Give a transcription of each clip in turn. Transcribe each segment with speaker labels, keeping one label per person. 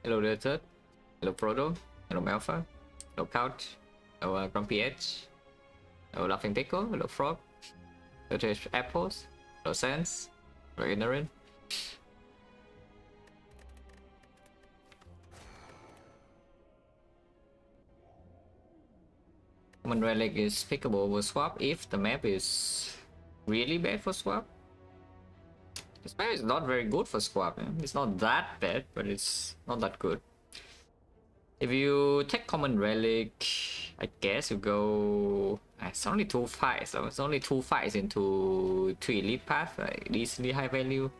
Speaker 1: Hello Desert. Hello Frodo. Hello Malfa. Hello Couch. Hello Grumpy Edge. Hello Laughing Pickle. Hello Frog. Hello Trash Apples. Hello Sans. Hello Ignorant. Common Relic is pickable over swap if the map is really bad for swap. This map is not very good for swap. It's not that bad, but it's not that good. If you take Common Relic, I guess you go... It's only 2 fights, so it's only 2 fights into 3 elite path, like decently high value.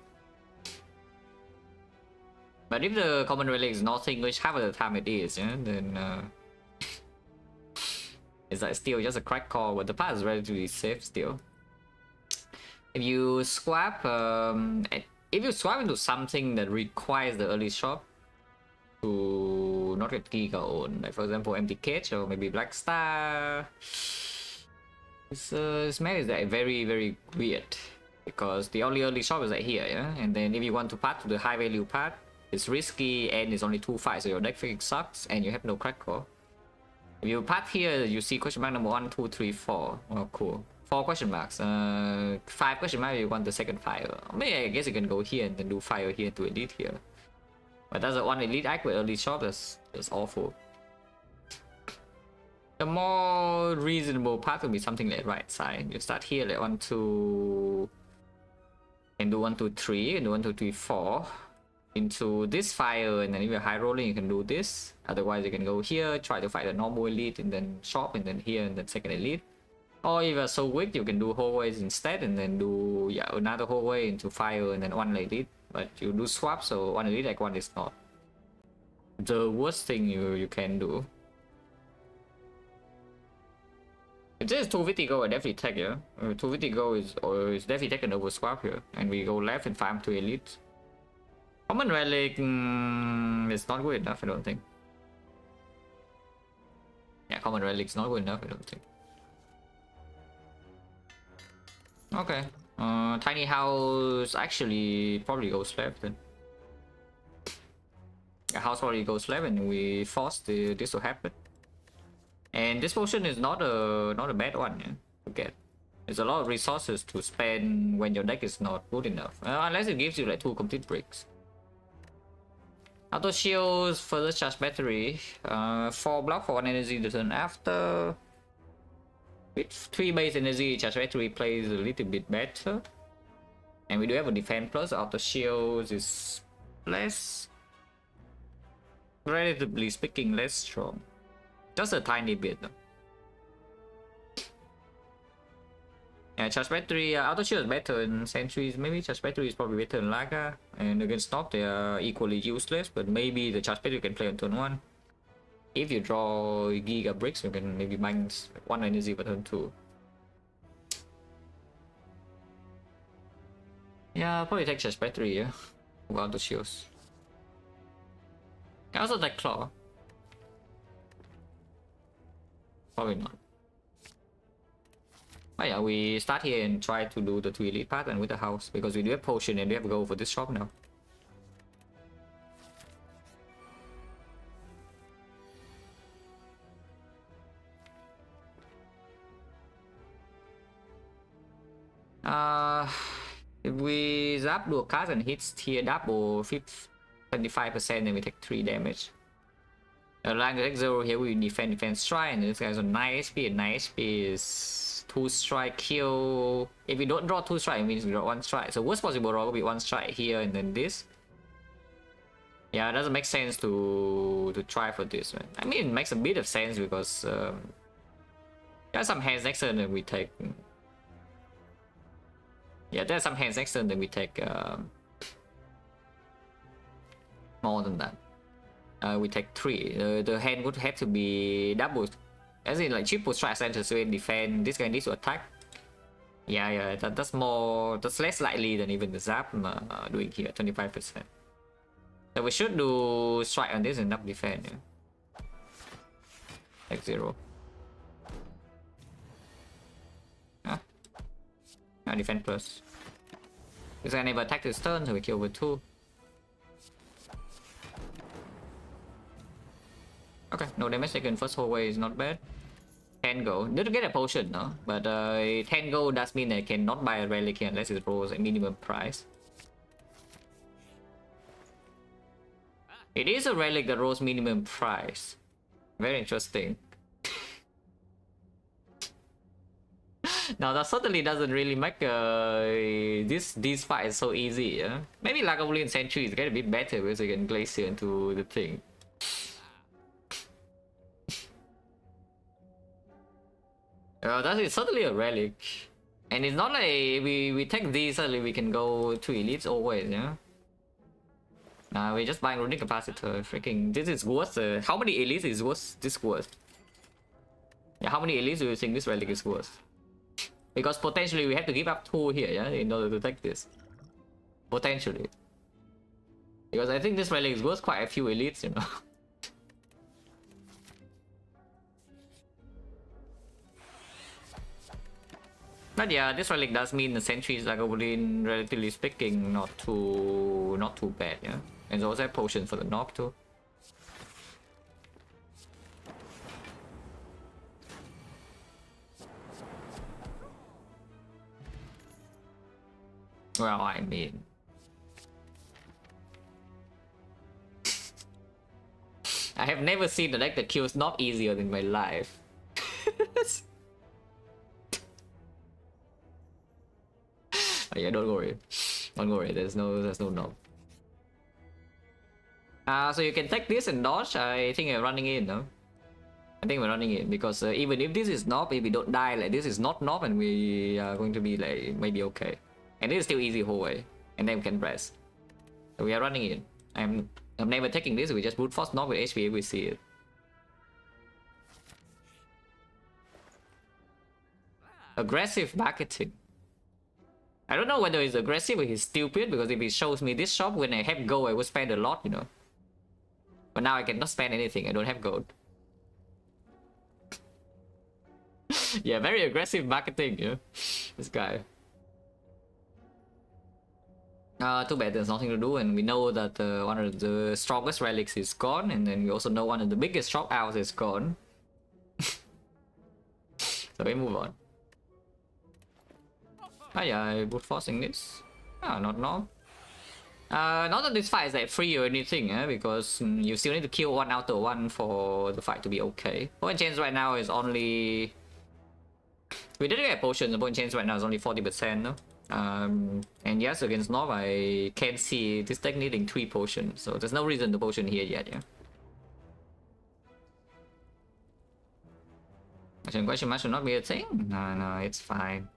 Speaker 1: But if the Common Relic is not English, half of the time it is, yeah, then it's like still just a crack call, but the path is relatively safe still. If you swap, into something that requires the early shop to not get Giga on, like for example Empty Cage or maybe Black Star, this map is like very weird because the only early shop is like here, yeah. And then if you want to path to the high value path, it's risky and it's only 2 fights, so your deck freaking sucks and you have no crack call. If you path here, you see question mark number 1, 2, 3, 4. Oh, cool. 4 question marks. 5 question marks. You want the second fire. Maybe I guess you can go here and then do fire here to elite here. But that's a 1 elite act with early shot. That's awful. The more reasonable path will be something like right side. You start here like 1, 2, and do 1, 2, 3, and do 1, 2, 3, 4. Into this fire, and then if you're high rolling you can do this. Otherwise you can go here, try to fight a normal elite and then shop, and then here and then second elite. Or if you're so weak you can do hallways instead and then do another hallway into fire and then 1 elite. But you do swap, so 1 elite like 1 is not the worst thing you can do. If there's 250 go, I definitely take, yeah. 250 go is definitely taken over swap here, and we go left and farm to elite. Common Relic is not good enough, I don't think. Yeah, Common Relic is not good enough, I don't think. Okay. Tiny House actually probably goes left then. The house probably goes left and we force this to happen. And this potion is not a bad one, yeah, to get. There's a lot of resources to spend when your deck is not good enough. Unless it gives you like 2 complete bricks. Auto shields, further charge battery, 4 block for 1 energy the turn after. With 3 base energy, charge battery plays a little bit better. And we do have a defense plus, auto shields is less, relatively speaking, less strong. Just a tiny bit though. Yeah, charge battery, auto shield is better in sentries. Maybe charge battery is probably better in Laga. And against Snob they are equally useless, but maybe the charge battery can play on turn 1. If you draw Giga bricks, you can maybe bind 1 energy per turn 2. Yeah, I'll probably take charge battery, yeah. Go on to shields. Can also take claw. Probably not. Oh yeah, we start here and try to do the 2 elite pattern with the house because we do have potion and we have to go for this shop now. If we zap dual cast and hits tier double 25%, then we take 3 damage. Line to take 0 here, we defense strike, and this guy's on 9 HP, and 9 HP is 2 strike kill. If we don't draw 2 strike, it means we draw 1 strike. So worst possible draw will be 1 strike here and then this. Yeah, it doesn't make sense to try for this, right? I mean, it makes a bit of sense because there are some hands next turn that we take. Yeah, there are some hands next turn that we take more than that. We take 3. The hand would have to be double, as in like triple strike center, so in defend this guy needs to attack. Yeah, that's less likely than even the zap doing here, 25%. So we should do strike on this and up defend. Yeah. Take 0. Defend plus. This guy never attacked his turn, so we kill with 2. No damage taken first whole way is not bad. 10 gold. Didn't get a potion, no? But 10 gold does mean I cannot buy a relic here unless it rolls a minimum price. It is a relic that rolls minimum price. Very interesting. Now that certainly doesn't really make these fights so easy, yeah? Maybe Lagavulin Sentry is get a bit better because you can Glacier into the thing. That is certainly a relic. And it's not like we take these, suddenly we can go to elites always, yeah? We're just buying runic capacitor. Freaking, this is worth. How many elites is this worth? Yeah, how many elites do you think this relic is worth? Because potentially we have to give up 2 here, yeah, in order to take this. Potentially. Because I think this relic is worth quite a few elites, you know. But yeah, this relic does mean the sentries like Goblin, relatively speaking, not too bad, yeah. And also have potion for the knob too. Well, I mean, I have never seen a deck that kills knob easier in my life. Oh, yeah, don't worry. Don't worry, there's no knob. So you can take this and dodge. I think we're running in, no? I think we're running in because even if this is knob, if we don't die, like this is not knob, and we are going to be like maybe okay. And this is still easy whole way, and then we can press. So we are running in. I'm never taking this. We just brute force knob with HP if we see it. Aggressive marketing. I don't know whether it's aggressive or he's stupid, because if he shows me this shop when I have gold, I would spend a lot, you know. But now I cannot spend anything. I don't have gold. Yeah, very aggressive marketing, yeah. This guy. Too bad there's nothing to do, and we know that one of the strongest relics is gone, and then we also know one of the biggest shop outs is gone. So we move on. Oh yeah, brute forcing this. Oh, not not that this fight is like free or anything, because you still need to kill 1 out of 1 for the fight to be okay. Point change right now is only... We didn't get potions, the point change right now is only 40%, no? And yes, against Nov, I can see this deck needing 3 potions, so there's no reason to potion here yet, yeah? Actually, question mark should not be a thing? No, it's fine.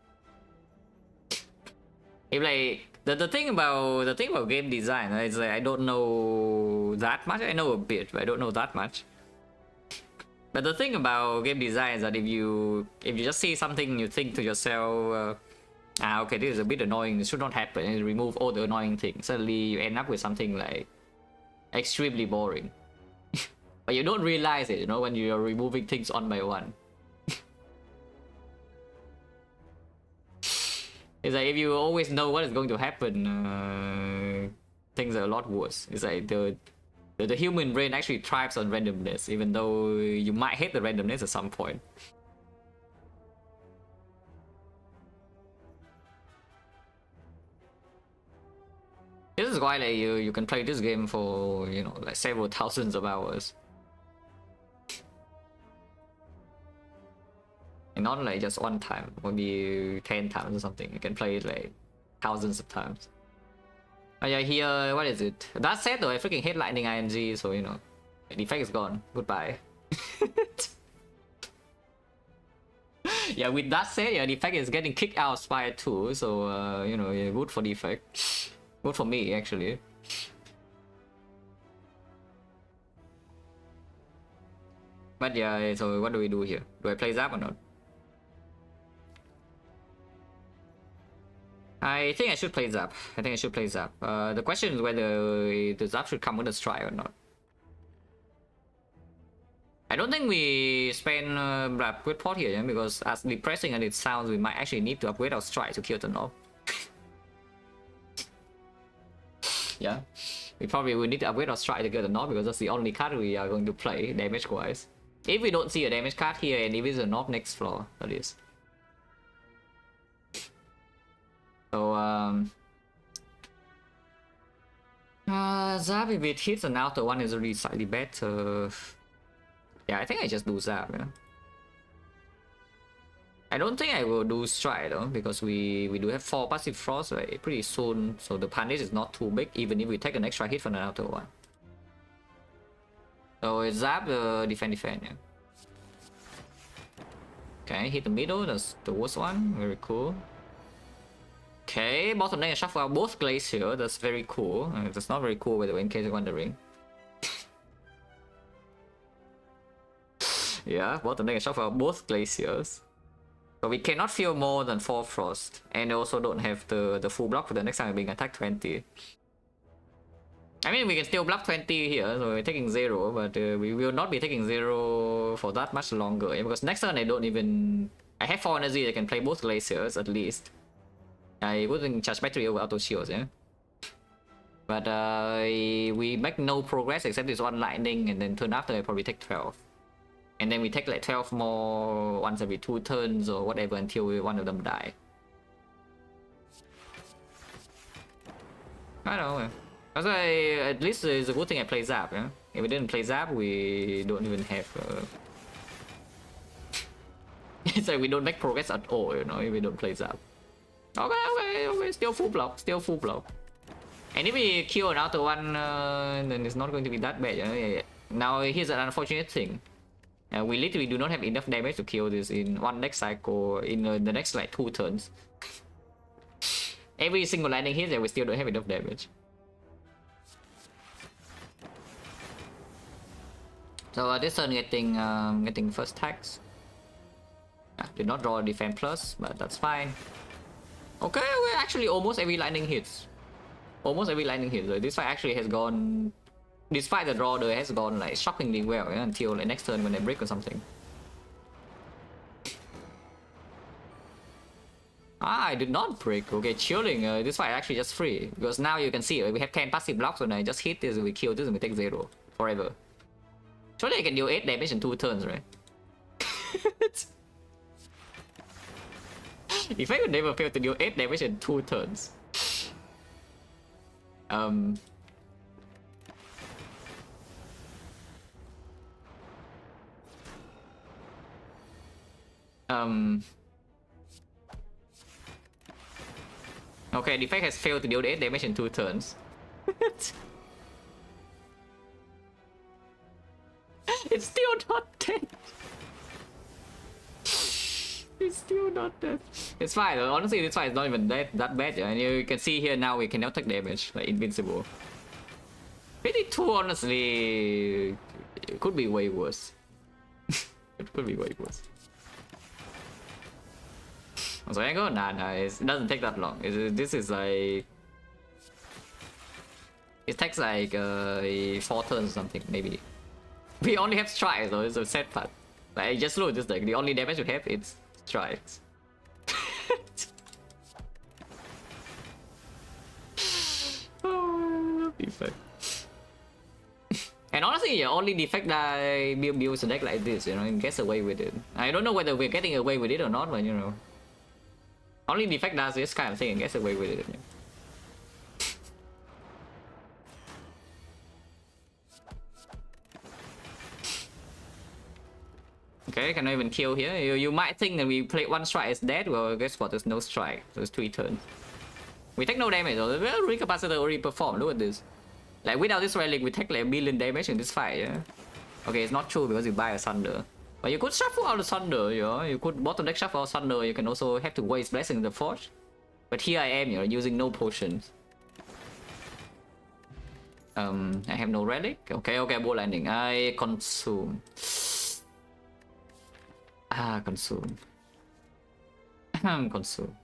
Speaker 1: If like the thing about game design is like I don't know that much. I know a bit, but I don't know that much. But the thing about game design is that if you just see something, you think to yourself, okay, this is a bit annoying. It should not happen. And you remove all the annoying things. Suddenly you end up with something like extremely boring. But you don't realize it, you know, when you are removing things one by one. It's like if you always know what is going to happen, things are a lot worse. It's like the human brain actually thrives on randomness, even though you might hate the randomness at some point. This is why like you can play this game for, you know, like several thousands of hours. And not like just one time, maybe 10 times or something. You can play it like thousands of times. Oh yeah, here, what is it? That said though, I freaking hate lightning ING, so you know, the Defect is gone. Goodbye. Yeah, with that said, yeah, Defect is getting kicked out of Spire 2, so you know, yeah, good for Defect. Good for me, actually. But yeah, so what do we do here? Do I play Zap or not? I think I should play Zap. The question is whether the Zap should come with a strike or not. I don't think we spend upgrade pot here, yeah? Because as depressing as it sounds, we might actually need to upgrade our strike to kill the knob. Yeah, we probably will need to upgrade our strike to kill the knob because that's the only card we are going to play damage-wise. If we don't see a damage card here, and if it's a knock next floor, that is. So Zap, if it hits an outer one, is really slightly better. Yeah, I think I just do Zap. Yeah. I don't think I will do Strike though, because we do have 4 passive frost right, pretty soon, so the punish is not too big, even if we take an extra hit from an outer one. So it's Zap, defend, yeah. Okay, hit the middle, that's the worst one, very cool. Okay, bottom lane shuffle out both Glacier, that's very cool. That's not very cool by the way, in case you're wondering. Yeah, bottom lane shuffle out both Glaciers. So we cannot feel more than 4 frost, and also don't have the full block for the next time we're being attacked 20. I mean, we can still block 20 here, so we're taking 0, but we will not be taking 0 for that much longer, yeah, because next turn I don't even... I have 4 energy, I can play both Glaciers at least. I wouldn't charge battery over auto shields, yeah. But we make no progress except this one lightning, and then turn after I probably take 12. And then we take like 12 more once every 2 turns or whatever until one of them die. I don't know. Because at least it's a good thing I play Zap, yeah? If we didn't play Zap, we don't even have... it's like we don't make progress at all, you know, if we don't play Zap. Okay, still full block, And if we kill an outer one, then it's not going to be that bad, yeah? Now here's an unfortunate thing. We literally do not have enough damage to kill this in one next cycle, in the next like 2 turns. Every single landing hit, we still don't have enough damage. So this turn getting first tax. Did not draw a defense plus, but that's fine. Okay, we're actually almost every lightning hits. Almost every lightning hit. So this fight actually has gone, despite the draw, there has gone like shockingly well, yeah, until like next turn when they break or something. I did not break. Okay, chilling. This fight actually just free, because now you can see we have 10 passive blocks. When I just hit this, we kill this, and we take 0 forever. Surely I can deal 8 damage in 2 turns, right? If I would never fail to deal 8 damage in 2 turns. Okay, Defect has failed to deal 8 damage in 2 turns. It's still not dead. It's still not dead. It's fine. Honestly, this fight is not even that bad. And you can see here now we can now take damage, like invincible. 52, honestly, it could be way worse. It could be way worse. So I go, nah, it doesn't take that long. This is like... It takes like 4 turns or something, maybe. We only have strikes though, it's a sad part. Like, I just look, just like the only damage we have is strikes. Oh, Defect. And honestly, yeah, only Defect that builds a deck like this, you know, and gets away with it. I don't know whether we're getting away with it or not, but you know. Only Defect does this kind of thing and gets away with it. Yeah. Okay, cannot even kill here. You might think that we played 1 strike is dead. Well, guess what? There's no strike. There's 3 turns. We take no damage though. The Recapacitor already performed. Look at this. Like without this relic, we take like 1 billion damage in this fight. Yeah. Okay, it's not true because you buy a Thunder. But you could shuffle out the Thunder. You know? You could bottom deck shuffle out Thunder. You can also have to waste Blessing in the Forge. But here I am, you know, using no potions. I have no relic. Okay, Bow Landing. I consume. Consume. Consume.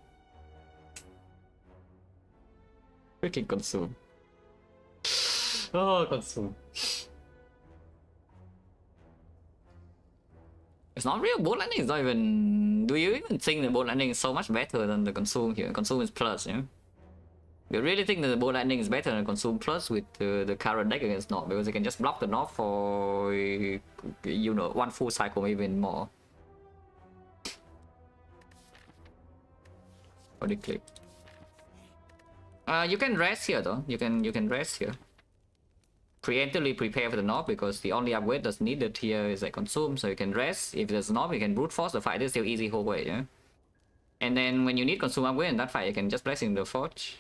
Speaker 1: Freaking consume. Oh, consume. It's not real. Bow Landing is not even... Do you even think the Bow Landing is so much better than the consume here? Consume is plus, yeah? You really think that the Bolt Lightning is better than Consume Plus with the current deck against Knob, because you can just block the Knob for, you know, one full cycle, maybe even more. Body click. You can rest here though. You can rest here. Preemptively prepare for the Knob, because the only upgrade that's needed here is a Consume, so you can rest. If there's Knob, you can brute force the fight. It's still easy whole way, yeah. And then when you need Consume upgrade in that fight, you can just place in the Forge.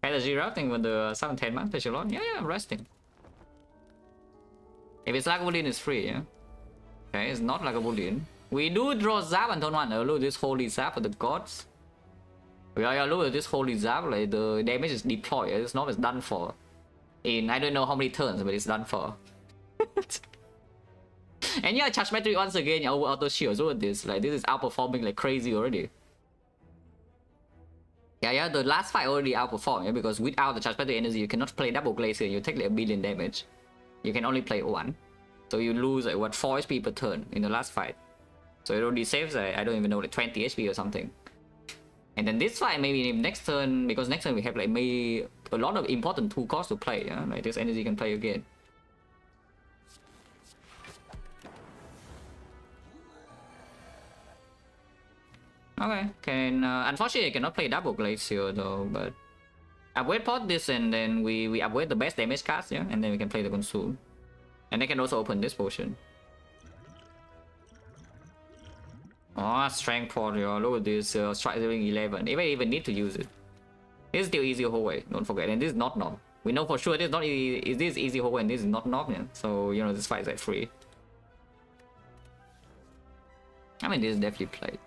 Speaker 1: Energy routing with the 7-10 man Echelon. Yeah, I'm resting. If it's like a Boolean, it's free, yeah. Okay, it's not like a Boolean. We do draw Zap and turn 1. Look at this holy Zap for the gods. Yeah, look at this holy Zap, like the damage is deployed. It's not as done for. In I don't know how many turns, but it's done for. And yeah, charge battery once again, over auto shields. Look at this. Like this is outperforming like crazy already. Yeah, the last fight already outperformed, yeah, because without the charge battery energy, you cannot play double glacier. You take like 1 billion damage. You can only play 1. So you lose like what 4 HP per turn in the last fight. So it already saves I don't even know, like 20 HP or something. And then this fight maybe next turn, because next turn we have like maybe a lot of important 2 costs to play, yeah? Like this energy can play again. Okay, unfortunately I cannot play double glacier though, but upgrade pot this and then we upgrade the best damage cards, yeah, and then we can play the Consume. And they can also open this potion. Oh, strength pot, yo. Look at this, strike during 11. If I even need to use it. This is still easy whole way, don't forget. And this is not Knob. We know for sure this is not easy, this is easy whole way and this is not Knob, yeah. So, you know, this fight is like free. I mean, this is definitely played.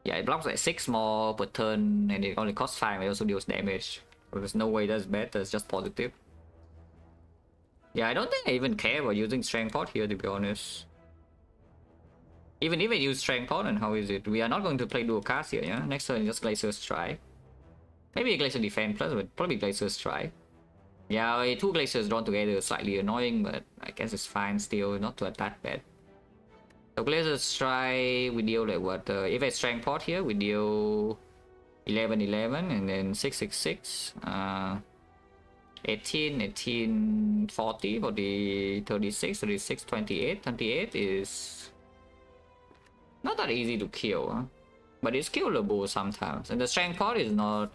Speaker 1: Yeah, it blocks like 6 more per turn and it only costs 5, it also deals damage. So there's no way that's bad, that's just positive. Yeah, I don't think I even care about using Strength Pot here, to be honest. Even if I use Strength Pot, and how is it? We are not going to play dual cast here, yeah? Next turn just Glacier Strike. Maybe a Glacier Defend plus, but probably Glacier Strike. Yeah, 2 Glaciers drawn together is slightly annoying, but I guess it's fine still, not that bad. So Glacier Strike, we deal like what? If I Strength Pot here, we deal 11-11 and then 6-6-6. 18, 40, 36, 36, 28. 28 is not that easy to kill, huh? But it's killable sometimes. And the Strength Pot is not...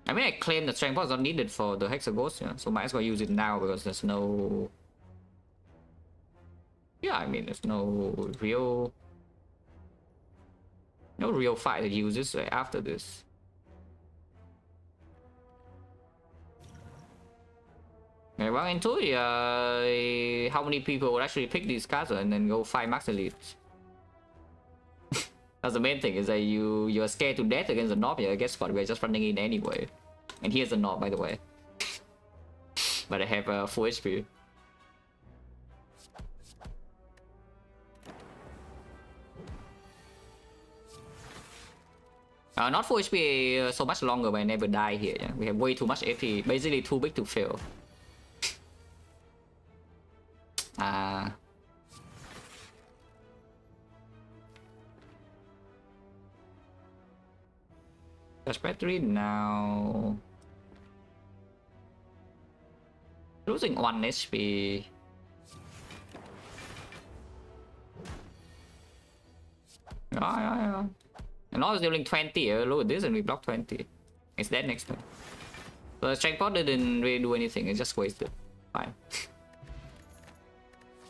Speaker 1: I mean, I claim the Strength Pot is not needed for the Hexaghost, yeah? So might as well use it now because there's no... Yeah, I mean, there's no real fight that uses after this. Okay, well, in theory, how many people would actually pick these cards and then go 5 Max Elites? That's the main thing, is that you're scared to death against the Knob. Yeah, guess what? We're just running in anyway. And here's the Knob, by the way. But I have full HP. Not full HP so much longer, but I never die here. Yeah? We have way too much HP, basically too big to fail. Touch battery now. Losing 1 HP. Yeah. And now it's dealing 20. Look at this, and we block 20. It's dead next turn. The Strength Pot didn't really do anything, it's just wasted. Fine.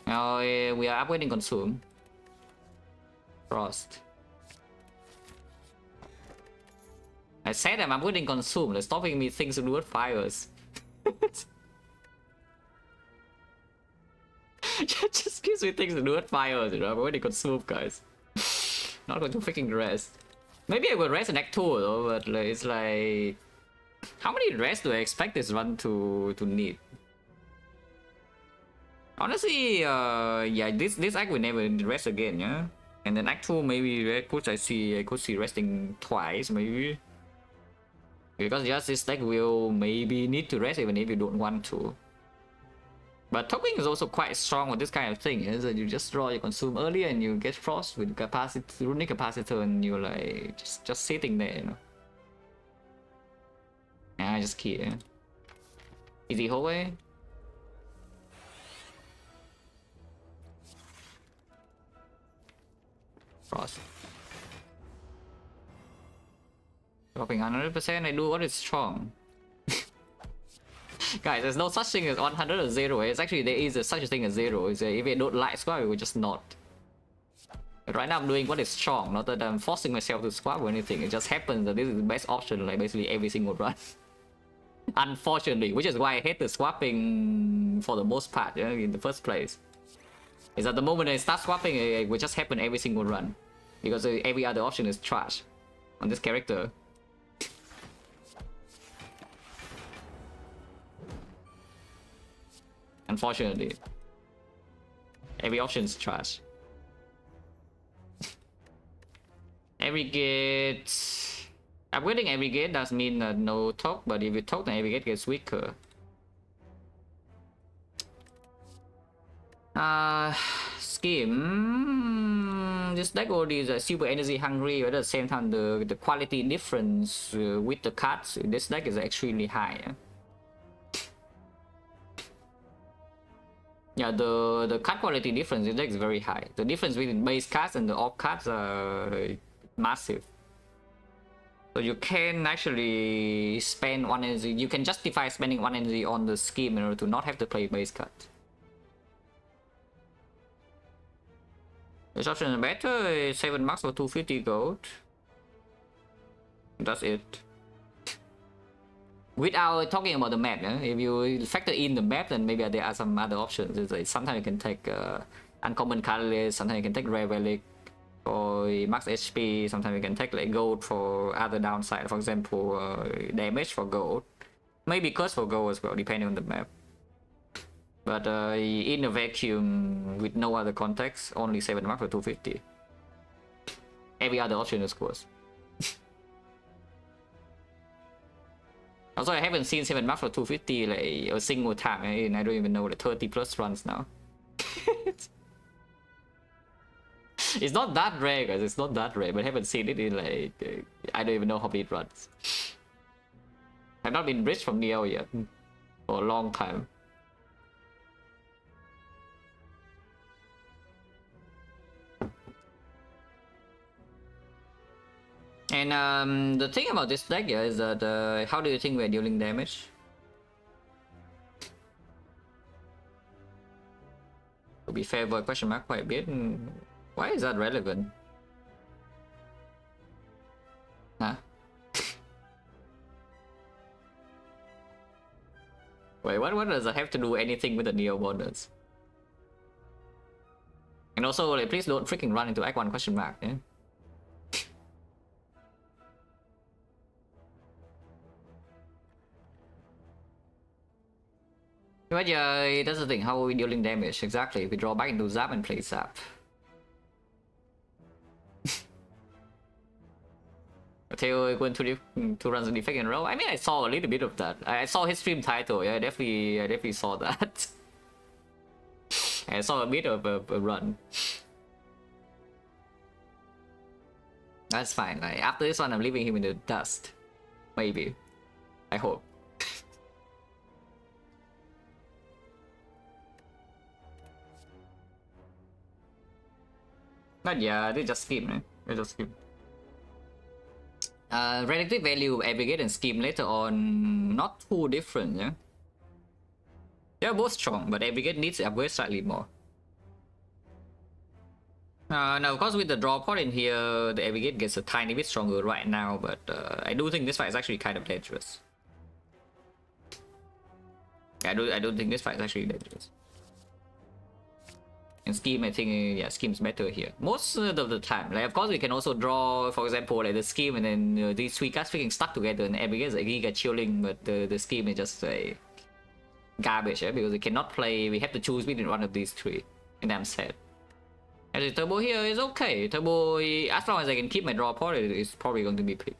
Speaker 1: Now we are upgrading Consume. Frost. I said I'm upgrading Consume, they're stopping me things to do with fires. Just gives me things to do with fires, you know, I'm upgrading Consume, guys. Not going to freaking rest. Maybe I will rest in Act 2 though, but like, it's like... How many rests do I expect this run to need? Honestly, yeah, this act will never rest again, yeah? And then Act 2 maybe I could see resting twice, maybe. Because just this deck will maybe need to rest even if you don't want to. But topping is also quite strong with this kind of thing, is that you just draw your consume earlier and you get frost with capacity, runic capacitor, and you're like just sitting there, you know. Yeah, just keep it. Easy hallway. Frost. Dropping 100%, I do what is strong. Guys, there's no such thing as 100 or 0. It's actually, there is such a thing as 0. It's if you don't like squat, we just not. But right now I'm doing what is strong, not that I'm forcing myself to squat or anything. It just happens that this is the best option, like basically every single run. Unfortunately, which is why I hate the swapping for the most part, you know, in the first place. Is that the moment I start swapping, it will just happen every single run. Because every other option is trash on this character. Unfortunately, every option is trash. Every gate, upgrading every gate does mean no talk, but if you talk, then every gate gets weaker. Scheme. This deck already is super energy hungry, but at the same time, the quality difference with the cards in this deck is extremely high. Yeah, the card quality difference in deck is very high. The difference between base cards and the off cards are massive. So you can actually spend 1 energy. You can justify spending 1 energy on the scheme in order to not have to play base card. Which option is better? 7 marks for 250 gold. That's it. Without talking about the map, if you factor in the map, then maybe there are some other options. It's like sometimes you can take uncommon colorless, sometimes you can take rare relic for max HP, sometimes you can take like gold for other downside, for example damage for gold, maybe curse for gold as well, depending on the map. But in a vacuum with no other context, only 7 marks for 250. Every other option is worse. Also, I haven't seen 7 marks for 250 like a single time, and I don't even know, like 30 plus runs now. It's not that rare, guys. It's not that rare, but I haven't seen it in like I don't even know how many runs. I've not been rich from Neo yet for a long time. And the thing about this deck is that how do you think we're dealing damage? To be fair, void question mark quite a bit. Why is that relevant? Huh? Wait, what does that have to do anything with the Neo bonus? And also, like, please don't freaking run into Act 1 question mark, yeah? But yeah, that's the thing. How are we dealing damage? Exactly. We draw back into Zap and play Zap. Theo going to runs a defect in a row. I mean, I saw a little bit of that. I saw his stream title. Yeah, I definitely saw that. I saw a bit of a run. That's fine. Like, after this one, I'm leaving him in the dust. Maybe. I hope. But yeah, they just scheme, man. They just scheme. Relative value, aggregate and scheme later on, not too different, yeah? They're both strong, but aggregate needs to upgrade slightly more. Now, of course, with the draw pot in here, the aggregate gets a tiny bit stronger right now, but I do think this fight is actually kind of dangerous. I don't think this fight is actually dangerous. And scheme, I think, yeah, scheme's better here most of the time. Like, of course, we can also draw, for example, like the scheme, and then these three cards freaking stuck together, and aggregate is like giga chilling, but the scheme is just garbage, yeah? Because we cannot play. We have to choose between one of these three, and I'm sad. Actually, turbo here is okay. Turbo, as long as I can keep my draw pot, it's probably going to be picked.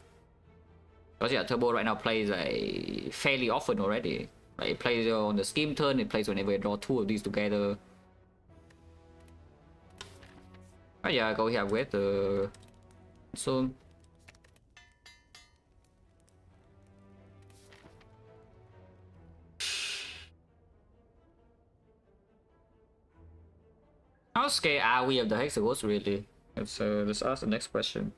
Speaker 1: Because yeah, turbo right now plays fairly often already. Like it plays on the scheme turn, it plays whenever you draw 2 of these together. Oh yeah, go here with the soon. How scared are we of the Hexagons really? Let's ask the next question.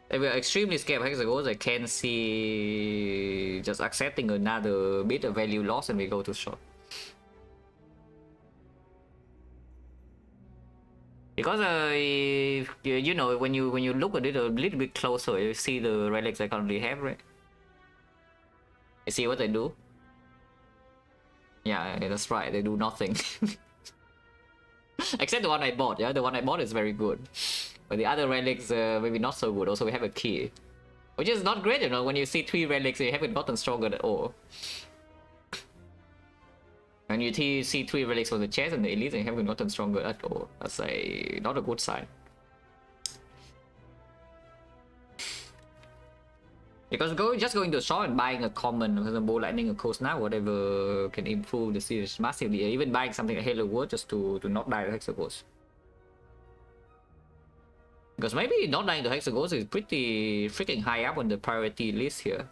Speaker 1: If we're extremely scared of Hexagons, I can see just accepting another bit of value loss and we go to short. Because you know, when you look at it a little bit closer, you see the relics I currently have, right? You see what they do? Yeah, that's right, they do nothing. Except the one I bought, yeah? The one I bought is very good. But the other relics, maybe not so good. Also, we have a key. Which is not great, you know, when you see 3 relics, you haven't gotten stronger at all. And you see 3 relics from the chest and the elite, and you haven't gotten stronger at all. That's not a good sign. Because just going to shop and buying a common, for example, lightning or coast now, whatever can improve the series massively. Even buying something like Halo World just to not die to Hexagons. Because maybe not dying to Hexagons is pretty freaking high up on the priority list here.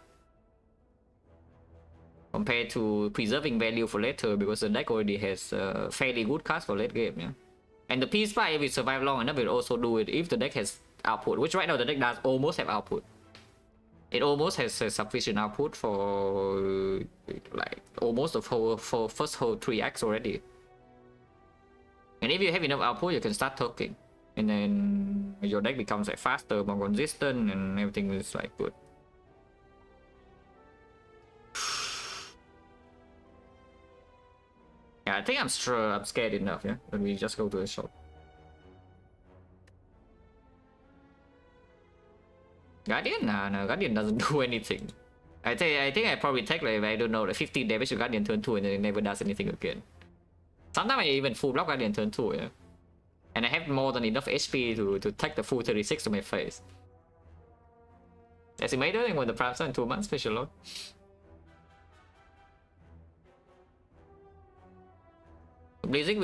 Speaker 1: Compared to preserving value for later, because the deck already has fairly good cards for late game, yeah. And the Peace Spy, if it survive long enough, will also do it if the deck has output, which right now the deck does almost have output. It almost has sufficient output for like almost the for first whole 3 acts already. And if you have enough output, you can start talking, and then your deck becomes like faster, more consistent, and everything is like good. Yeah, I think I'm scared enough. Yeah, let me just go to the shop. Guardian? Nah, no, Guardian doesn't do anything. I think I probably take like, I don't know, like 15 damage to Guardian turn 2 and then it never does anything again. Sometimes I even full block Guardian turn 2, yeah. And I have more than enough HP to take the full 36 to my face. Estimator when the Prime Sun 2 months special load. Blizzard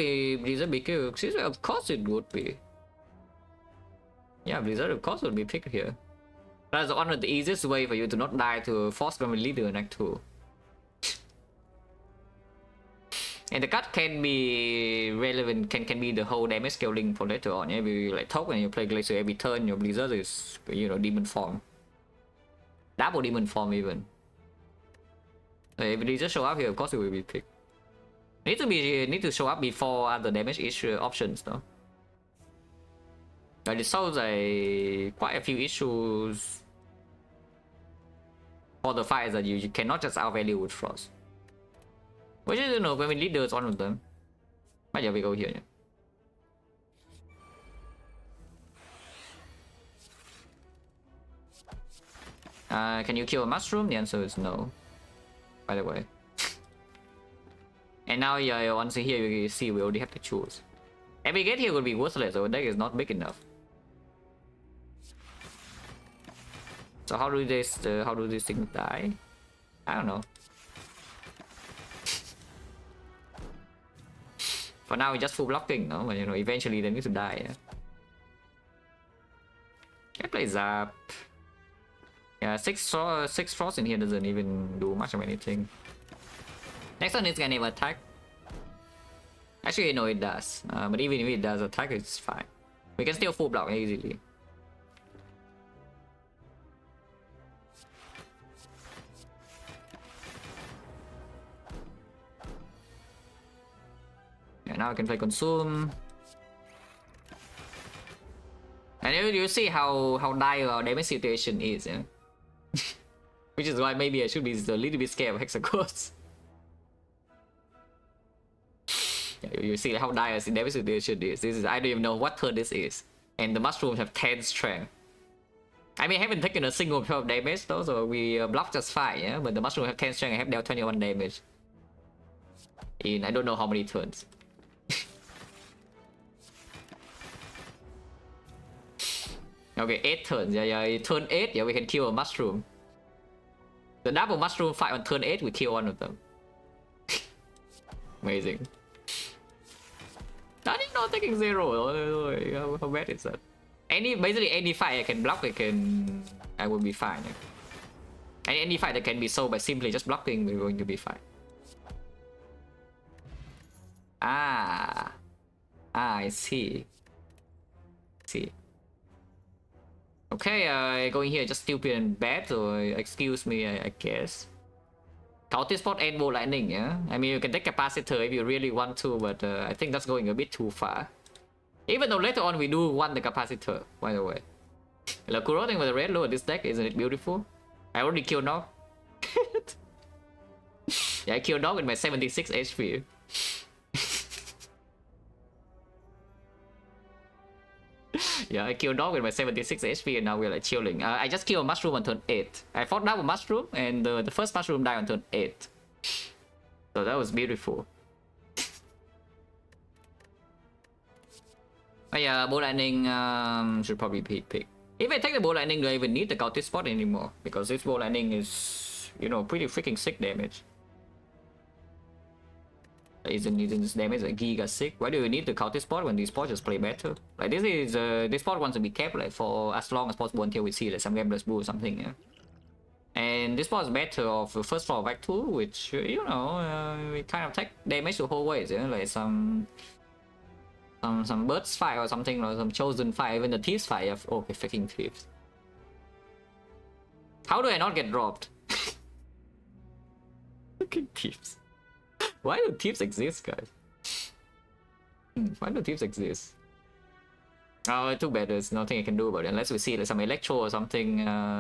Speaker 1: be killed. Of course it would be. Yeah, Blizzard of course would be picked here. That's one of the easiest way for you to not die to Force Government Leader in Act 2. And the card can be relevant, can be the whole damage scaling for later on. If you like talk when you play Glacier every turn, your Blizzard is, you know, demon form. Double demon form even. If Blizzard show up here, of course it will be picked. Need to show up before other damage issue options though. But it solves quite a few issues for the fights that you cannot just outvalue with Frost. Which is, you know, when we leader is one of them. Bây giờ we go here. Can you kill a mushroom? The answer is no. By the way. And now once here you see we already have to choose. If we get here will be worthless, our deck is not big enough. So how do these things die? I don't know. For now, we just full blocking, no? But you know, eventually they need to die. Yeah? I play Zap. Yeah, 6 frost in here doesn't even do much of anything. Next one is gonna never attack. Actually, no, it does. But even if it does attack, it's fine. We can still full block easily. Yeah, now I can play Consume. And you see how dire our damage situation is, yeah? Which is why maybe I should be a little bit scared of Hexagons. Yeah, you see how dire the damage situation is. This is, I don't even know what turn this is. And the mushrooms have 10 strength. I mean, I haven't taken a single point of damage though, so we block just fine, yeah? But the mushroom have 10 strength, I have dealt 21 damage. In I don't know how many turns. Okay, 8 turns. Yeah, turn 8. Yeah, we can kill a mushroom. The double mushroom fight on turn 8, we kill one of them. Amazing. That is not taking 0. How bad is that? Basically any fight I can block, I will be fine. And any fight that can be solved by simply just blocking, we're going to be fine. I see. Okay, going here just stupid and bad, so excuse me, I guess. Counter spot and ball lightning, yeah? I mean, you can take capacitor if you really want to, but I think that's going a bit too far. Even though later on we do want the capacitor, by the way. Lakuroting with the red low at this deck, isn't it beautiful? I already killed Nog. Yeah, I killed Nog with my 76 HP. Yeah, I killed Dog with my 76 HP and now we're like chilling. I just killed a mushroom on turn 8. I fought down a mushroom and the first mushroom died on turn 8. So that was beautiful. But yeah, Bow Lightning should probably be picked. If I take the Bow Lightning, do I even need the Cultist spot anymore? Because this Bow Lightning is, you know, pretty freaking sick damage. Isn't this damage like giga sick? Why do you need the Cultist spot when these spots just play better? Like this spot wants to be kept like for as long as possible until we see like some Gambler's Brew or something, yeah. And this spot is better of the first floor back 2, which you know we kind of take damage the whole way, yeah? Like some birds fight or something, or some chosen fight, even the thieves fight. Okay, freaking thieves. How do I not get dropped? Freaking thieves. Why do thieves exist, guys? Why do thieves exist? Oh, too bad. There's nothing I can do about it. Unless we see like some electro or something,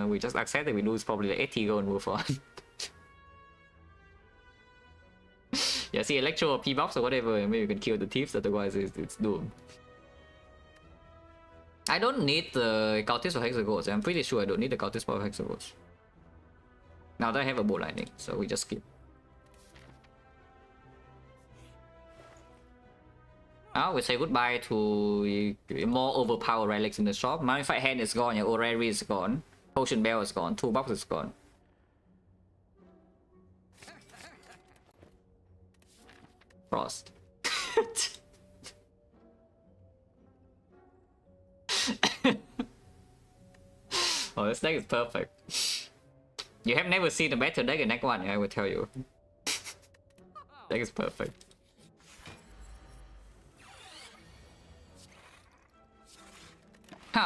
Speaker 1: we just accept that we lose probably like 80 gold and move on. Yeah, see electro or P-box or whatever, maybe you can kill the thieves, otherwise it's doomed. I don't need the Cultist or Hexagons. I'm pretty sure I don't need the Cultist or Hexagons. Now that I have a Bow Lightning, so we just skip. Now we say goodbye to more overpowered relics in the shop. Modified Hand is gone, your Orrery is gone, Potion Bell is gone, Toolbox is gone. Frost. Oh, this deck is perfect. You have never seen a better deck in deck 1, I will tell you. Deck is perfect.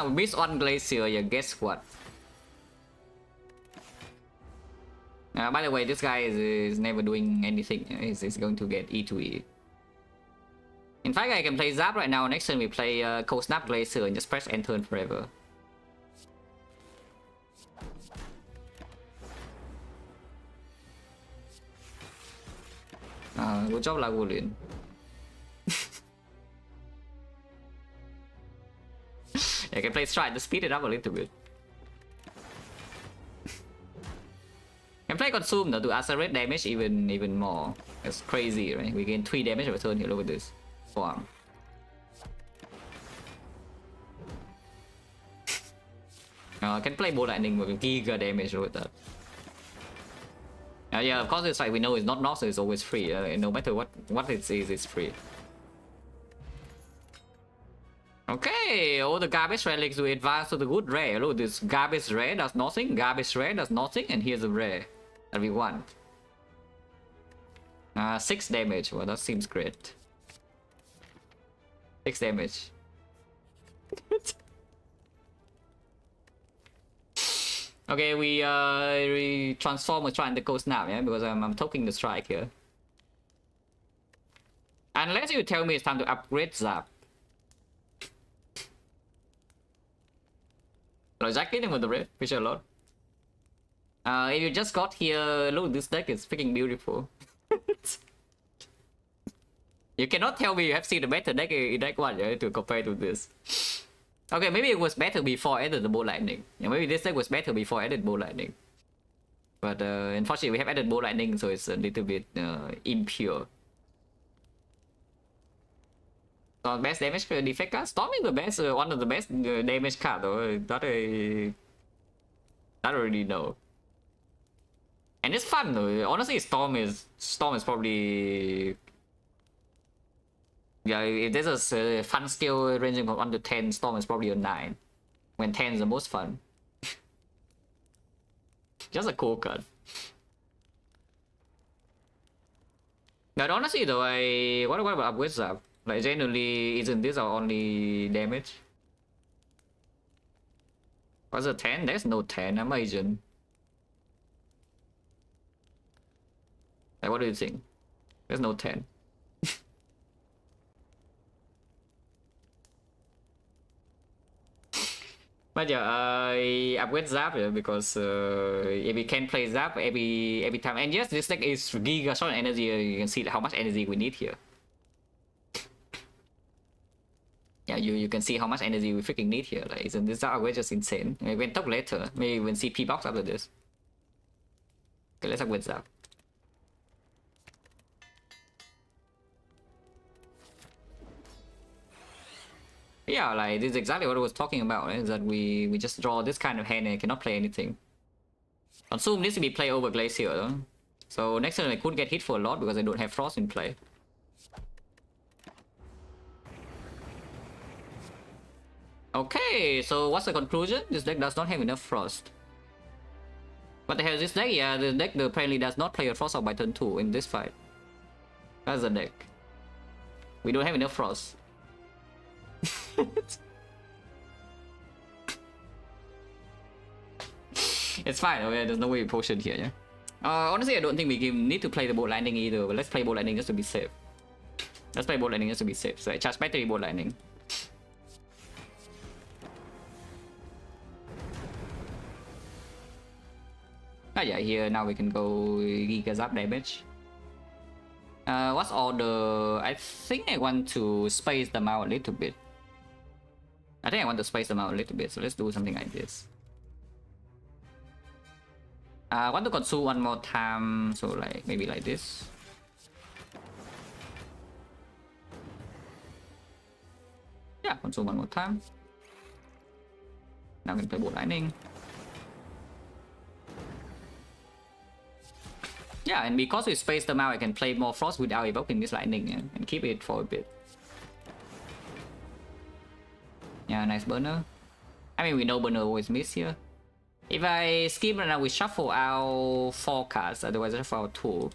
Speaker 1: We missed one Glacier, yeah, guess what? By the way, this guy is never doing anything. He's going to get E2E. In fact, I can play Zap right now. Next turn we play Cold Snap Glacier and just press end turn forever. Good job, Lagulin. I can play Stride to speed it up a little bit. Can play Consume though to accelerate damage even more. That's crazy, right? We gain 3 damage per turn here. Look at this form. Can play Bow Lightning with giga damage with that. Yeah, of course it's like we know it's not so it's always free. No matter what it is, it's free. Okay, all the garbage relics we advance to the good rare. Look, this garbage rare does nothing, garbage rare does nothing, and here's a rare that we want. 6 damage. Well, that seems great. 6 damage. Okay, we transform and try and go snap, yeah, because I'm taking the strike here. Unless you tell me it's time to upgrade Zap. So Jack hitting with the red, fish a lot. If you just got here, look, this deck is freaking beautiful. You cannot tell me you have seen a better deck in deck 1, yeah, to compare to this. Okay, maybe it was better before I added the Bow Lightning. Yeah, maybe this deck was better before I added Bow Lightning. But unfortunately, we have added Bow Lightning, so it's a little bit impure. So best damage defect card. Storming the best, one of the best damage card though. That I don't really know. And it's fun though. Honestly, Storm is probably, yeah. If there's a fun skill ranging from 1 to 10, Storm is probably a 9. When 10 is the most fun. Just a cool card. But honestly though, what about upgrade zap? Like generally, isn't this our only damage? Was it 10? There's no 10. Amazing. Like, what do you think? There's no 10. But yeah, I upgrade Zap because if we can play Zap every time, and yes, this deck is giga short energy. You can see how much energy we need here. Yeah, you can see how much energy we freaking need here. Like, isn't this upgrade just insane? We can talk later. Maybe we'll see P box after this. Okay, let's upgrade Zap. Yeah, like this is exactly what I was talking about, is that we just draw this kind of hand and cannot play anything. Consume needs to be played over Glacier though. So next turn I could get hit for a lot because I don't have Frost in play. Okay, so what's the conclusion? This deck does not have enough Frost. What the hell is this deck? Yeah, the deck apparently does not play a Frost out by turn 2 in this fight. That's the deck. We don't have enough Frost. It's fine, okay? There's no way we potion here, yeah? Honestly, I don't think we need to play the boat lightning either, but let's play boat lightning just to be safe. Let's play boat lightning just to be safe. So I charge battery boat lightning. Oh yeah, here now we can go Giga Zap damage. What's order? I think I want to space them out a little bit. I think I want to space them out a little bit, so let's do something like this. I want to consume one more time, so like maybe like this. Yeah, consume one more time. Now we can play bolt lightning. Yeah, and because we space them out, I can play more Frost without evoking this lightning, yeah, and keep it for a bit. Yeah, nice burner. I mean, we know burner always miss here. If I skip right now, we shuffle out 4 cards, otherwise I shuffle out 2.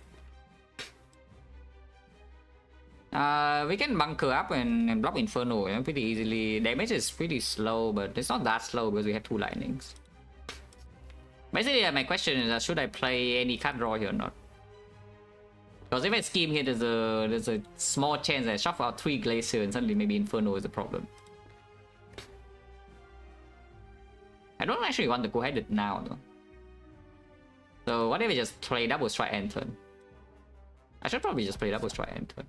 Speaker 1: We can bunker up and block Inferno, yeah, pretty easily. Damage is pretty slow, but it's not that slow because we have 2 lightnings. Basically, my question is, should I play any card draw here or not? Because if I scheme here, there's a small chance I shuffle out 3 Glacier and suddenly maybe Inferno is the problem. I don't actually want to go ahead now though. So what if I just play double strike end turn? I should probably just play double strike end turn.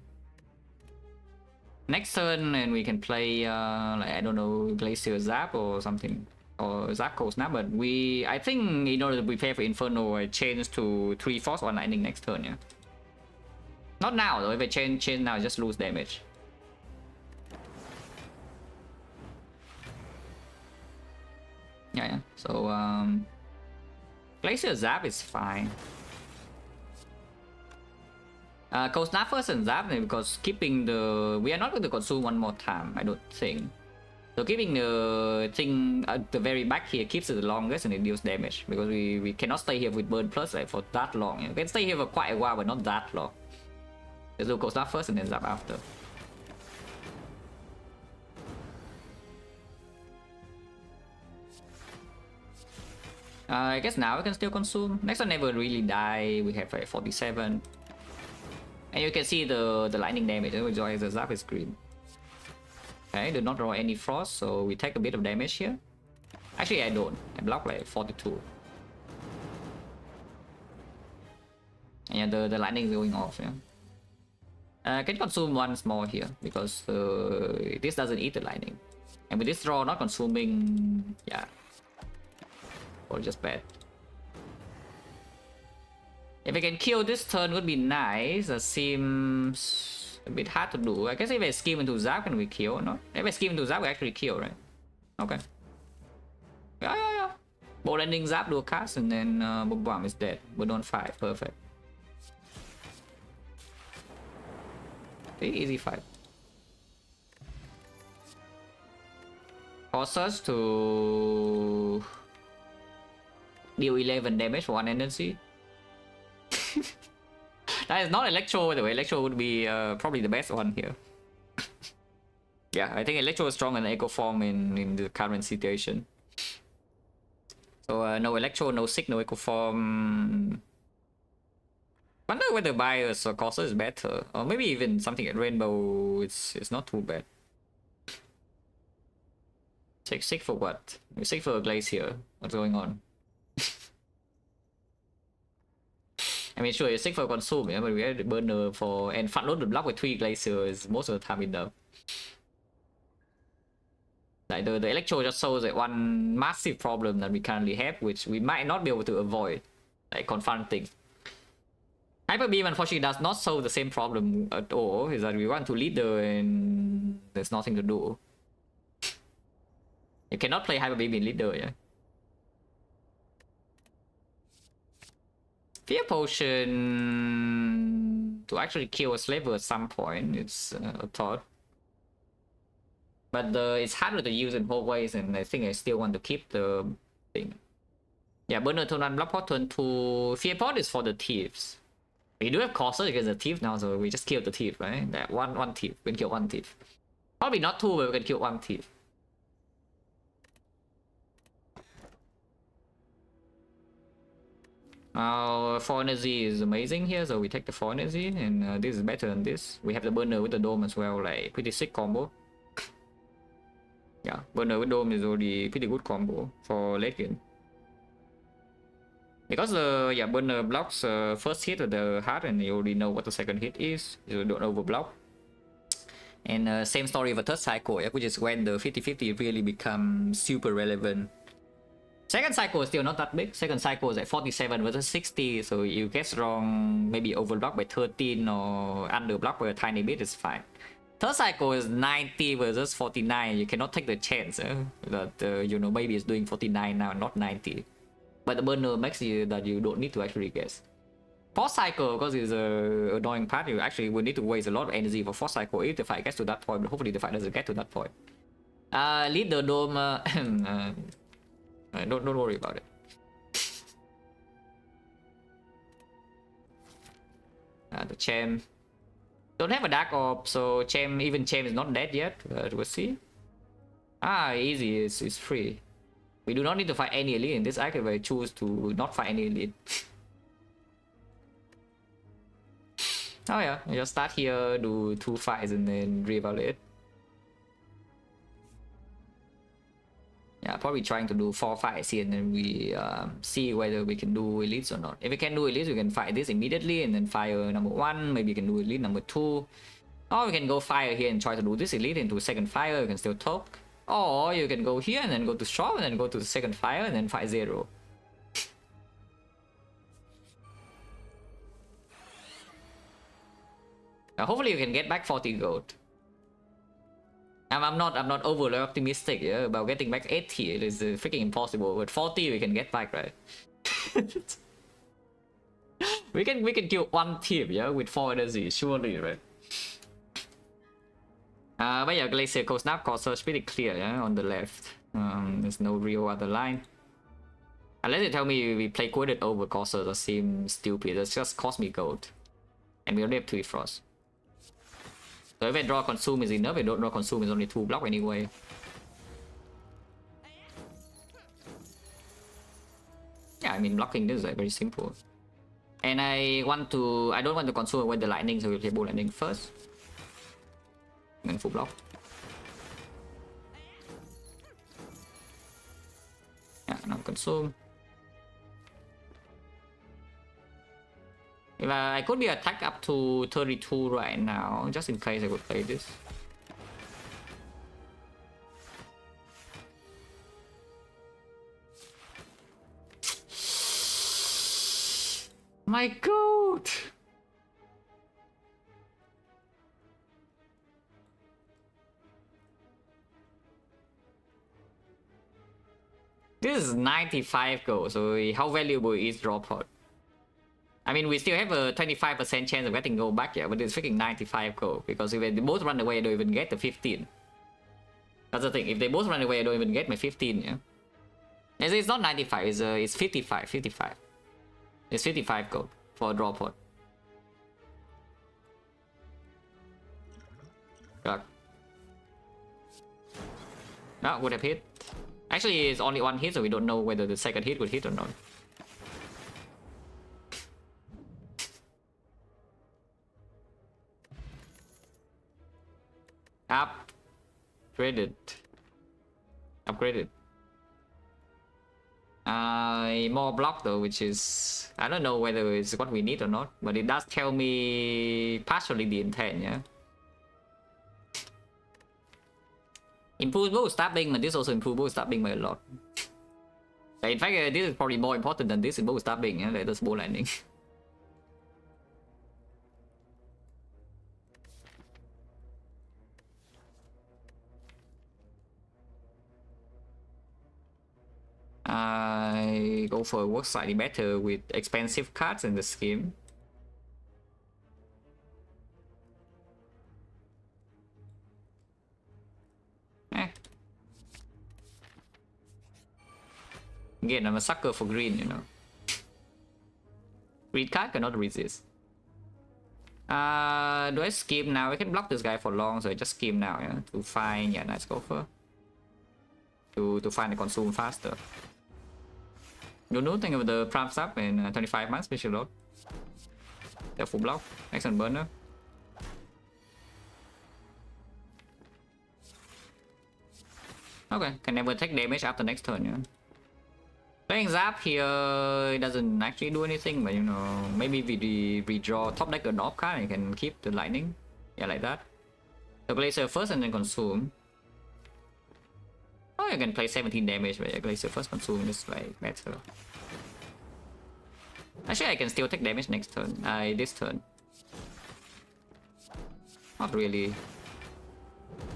Speaker 1: Next turn, and we can play like, I don't know, Glacier Zap or something, or Zap Cold Snap. But I think in order to prepare for Inferno, I change to 3 Force or Lightning next turn. Yeah. Not now though. If I change now, I just lose damage. Yeah. So Glacier Zap is fine. Cold Snap first and Zap because keeping the... We are not going to consume one more time, I don't think. So keeping the thing at the very back here keeps it the longest and it deals damage. Because we cannot stay here with Burn Plus like, for that long. We can stay here for quite a while, but not that long. Let's do Cold Snap first and then Zap after. I guess now we can still consume. Next one never really die. We have 47. And you can see the lightning damage, which is the Zap is green. Okay, do not draw any Frost, so we take a bit of damage here. Actually, I don't. I block like 42. And yeah, the lightning is going off, yeah. Can consume once more here, because this doesn't eat the lightning. And with this draw not consuming, yeah. Or just bad. If I can kill this turn would be nice. That seems a bit hard to do. I guess if I scheme into Zap, can we kill or not? If I scheme into Zap, we actually kill, right? Okay. Yeah. Ball landing zap, do a cast, and then boom bomb is dead. But on 5, perfect. Pretty easy fight. Cause us to deal 11 damage for 1 energy. That is not Electro, by the way. Electro would be probably the best one here. Yeah, I think Electro is stronger than Echo Form in the current situation. So no Electro, no Sick, no Echo Form. Wonder whether Bios or Corsair is better. Or maybe even something at Rainbow, it's not too bad. Take Sick for what? You're Sick for a Glacier. What's going on? I mean, sure, you're Sick for Consume, yeah, but we had the Burner for... And front load the block with 3 Glaciers most of the time enough. Like the Electro just shows like one massive problem that we currently have, which we might not be able to avoid, like confronting. Hyper Beam unfortunately does not solve the same problem at all, is that we want to leader and there's nothing to do. You cannot play Hyper Beam in leader, yeah. Fear Potion to actually kill a Slaver at some point, it's a thought. But it's harder to use in both ways, and I think I still want to keep the thing. Yeah, Burner turn 1, Block Pot turn 2. Fear Pot is for the Thieves. We do have Corsair against the Thief now, so we just kill the Thief, right? That one Thief. We can kill 1 Thief. Probably not 2, but we can kill 1 Thief. Now, 4 energy is amazing here, so we take the 4 energy, and this is better than this. We have the Burner with the Dome as well, like pretty sick combo. Yeah, Burner with Dome is already pretty good combo for late game. Because the Burner blocks first hit with the heart, and you already know what the second hit is. You don't overblock. And same story for third cycle, yeah, which is when the 50-50 really becomes super relevant. Second cycle is still not that big. Second cycle is like 47 versus 60, so you guess wrong, maybe overblock by 13 or underblock by a tiny bit is fine. Third cycle is 90 versus 49. You cannot take the chance that you know, maybe it's doing 49 now, not 90. But the Burner makes you that you don't need to actually guess. Fourth cycle, because it's a annoying part, you actually will need to waste a lot of energy for fourth cycle if the fight gets to that point, but hopefully the fight doesn't get to that point. Lead the Dome, don't worry about it. The Champ don't have a Dark Orb, so even Champ is not dead yet. We'll see. Easy, it's free. We do not need to fight any elite in this act if I choose to not fight any elite. Oh yeah, I just start here, do 2 fights and then reevaluate. Yeah, probably trying to do 4 fights here and then we see whether we can do elites or not. If we can do elites, we can fight this immediately and then fire number 1. Maybe you can do elite number 2. Or we can go fire here and try to do this elite into second fire. You can still talk. Or you can go here and then go to Straw and then go to the second fire and then fight 0. Hopefully you can get back 40 gold. I'm not overly optimistic, yeah, about getting back 80. It is freaking impossible. But 40 we can get back, right? we can kill 1 team, yeah, with 4 energy, surely, right? But yeah, Glacier Cold Snap Corsair is pretty clear, yeah, on the left. There's no real other line. Unless you tell me we play Quoted over Corsair, that seems stupid. That's just cost me gold. And we only have 3 frost. So if I draw Consume is enough, if I don't draw Consume is only 2 block anyway. Yeah, I mean blocking this is like very simple. And I don't want to consume with the lightning, so we'll play Bull Lightning first. And then full block. Yeah, now consume. If I could be attacked up to 32 right now, just in case I could play this. My god! This is 95 gold, so how valuable is draw pod? I mean, we still have a 25% chance of getting gold back, yeah, but it's freaking 95 gold. Because if they both run away, I don't even get the 15. That's the thing, if they both run away, I don't even get my 15, yeah. It's not 95, it's 55, 55. It's 55 gold for a draw pod. God. No, would have hit. Actually, it's only one hit, so we don't know whether the second hit would hit or not. Upgraded. Upgraded. More block though, which is... I don't know whether it's what we need or not, but it does tell me partially the intent, yeah? Improves bow stabbing, but this also improves bow stabbing by a lot. In fact, this is probably more important than this in bow stabbing, yeah? Like this bow landing. I go for work slightly better with expensive cards in the scheme. Again, I'm a sucker for green, you know. Green card cannot resist. Do I scheme now? I can block this guy for long, so I just scheme now, yeah, to find, yeah, nice gopher. To find the consume faster. Don't know, think of the prime sub in 25 months, special load. The full block, excellent burner. Okay, can never take damage after next turn, yeah. Playing Zap here, it doesn't actually do anything, but you know, maybe we redraw top deck an off card and you can keep the lightning. Yeah, like that. So Glacier first and then consume. Oh, you can play 17 damage, but Glacier first consume is like better. Actually, I can still take damage next turn. This turn. Not really.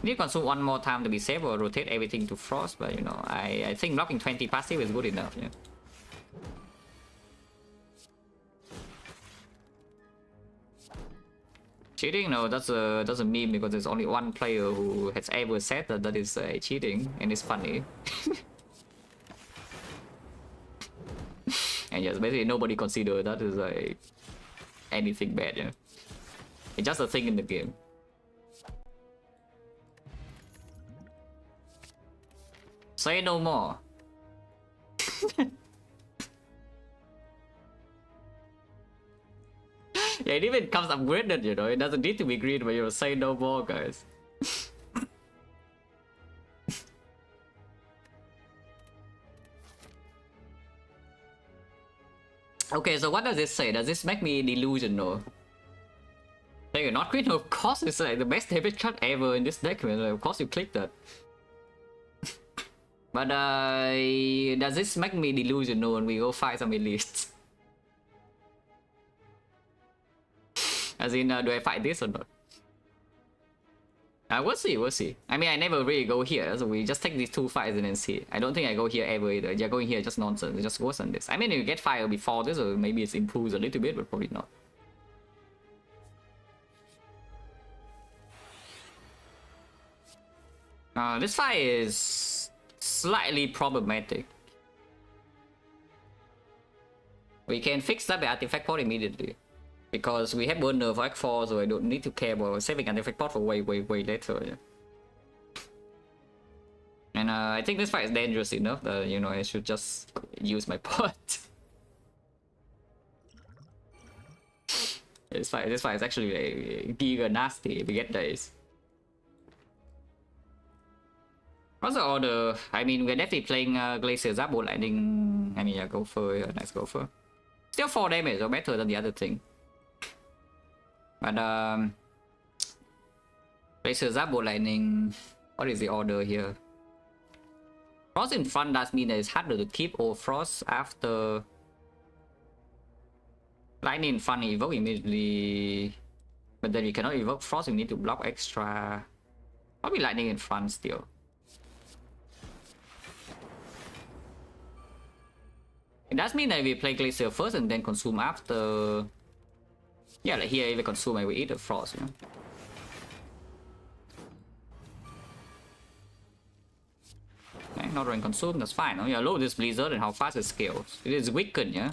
Speaker 1: Need to consume one more time to be safe or rotate everything to frost, but you know, I think blocking 20 passive is good enough, yeah. Cheating? No, that's a meme because there's only one player who has ever said that is cheating, and it's funny. And yes, basically nobody consider that is like anything bad, yeah. It's just a thing in the game. Say no more. Yeah, it even comes upgraded, you know. It doesn't need to be green, but you say no more, guys. Okay, so what does this say? Does this make me delusional? Hey, you're not green? Of course, it's like the best damage card ever in this deck, man. Of course, you click that. But does this make me delusional when we go fight some elites? As in, do I fight this or not? We'll see, we'll see. I mean, I never really go here, so we just take these two fights and then see. I don't think I go here ever either. Yeah, going here just nonsense. It just worse than this. I mean, you get fire before this, or maybe it improves a little bit, but probably not. This fight is slightly problematic. We can fix that by artifact pot immediately. Because we have burner for X4, so I don't need to care about saving artifact pot for way later. Yeah. And I think this fight is dangerous enough that, you know, I should just use my pot. This fight is actually giga nasty if we get this. What's the order? I mean, we're definitely playing Glacier Zabo Lightning. I mean, yeah, go for nice gopher. Still 4 damage, or better than the other thing. But Glacier Zabo Lightning. What is the order here? Frost in front does mean that it's harder to keep all frost after lightning in front. Evoke immediately, but then you cannot evoke frost. You need to block extra. Probably lightning in front still. It does mean that we play Glacier first and then consume after. Yeah, like here if we consume, I will eat the frost, you know. Okay, not running consume, that's fine. Yeah, look at this blizzard and how fast it scales. It is weakened, yeah.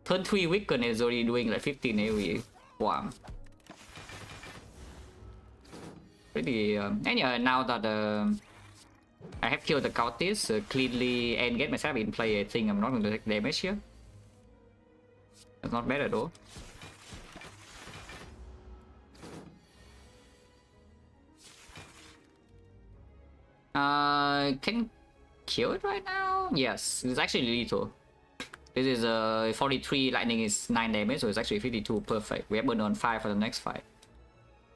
Speaker 1: Turn 3 weaken is already doing like 15 AoE. Wow. Pretty and yeah, now that I have killed the cultists cleanly and get myself in play, I think I'm not going to take damage here. That's not bad at all. Can kill it right now? Yes, it's actually lethal. This is 43 lightning is 9 damage, so it's actually 52, perfect. We have burned on 5 for the next fight.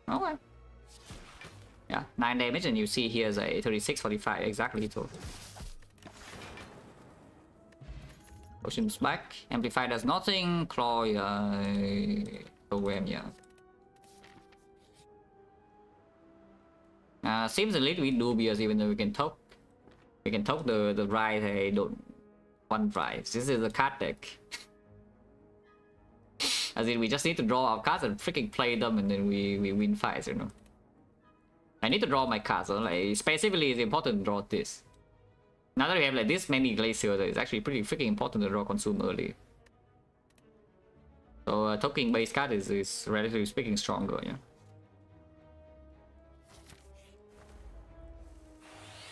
Speaker 1: Okay. Yeah, 9 damage, and you see here's a 36, 45, exactly lethal. Potion's back. Amplify does nothing. Claw, program, yeah. Seems a little bit dubious, even though we can talk the right. I don't want right. This is a card deck. As in, we just need to draw our cards and freaking play them, and then we win fights, you know. I need to draw my cards, so like specifically it's important to draw this. Now that we have like this many glaciers, it's actually pretty freaking important to draw consume early. So token base card is relatively speaking stronger, yeah.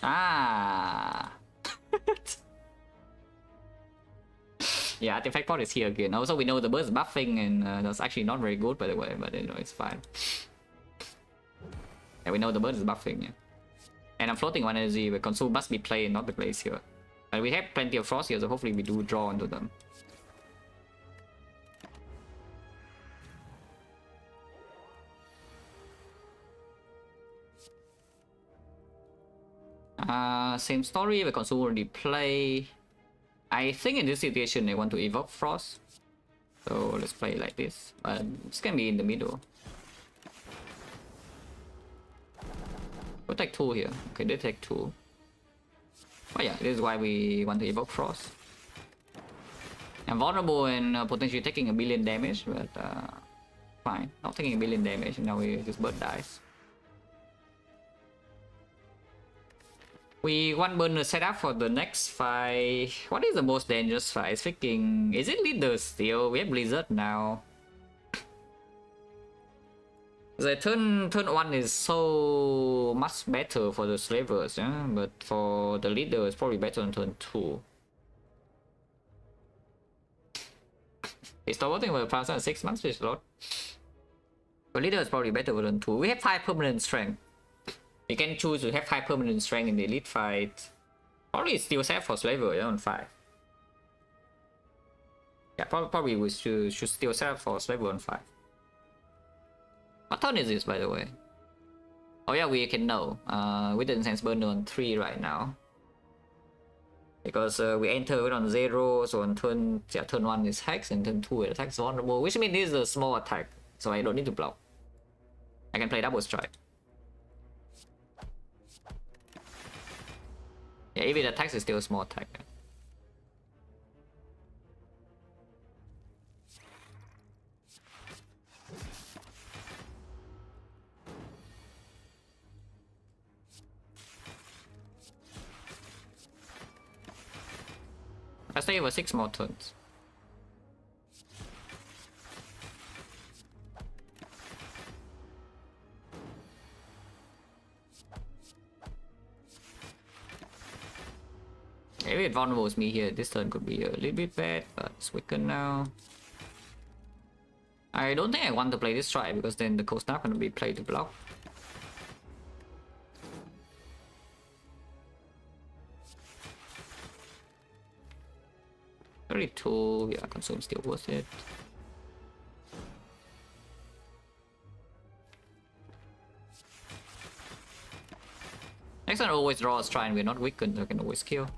Speaker 1: Ah. Yeah, artifact pot is here again. Also, we know the burst buffing, and that's actually not very good, by the way, but you know, it's fine. Yeah, we know the burst is buffing, yeah. And I'm floating 1 energy, but consume must be played, not the glacier. But we have plenty of frost here, so hopefully we do draw onto them. Same story, the consume already play. I think in this situation they want to evoke frost. So let's play like this. But it's gonna be in the middle. We'll take 2 here. Okay, they take 2. Oh yeah, this is why we want to evoke frost. I'm vulnerable and potentially taking a billion damage, but fine. Not taking a billion damage, and now we just burn dice. We want burner set up for the next fight. What is the most dangerous fight? It's freaking... Is it leader still? We have blizzard now. The turn 1 is so much better for the slavers, yeah? But for the leader it's probably better than turn 2. It's still voting for the past 6 months, this lot. But leader is probably better than 2. We have 5 permanent strength. You can choose to have 5 permanent strength in the elite fight. Probably still set for slaver, yeah, on 5. Yeah, probably we should still set up for slaver on 5. What turn is this, by the way? Oh yeah, we can know. With the incense burner on 3 right now. Because we enter it on 0, so on turn 1 is hex, and turn 2 it attacks vulnerable, which means this is a small attack, so I don't need to block. I can play double strike. Yeah, if it attacks, it's still a small attack. I stay over 6 more turns. Maybe it vulnerables me here. This turn could be a little bit bad, but it's weakened now. I don't think I want to play this try because then the coast not gonna be played to block. Yeah, consume still worth it. Next one always draw a strike, we're not weakened, so I can always kill.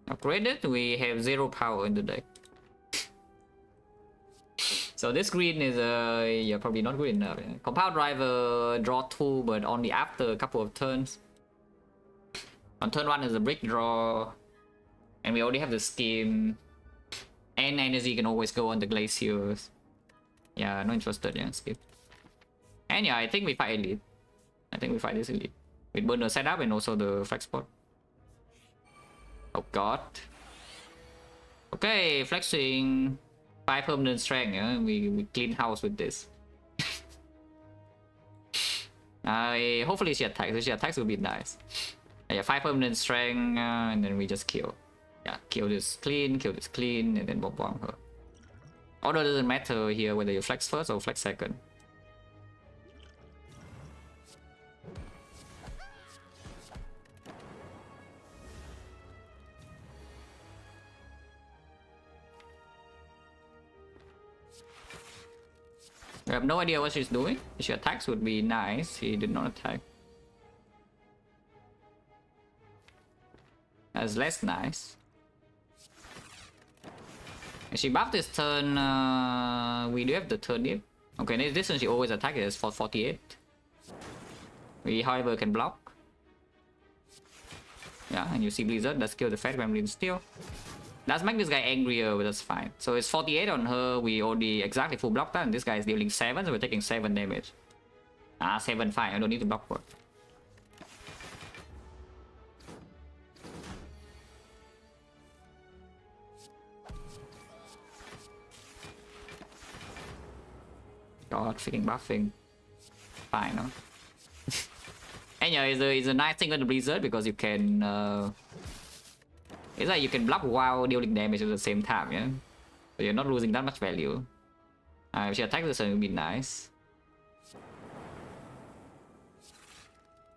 Speaker 1: Upgraded, we have 0 power in the deck. So this green is yeah, probably not good enough. Yeah. Compound driver, draw 2, but only after a couple of turns. On turn 1 is a brick draw. And we already have the scheme. And energy can always go on the glaciers. Yeah, not interested, yeah, skip. And yeah, I think we fight elite. I think we fight this elite. With burner setup and also the flex spot. Oh god. Okay, flexing 5 permanent strength, yeah? We clean house with this. Hopefully she attacks. If she attacks, it will be nice. Yeah, 5 permanent strength, and then we just kill. Yeah, kill this clean, and then bomb her. Although it doesn't matter here whether you flex first or flex second. I have no idea what she's doing. If she attacks would be nice. She did not attack. That's less nice. If she buffed this turn, we do have the turn dip. Okay, this one she always attacks for 48. We, however, can block. Yeah, and you see Blizzard, that's kill the Fat Gremlin still. Does make this guy angrier, but that's fine. So it's 48 on her, we already exactly full block that, and this guy is dealing 7, so we're taking 7 damage. 7, fine, I don't need to block for it. God, freaking buffing. Fine, no? And yeah, it's a nice thing on the Blizzard because you can... it's like you can block while dealing damage at the same time, yeah? So you're not losing that much value. If she attacks this turn, it would be nice.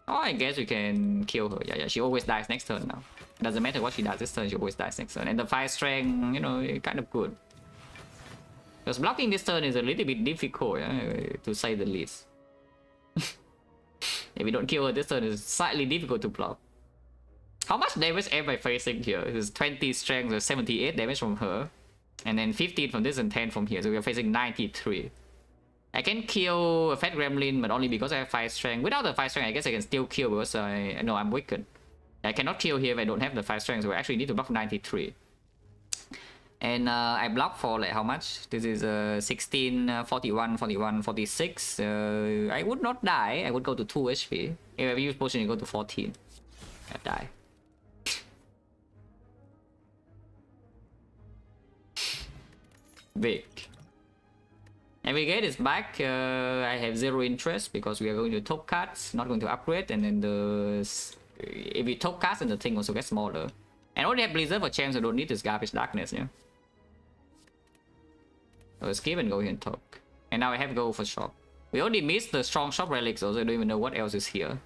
Speaker 1: Oh, I guess we can kill her. Yeah, she always dies next turn now. It doesn't matter what she does this turn, she always dies next turn. And the 5 strength, you know, kind of good. Because blocking this turn is a little bit difficult, yeah, to say the least. If we don't kill her this turn, it's slightly difficult to block. How much damage am I facing here? It is 20 strength or 78 damage from her. And then 15 from this and 10 from here. So we are facing 93. I can kill a Fat Gremlin, but only because I have 5 strength. Without the 5 strength, I guess I can still kill because I'm wicked. I cannot kill here if I don't have the 5 strength, so I actually need to block 93. And I block for like how much? This is 16, 41, 41, 46. I would not die. I would go to 2 HP. If I use potion, you go to 14. I die. Big. And we get this back. I have 0 interest because we are going to top cards, not going to upgrade. And then if we top cards, then the thing also gets smaller. And I already have Blizzard for champs, so I don't need this garbage darkness, yeah. So skip and go here and talk. And now I have go for shop. We already missed the strong shop relics, also I don't even know what else is here.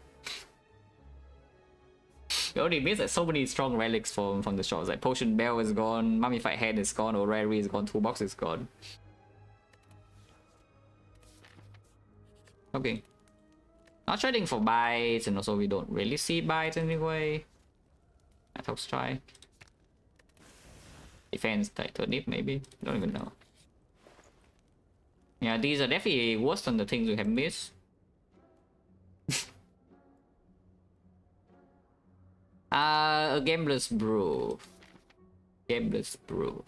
Speaker 1: We already missed like, so many strong relics from the shops. Like Potion Bell is gone, Mummified Head is gone, Orrery is gone, Toolbox is gone. Okay. Not trading for bites, and also we don't really see bites anyway. Attack strike. Defense, Titanite maybe? Don't even know. Yeah, these are definitely worse than the things we have missed. A Gambler's Brew. Gambler's Brew.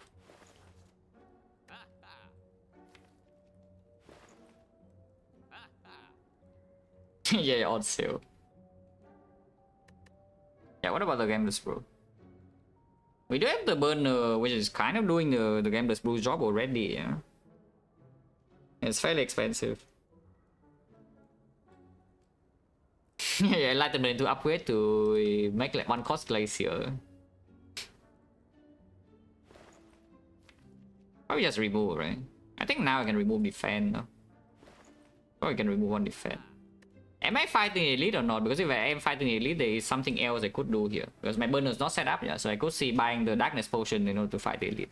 Speaker 1: Yeah, on sale. Yeah, what about the Gambler's Brew? We do have the burner, which is kind of doing the Gambler's Brew job already, yeah. It's fairly expensive. Yeah, Enlightenment to upgrade to make like 1 cost glacier. Probably just remove, right? I think now I can remove defend. No? Or I can remove 1 defend. Am I fighting elite or not? Because if I am fighting elite, there is something else I could do here. Because my burner is not set up yet, so I could see buying the darkness potion in order to fight the elite.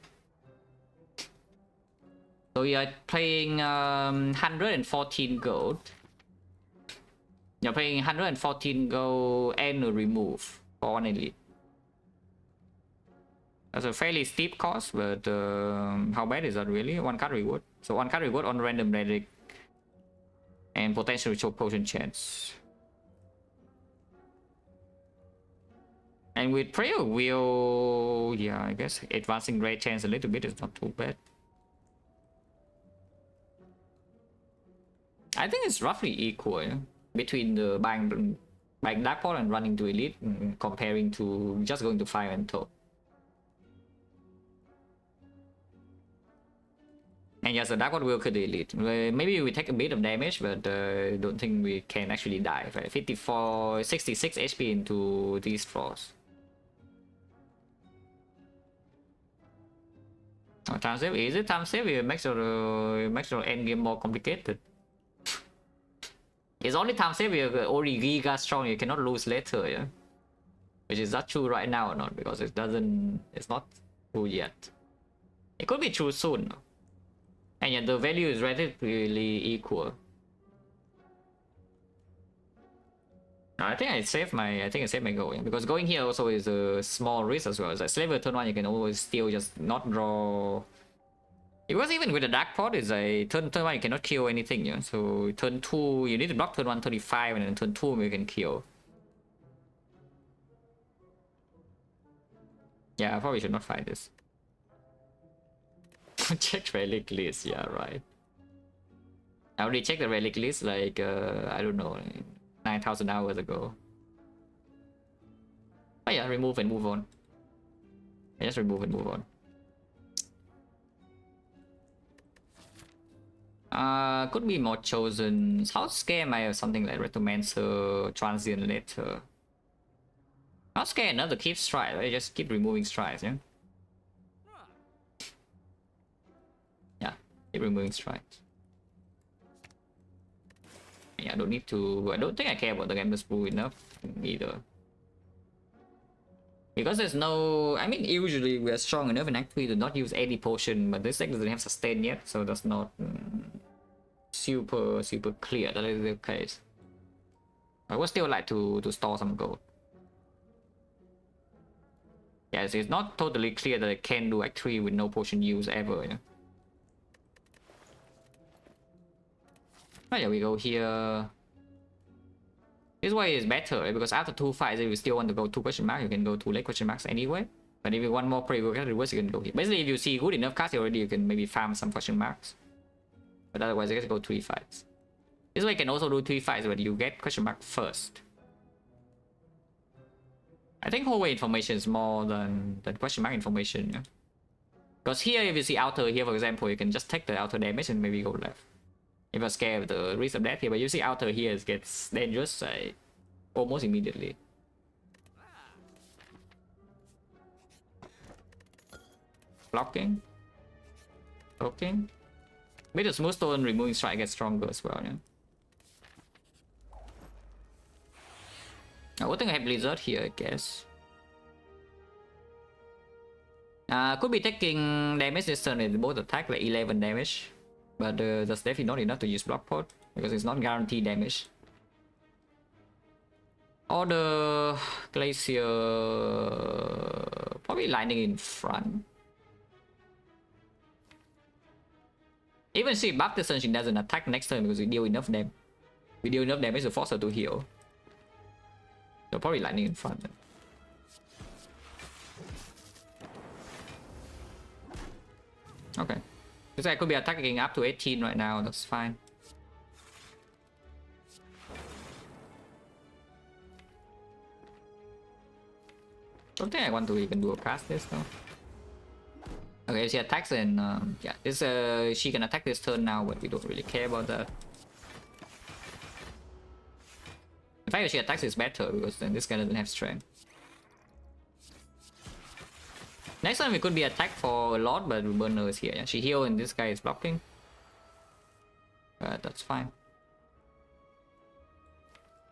Speaker 1: So we are playing 114 gold. You're paying 114 gold and a remove for 1 elite. That's a fairly steep cost, but how bad is that really? 1 card reward. So 1 card reward on random relic and potential choke potion chance. And with prayer wheel, yeah, I guess advancing rate chance a little bit is not too bad. I think it's roughly equal, yeah, between the buying dark pot and running to elite, comparing to just going to fire and top. And yes, the dark pot will kill the elite. Maybe we take a bit of damage, but don't think we can actually die. Right? 54, 66 HP into these floors. Oh, time save, is it time save? It makes your end game more complicated. It's only time save you're already giga strong, you cannot lose later, yeah? Which is not true right now or not, because it's not true yet. It could be true soon. And yet the value is relatively equal. I think I saved my goal, yeah? Because going here also is a small risk as well. It's like Slaver turn 1, you can always still just not draw. Because even with the dark pot, it's a turn 1 you cannot kill anything, yeah. So turn 2 you need to block turn 1 35, and then turn 2 you can kill. Yeah, I probably should not fight this. Check relic list, yeah, right. I already checked the relic list like I don't know, 9,000 hours ago. Oh yeah, remove and move on. I just remove and move on. Could be more chosen. How scared am I of something like Retomancer, Transient later? Not scared enough to keep stride, right? Just keep removing strides, yeah? Yeah, keep removing strides. Yeah, I don't need to. I don't think I care about the Gambler's Brew enough either. Because there's no. I mean, usually we are strong enough in Act 3 to not use any potion, but this deck doesn't have sustain yet, so that's not super clear that is the case. I would still like to store some gold. Yes, it's not totally clear that I can do Act 3 with no potion use ever, you know? Oh yeah, we go here. This way is better, right? Because after 2 fights, if you still want to go 2 question marks, you can go 2 late question marks anyway. But if you want more pre-workout reverse, you can go here. Basically, if you see good enough cards already, you can maybe farm some question marks. But otherwise, you just go 3 fights. This way you can also do 3 fights, but you get question mark first. I think hallway information is more than question mark information, yeah? Because here, if you see outer here, for example, you can just take the outer damage and maybe go left. If you're scared of the risk of death here, but you see outer here it gets dangerous almost immediately. Blocking. Blocking. With the smooth stone, removing strike gets stronger as well, yeah? I would think I have Blizzard here, I guess. Could be taking damage this turn in both attack, like 11 damage. But that's definitely not enough to use block pot, because it's not guaranteed damage. Or the Glacier... probably lining in front. Even if she buff this turn, she doesn't attack next turn because we deal enough damage. We deal enough damage to force her to heal. So probably lightning in front then. Okay. This guy could be attacking up to 18 right now, that's fine. Don't think I want to even do a cast this though. Okay, she attacks and yeah, this she can attack this turn now, but we don't really care about that. The fact that she attacks is better because then this guy doesn't have strength. Next time we could be attacked for a lot, but Burner is here. Yeah, she heal and this guy is blocking. That's fine.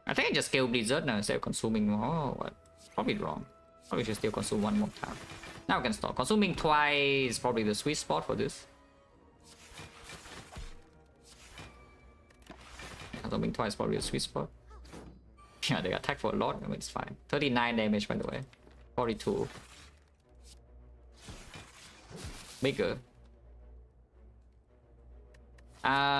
Speaker 1: I think I just kill Blizzard now instead of consuming more. Oh, what? Probably wrong. Probably should still consume one more time. Now we can stop. Consuming twice is probably the sweet spot for this. Consuming twice is probably the sweet spot. Yeah, they attack for a lot. I mean, it's fine. 39 damage, by the way. 42. Bigger.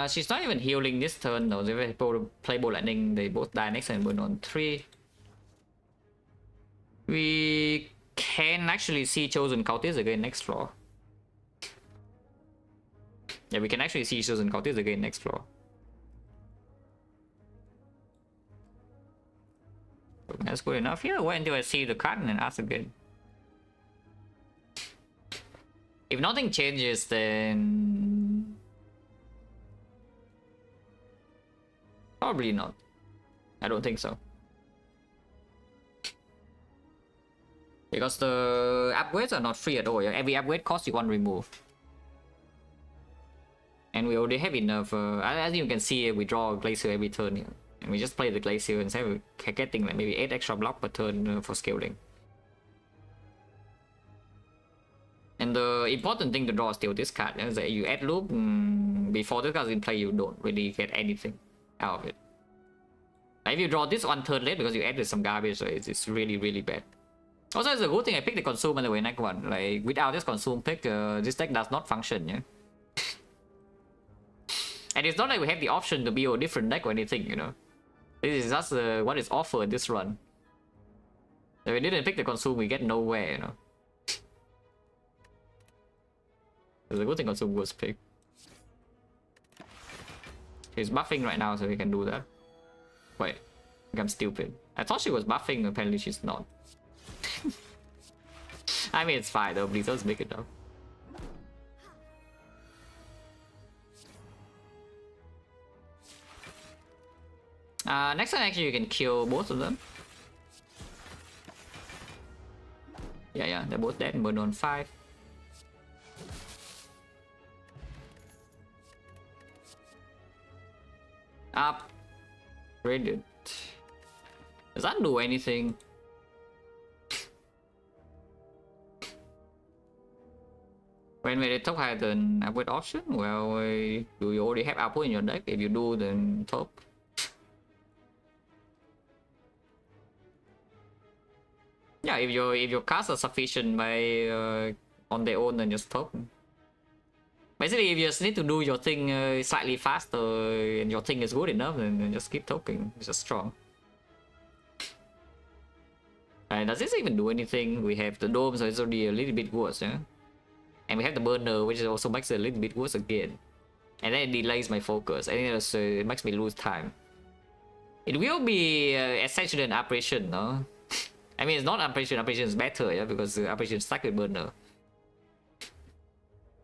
Speaker 1: She's not even healing this turn though. They play Bolt Lightning, they both die next turn, burn on 3. We can actually see Chosen Cultist again next floor. Yeah, we can actually see Chosen Cultist again next floor. That's good enough. Yeah, wait until I see the card and then ask again. If nothing changes, then probably not. I don't think so. Because the upgrades are not free at all. Every upgrade costs you one remove. And we already have enough. As you can see, we draw a Glacier every turn here. And we just play the Glacier instead of getting like maybe 8 extra block per turn for scaling. And the important thing to draw is still this card. Is that you add loop, before this card is in play, you don't really get anything out of it. If you draw this one turn late because you added some garbage, so it's really, really bad. Also, it's a good thing I picked the Consume on the way next one. Like, without this Consume pick, this deck does not function, yeah? And it's not like we have the option to build a different deck or anything, you know? This is just what is offered this run. If we didn't pick the Consume, we get nowhere, you know? It's a good thing Consume was picked. He's buffing right now, so we can do that. Wait, I'm stupid. I thought she was buffing, apparently she's not. I mean, it's fine though, Blizzard's big enough. Next time actually you can kill both of them. Yeah, they're both dead and burn on 5. Up. Radiant. Does that do anything? When we top higher than upgrade option, well, do you already have output in your deck? If you do, then top. Yeah, if your cards are sufficient by on their own, then just top. Basically, if you just need to do your thing slightly faster and your thing is good enough, then just keep topping. It's just strong. Does this even do anything? We have the dome, so it's already a little bit worse, yeah? And we have the burner, which also makes it a little bit worse again. And then it delays my focus. I think it makes me lose time. It will be essentially an apparition, no? I mean, it's not apparition. Apparition is better, yeah, because apparition is stuck with burner.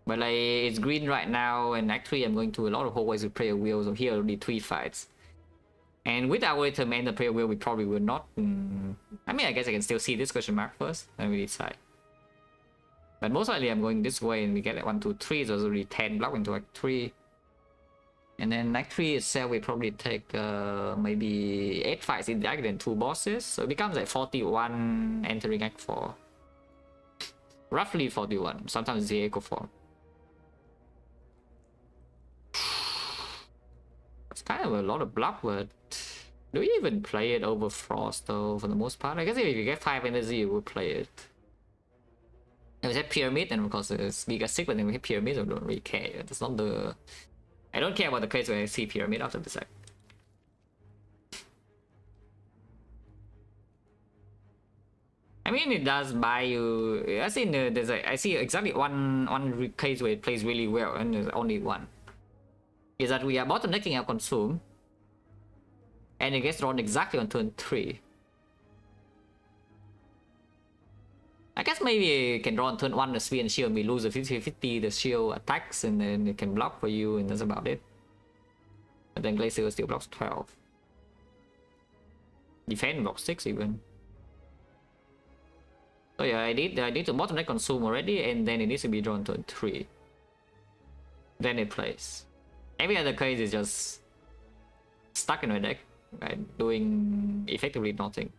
Speaker 1: But like, it's green right now, and Act 3 I'm going to a lot of hallways with prayer wheel, so here already 3 fights. And with our item and the prayer wheel, we probably will not. I mean, I guess I can still see this question mark first, then we decide. But most likely I'm going this way and we get like 1, 2, 3, so there's already 10 block into Act 3. And then Act 3 itself, we probably take maybe 8 fights in the Act and 2 bosses. So it becomes like 41 entering Act 4. Roughly 41, sometimes it's the Echo form. It's kind of a lot of block, but do you even play it over Frost though, for the most part? I guess if you get 5 energy, you would play it. And we have Pyramid, and of course it's Giga 6, but then we have Pyramid, so I don't really care. It's not the... I don't care about the case when I see Pyramid after this act. I mean, it does buy you... I see exactly one case where it plays really well, and there's only one. Is that we are bottom decking our Consume, and it gets drawn exactly on turn 3. I guess maybe you can draw on turn 1 the Sphere and Shield, we lose the 50-50, the Shield attacks, and then it can block for you, and that's about it. But then Glacier still blocks 12. Defend blocks 6 even. So yeah, I need to bottom deck Consume already, and then it needs to be drawn turn 3. Then it plays. Every other case is just stuck in my deck, right? Doing effectively nothing.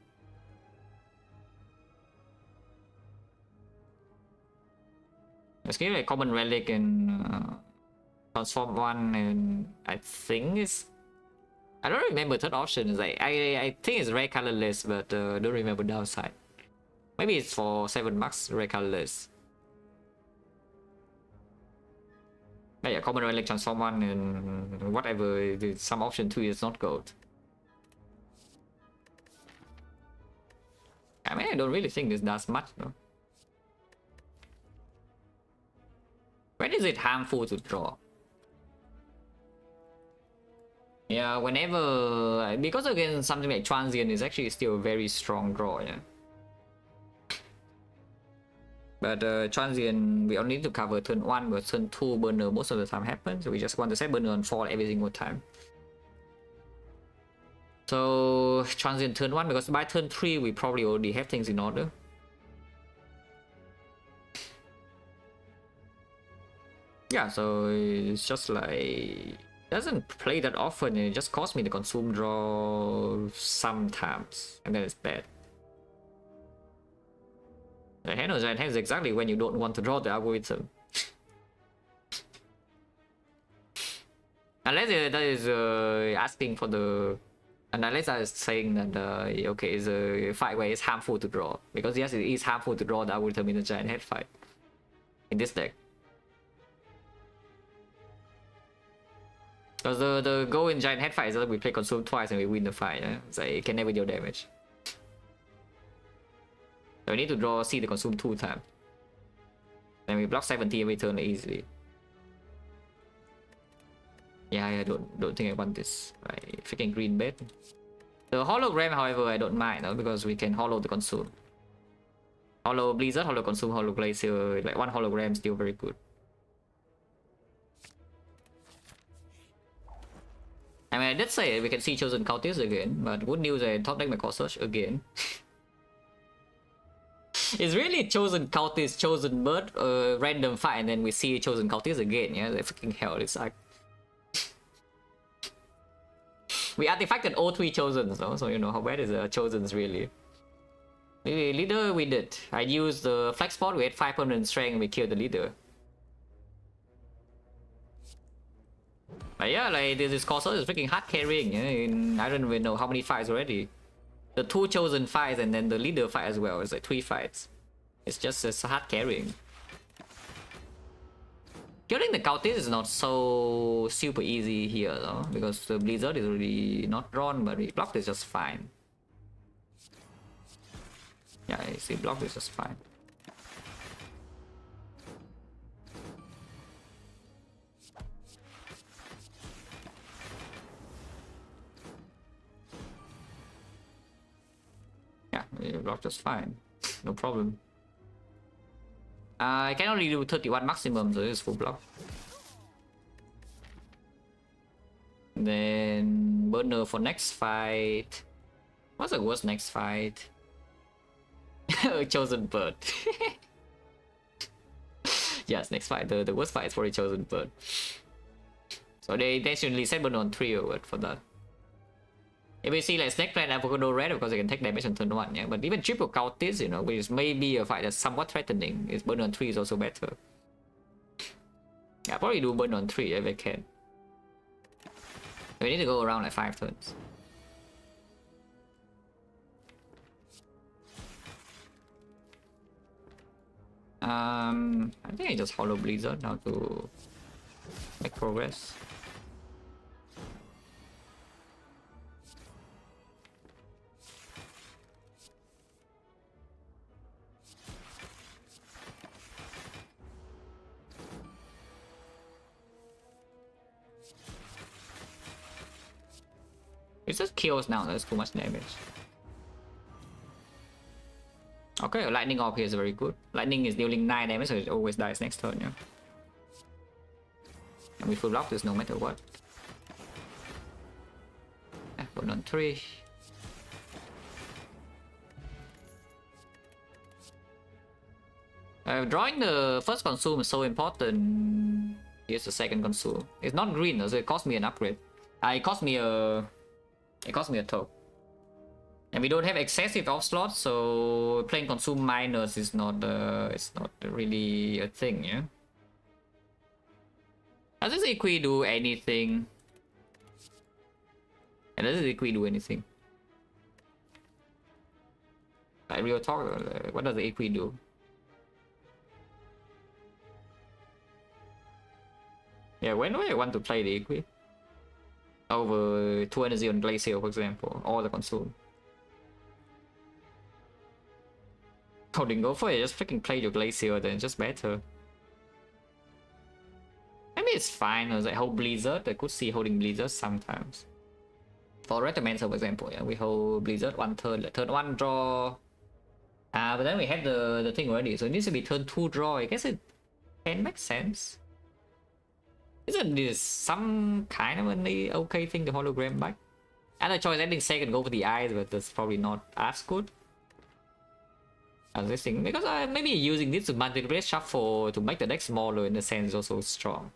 Speaker 1: Let's give a common relic and transform 1, and I think it's... I don't remember third option. Is like I think it's red colorless, but don't remember downside. Maybe it's for 7 bucks, red colorless. But yeah, common relic, transform 1, and whatever. Some option 2 is not gold. I mean, I don't really think this does much though. When is it harmful to draw? Yeah, whenever, because again, something like Transient is actually still a very strong draw, yeah. But Transient, we only need to cover turn 1, but turn 2 burner most of the time happens, so we just want to set burner on 4 every single time. So Transient turn 1, because by turn 3 we probably already have things in order. Yeah, so it's just like, doesn't play that often, and it just costs me to consume draw sometimes, and then it's bad. The hand of giant hand is exactly when you don't want to draw the algorithm. Unless that is asking for the, and unless I was saying that okay, it's a fight where it's harmful to draw, because yes, it is harmful to draw the algorithm in a giant head fight in this deck. Because the goal in giant head fight is that we play consume twice and we win the fight. Yeah? So it can never deal damage. So we need to draw see the consume 2 times. Then we block 70 every turn easily. Yeah, I don't think I want this. Right, freaking green bed. The hologram, however, I don't mind though, because we can hollow the consume. Hollow Blizzard, hollow consume, hollow glacier. Like 1 hologram still very good. I mean, I did say we can see Chosen Cultist again, but good news I top deck my core search again. It's really Chosen Cultist, Chosen Bird, random fight, and then we see Chosen Cultist again, yeah? Like freaking hell, it's like... we artifacted all 3 Chosens, though, so you know how bad is the Chosens really. Leader we did. I used the flex spot, we had 500 strength and we killed the leader. But yeah, like this Corsair is freaking hard carrying. Yeah? I don't even know how many fights already. The 2 chosen fights and then the leader fight as well. It's like 3 fights. It's just hard carrying. Killing the cultist is not so super easy here though, because the Blizzard is really not drawn, but the block is just fine. Yeah, you see, block is just fine. Yeah, block just fine. No problem. I can only do 31 maximum, so it's full block. Then burner for next fight. What's the worst next fight? Chosen Bird. Yes, next fight. The worst fight is for a Chosen Bird. So they intentionally set burner on 3 or what for that. If we see like Snake Plant Avocado Red, because they can take damage on turn 1, yeah. But even triple Cultist, you know, which may be a fight that's somewhat threatening, is burn on 3 is also better. Yeah, probably do burn on 3 if I can. We need to go around like 5 turns. I think I just Hollow Blizzard now to make progress. It just kills now, that's too much damage. Okay, Lightning Orb here is very good. Lightning is dealing 9 damage, so it always dies next turn, yeah. And we full block this no matter what. Yeah, put on 3. Drawing the first consume is so important. Here's the second consume. It's not green, so it cost me an upgrade. It cost me a toe. And we don't have excessive off slots, so playing consume minors is not it's not really a thing, yeah. Does this Equi do anything? And does this Equi do anything? Like real talk, what does the Equi do? Yeah, when do I want to play the Equi? Over 2 energy on Glacier, for example, or the consume. Holding go for it, just freaking play your Glacier, then it's just better. Maybe it's fine. I was like, hold Blizzard. I could see holding Blizzard sometimes. For Regimenter, for example, yeah, we hold Blizzard one turn, like turn 1 draw. But then we have the thing already, so it needs to be turn 2 draw. I guess it can make sense. Isn't this some kind of an okay thing to hologram back? Other choice ending second, go for the eyes, but that's probably not as good as this thing, because maybe using this to multi-place shuffle to make the deck smaller in the sense also strong.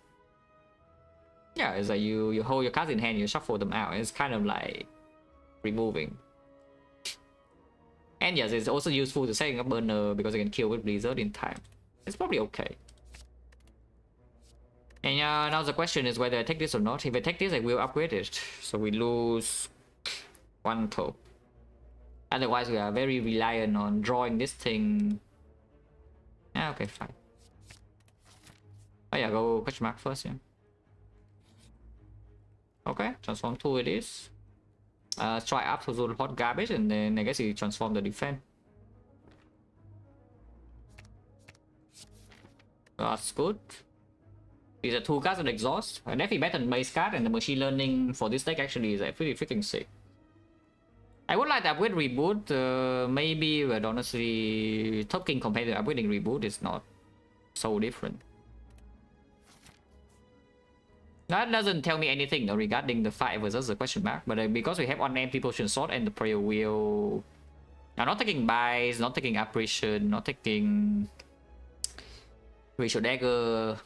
Speaker 1: Yeah, it's like you hold your cards in hand, you shuffle them out. It's kind of like removing. And yes, it's also useful to setting up burner because you can kill with Blizzard in time. It's probably okay. And now the question is whether I take this or not. If I take this, I will upgrade it. So we lose 1 toe. Otherwise, we are very reliant on drawing this thing. Yeah, okay, fine. Oh yeah, go question mark first, yeah. Okay, transform 2 it is. Try up to the hot garbage, and then I guess you transform the defense. That's good. These are 2 cards of exhaust. And if better than base card, and the machine learning for this deck actually is like pretty freaking sick. I would like to upgrade reboot, maybe, but honestly, Top King compared to upgrading reboot is not so different. That doesn't tell me anything though, regarding the fight versus the question mark, but because we have unempty potion sword and the prayer wheel, I'm not taking buys, not taking apparition, not taking racial dagger.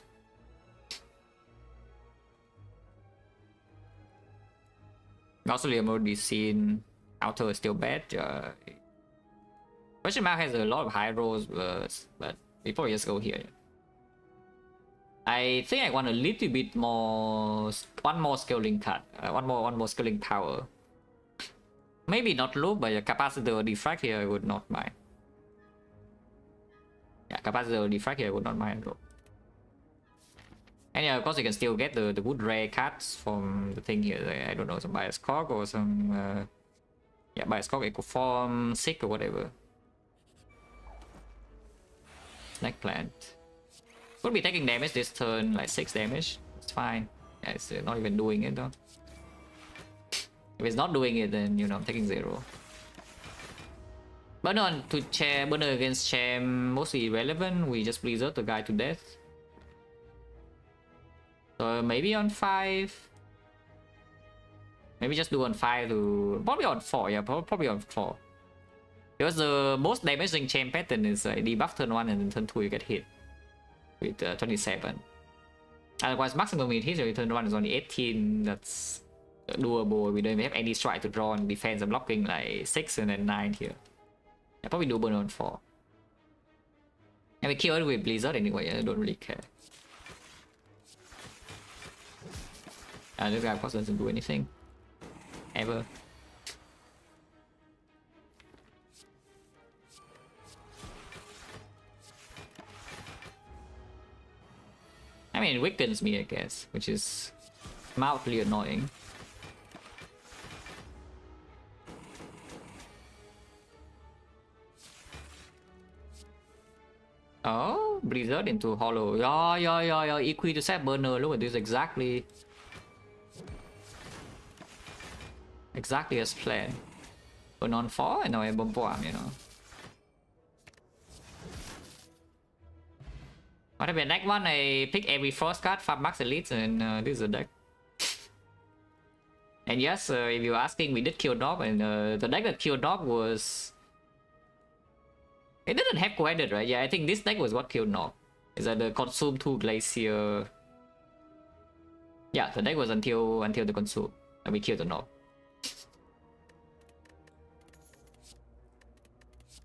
Speaker 1: Also, I'm already seen outer is still bad. Question mark has a lot of high rolls, but we probably just go here. I think I want a little bit more, one more scaling card, one more scaling power. Maybe not loop, but a capacitor or defect here I would not mind. Yeah, capacitor or defect here I would not mind though. And yeah, of course you can still get the good rare cards from the thing here. I don't know, some bias cog or some yeah, bias cog, eco form, sick or whatever. Snake plant. Could be taking damage this turn, like 6 damage. It's fine. Yeah, it's not even doing it though. If it's not doing it, then you know I'm taking 0. Burner on to Cham, burner against Cham, mostly irrelevant. We just Blizzard the guy to death. So maybe on 5. Maybe just do on 5 to probably on 4. Yeah, probably on 4. Because the most damaging Cham pattern is debuff turn 1 and then turn 2 you get hit with 27. Otherwise, maximum hit history turn 1 is only 18. That's doable. We don't even have any strike to draw on defense. I'm blocking like 6 and then 9 here. I probably do burn on 4. And we kill it with Blizzard anyway. I don't really care. This guy of course doesn't do anything. Ever. I mean, it weakens me, I guess, which is mildly annoying. Oh, Blizzard into Hollow. Yeah. Equi to set burner. Look at this, exactly as planned. Burn on 4 and now I bomb arm, you know. What about deck 1? I pick every frost card, 5 max elites, and this is the deck. And yes, if you're asking, we did kill Dog, and the deck that killed Dog was... It didn't have Coeded, right? Yeah, I think this deck was what killed Nog. Is that the Consume 2 Glacier... Yeah, the deck was until the Consume, and we killed the Nog.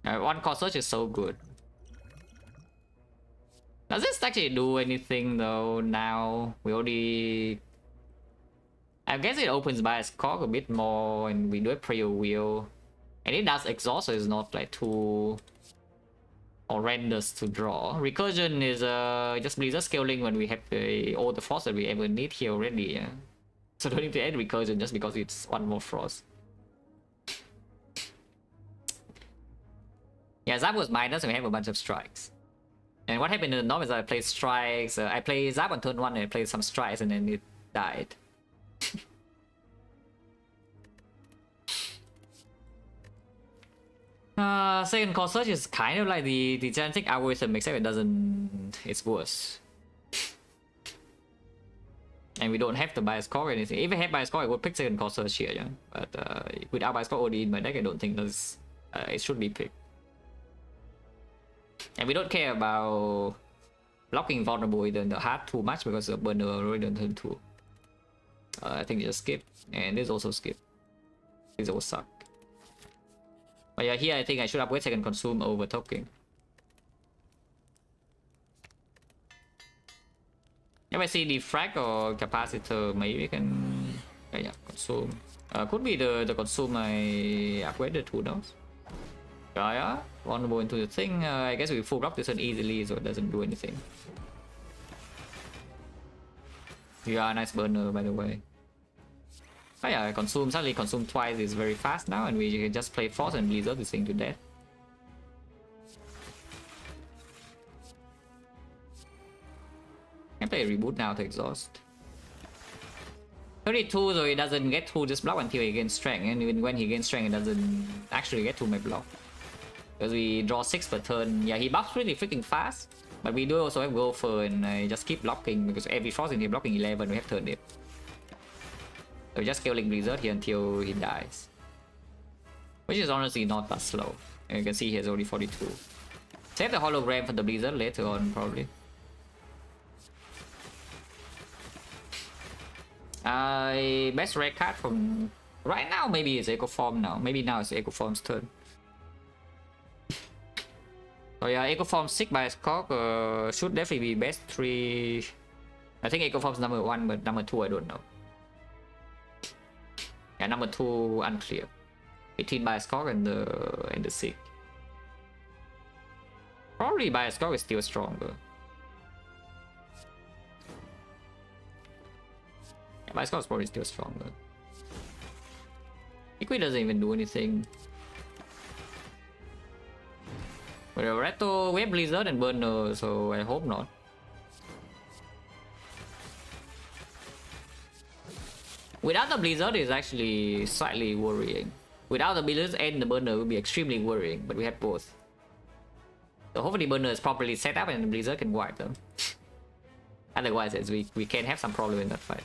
Speaker 1: One core search is so good. Does this actually do anything though now? We already... I guess it opens bias cog a bit more and we do a prayer wheel. And it does exhaust, so it's not like too horrendous to draw. Recursion is just Blizzard scaling when we have all the frost that we ever need here already, yeah. So don't need to add recursion just because it's one more frost. Yeah, Zap was minus and we have a bunch of strikes. And what happened in the norm is I played strikes. I played Zap on turn 1 and I played some strikes and then it died. Second call search is kind of like the genetic algorithm, except it doesn't. It's worse. And we don't have the bias core or anything. If I had bias core, I would pick second call search here, yeah. But without bias core OD in my deck, I don't think that's it should be picked. And we don't care about blocking vulnerable in the hard too much because the burner already on turn 2. I think just skip, and this also skip. This will suck. But yeah, here I think I should upgrade second consume over token. If I see Defect or capacitor, maybe we can yeah, consume. Could be the consume I upgraded, who knows? Yeah, vulnerable into the thing. I guess we full block this one easily, so it doesn't do anything. Yeah, nice burner by the way. Oh yeah, consume, suddenly consume twice is very fast now, and we can just play force and blizzard this thing to death. Can play a reboot now to exhaust. 32, so he doesn't get through this block until he gains strength, and even when he gains strength, it doesn't actually get through my block. Because we draw 6 per turn. Yeah, he buffs really freaking fast, but we do also have Gopher, and I just keep blocking because every force in here blocking 11, we have turn it. So we just scaling blizzard here until he dies. Which is honestly not that slow. And you can see he has only 42. Save the hologram for the blizzard later on, probably. Best red card from right now, maybe it's Echo Form now. Maybe now it's Echo Form's turn. So yeah, Echo Form 6 by Cock should definitely be best 3. I think Echo Form's number 1, but number 2 I don't know. Yeah, number 2 unclear. Between Bias Cock and the 6. Probably Bias Cock is still stronger. Yeah, Bias Cock is probably still stronger. Liquid doesn't even do anything. But Reto, we have Blizzard and Burner, so I hope not. Without the Blizzard is actually slightly worrying. Without the Blizzard and the Burner would be extremely worrying, but we have both. So hopefully Burner is properly set up and the Blizzard can wipe them. Otherwise we can have some problem in that fight.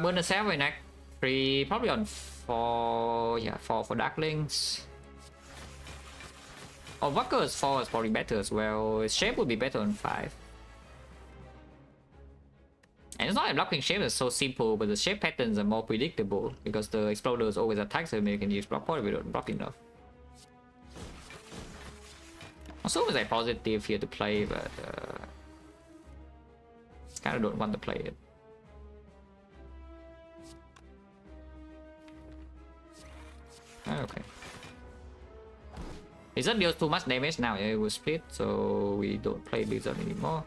Speaker 1: Burner 7 act 3, probably on 4, yeah, 4 for Darklings. Oh, Walker's 4 is probably better as well. His shape would be better on 5. And it's not like blocking shape is so simple, but the shape patterns are more predictable because the exploders always attack, so you can use block point if you don't block enough. Also, it's like positive here to play, but kind of don't want to play it. Okay. Blizzard deals too much damage now, it will split, so we don't play Blizzard anymore.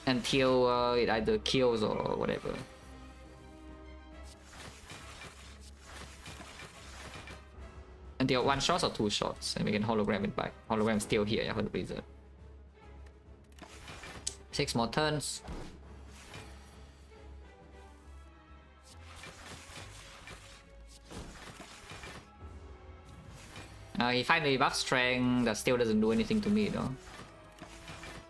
Speaker 1: Until it either kills or whatever. Until 1 shot or 2 shots, and we can hologram it back. Hologram still here, yeah, for the Blizzard. 6 more turns. He finally buffed strength, that still doesn't do anything to me though.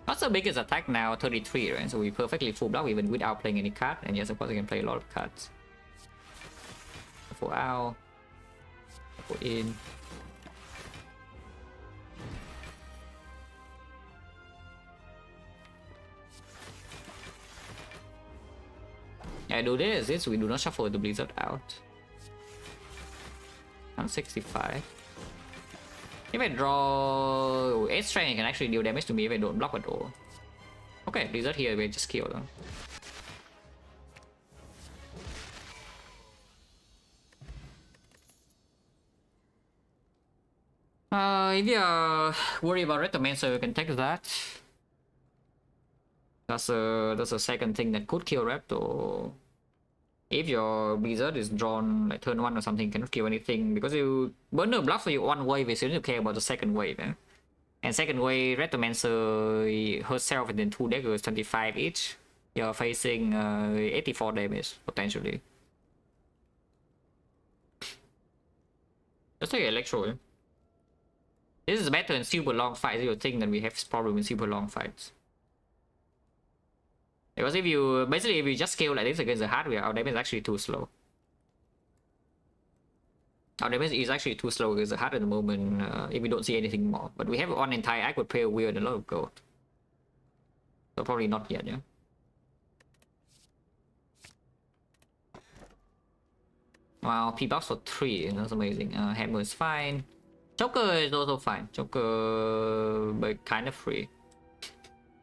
Speaker 1: Not the biggest attack now, 33, right? So we perfectly full block even without playing any card. And yes, of course I can play a lot of cards. For out. For in. Yeah, I do this, we do not shuffle the Blizzard out. I'm 65. If I draw 8 strength, it can actually deal damage to me if I don't block at all. Okay, Blizzard here, we just kill them. If you're worried about Rectomancer, you can take that. That's a second thing that could kill Raptor. If your Blizzard is drawn like turn 1 or something, you cannot kill anything because you burn the block for you one wave, you don't care about the second wave. Eh? And second wave, Rectomancer herself and then 2 daggers, 25 each. You're facing 84 damage potentially. Just take Electro. Eh? This is better in super long fights. You think that we have problem in super long fights. Because if you just scale like this against the hardware, our damage is actually too slow. Our damage is actually too slow against the hard at the moment if we don't see anything more. But we have one entire act with Pale Wheel and a lot of gold. So probably not yet, yeah. Wow, P-Box for 3, that's amazing. Hammer is fine. Joker is also fine. Joker, but kind of free.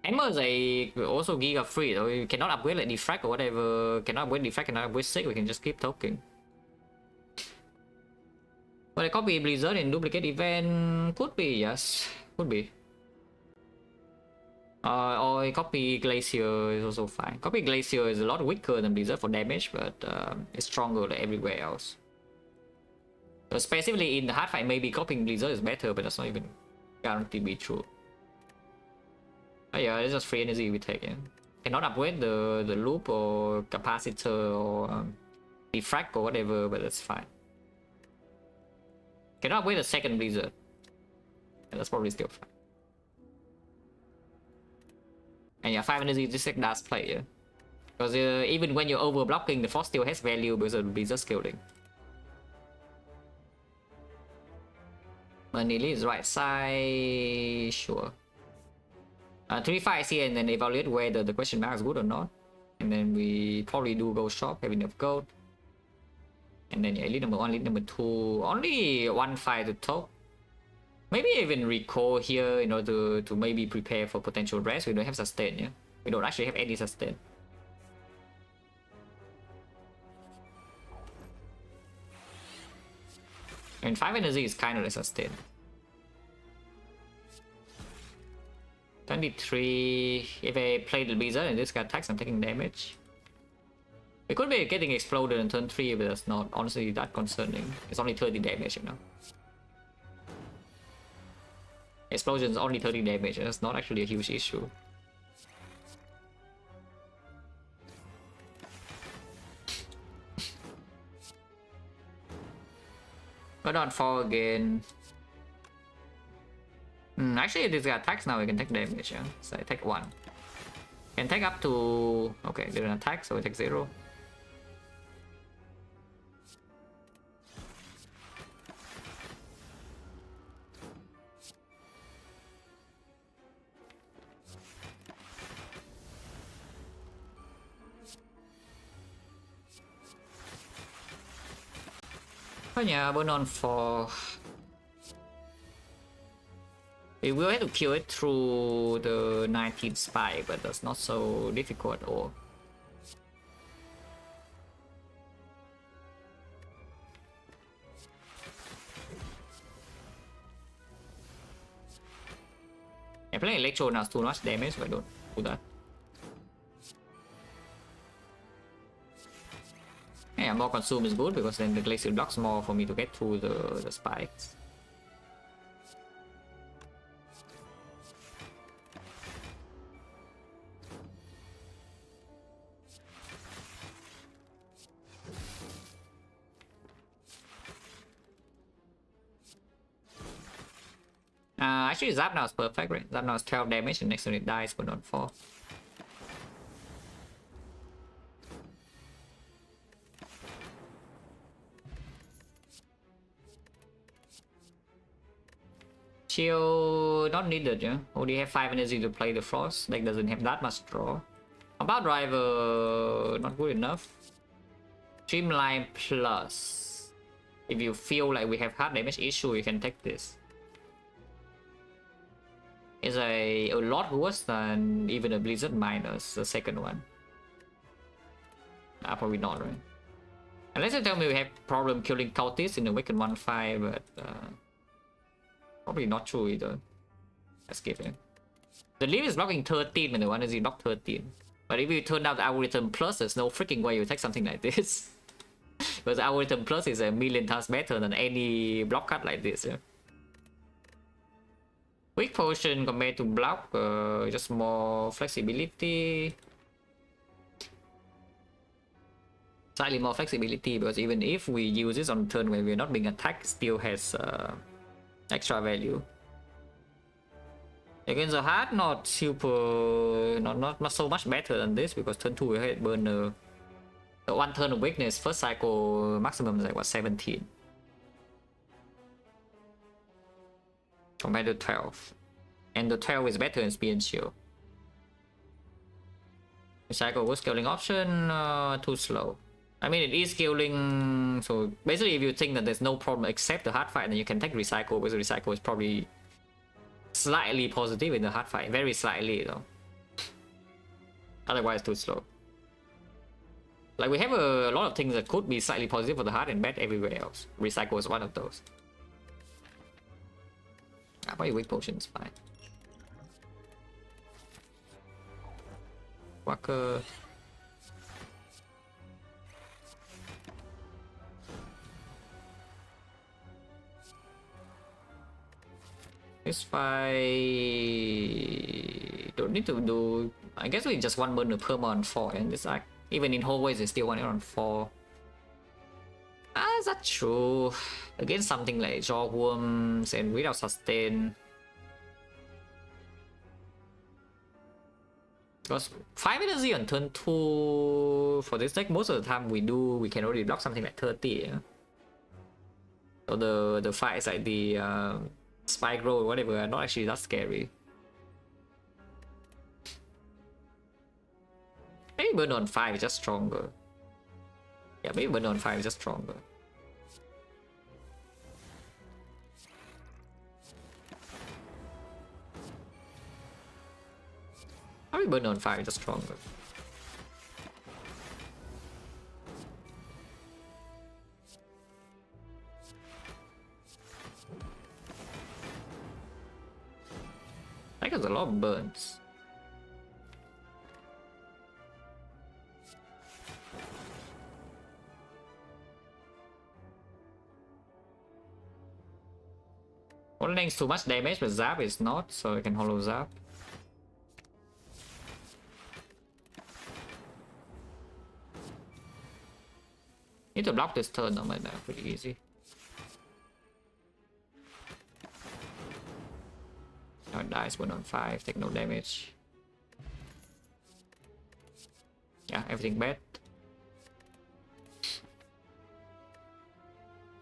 Speaker 1: Hammer is also Giga free, though. You cannot upgrade like Defect or whatever. Cannot upgrade Defect, cannot upgrade Sick. We can just keep talking. But a copy Blizzard in duplicate event could be, yes. Could be. Or a copy Glacier is also fine. Copy Glacier is a lot weaker than Blizzard for damage, but it's stronger like everywhere else. So specifically in the hard fight, maybe copying Blizzard is better, but that's not even guaranteed to be true. But yeah, it's just free energy we take. Yeah. Cannot upgrade the loop or capacitor or Defect or whatever, but that's fine. Cannot upgrade the second Blizzard. Yeah, that's probably still fine. And yeah, 5 energy this deck does play, yeah. Because even when you're overblocking, the force still has value because of Blizzard scaling. Manili is right side, sure. 3-5 here and then evaluate whether the question mark is good or not. And then we probably do gold shop, have enough gold. And then yeah, elite number 1, elite number 2, only 1-5 to top. Maybe even recall here in order to maybe prepare for potential rest. We don't have sustain, yeah? We don't actually have any sustain. And 5 energy is kind of a sustain. 23. If I play the Blizzard and this guy attacks, I'm taking damage. It could be getting exploded in turn 3, but that's not honestly that concerning. It's only 30 damage, you know. Explosion is only 30 damage, and that's not actually a huge issue. But don't fall again. Actually, if this guy attacks now, we can take damage, yeah? So I take 1. Can take up to... Okay, didn't attack, so we take 0. Oh yeah, burn on 4. We will have to kill it through the 19th spike, but that's not so difficult at all. Yeah, playing Electro now is too much damage, but don't do that. Yeah, more consume is good because then the Glacier blocks more for me to get through the spikes. Actually, Zap now is perfect, right? Zap now is 12 damage and next turn it dies, but not 4. Chill, not needed, yeah? Only have 5 energy to play the Frost. Deck doesn't have that much draw. About Driver, not good enough. Streamline Plus. If you feel like we have hard damage issue, you can take this. It's a lot worse than even a Blizzard minus the second one. Probably not, right? Unless you tell me we have problem killing cultists in the Awakened 1-5, but Probably not true either. Let's give it. The leaf is blocking 13 and the one is block 13. But if you turn down the algorithm plus, there's no freaking way you take something like this. Because the algorithm plus is a million times better than any block cut like this. Yeah? Quick potion compared to block, just more flexibility. Slightly more flexibility, because even if we use this on turn when we're not being attacked, still has extra value. Against the heart, not super, not so much better than this, because turn 2 we had burner. The one turn of weakness, first cycle maximum is like what, 17 compared to 12, and the 12 is better in speed and shield. The cycle was scaling option, too slow. I mean, it is scaling, so basically if you think that there's no problem except the hard fight, then you can take recycle, because recycle is probably slightly positive in the hard fight, very slightly though. Otherwise too slow. Like we have a lot of things that could be slightly positive for the hard and bad everywhere else. Recycle is one of those. Probably weak potion is fine. Walker. This fight don't need to do. I guess we just one burn the perma on 4 and this act. Even in hallways, they still want it on 4. Is that true? Against something like jaw worms and without sustain. Because 5 energy on turn 2 for this deck, most of the time we can already block something like 30. Yeah? So the fights like the spike roll or whatever are not actually that scary. Maybe burn on 5 is just stronger. Yeah, maybe burn on 5 is just stronger. Probably burn on 5 is just stronger. I think there's a lot of burns. Holding is too much damage, but Zap is not, so I can hollow Zap. Need to block this turn, though, but pretty easy. Now it dies, 1 on 5, take no damage. Yeah, everything bad.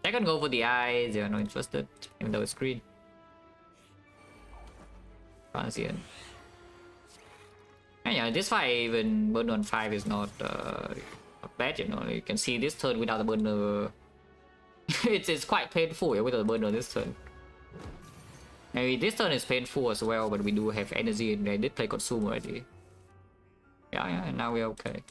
Speaker 1: I can go for the eyes, they are not interested, even though it's green. Transient. And yeah, this fight even burn on 5 is not bad, you know. You can see this turn without the burner. it's quite painful, yeah, without the burner this turn. Maybe this turn is painful as well, but we do have energy and I did play consume already. Yeah, and now we're okay.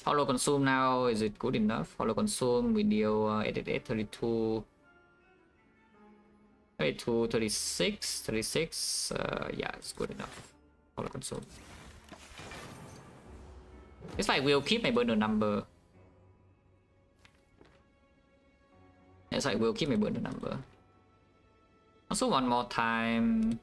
Speaker 1: Hollow consume now, is it good enough? Hollow consume, we deal 88, 32, 32, 36, 36. Yeah, it's good enough. Hollow consume. It's like we'll keep my burner number. It's like we'll keep my burner number. Also, one more time.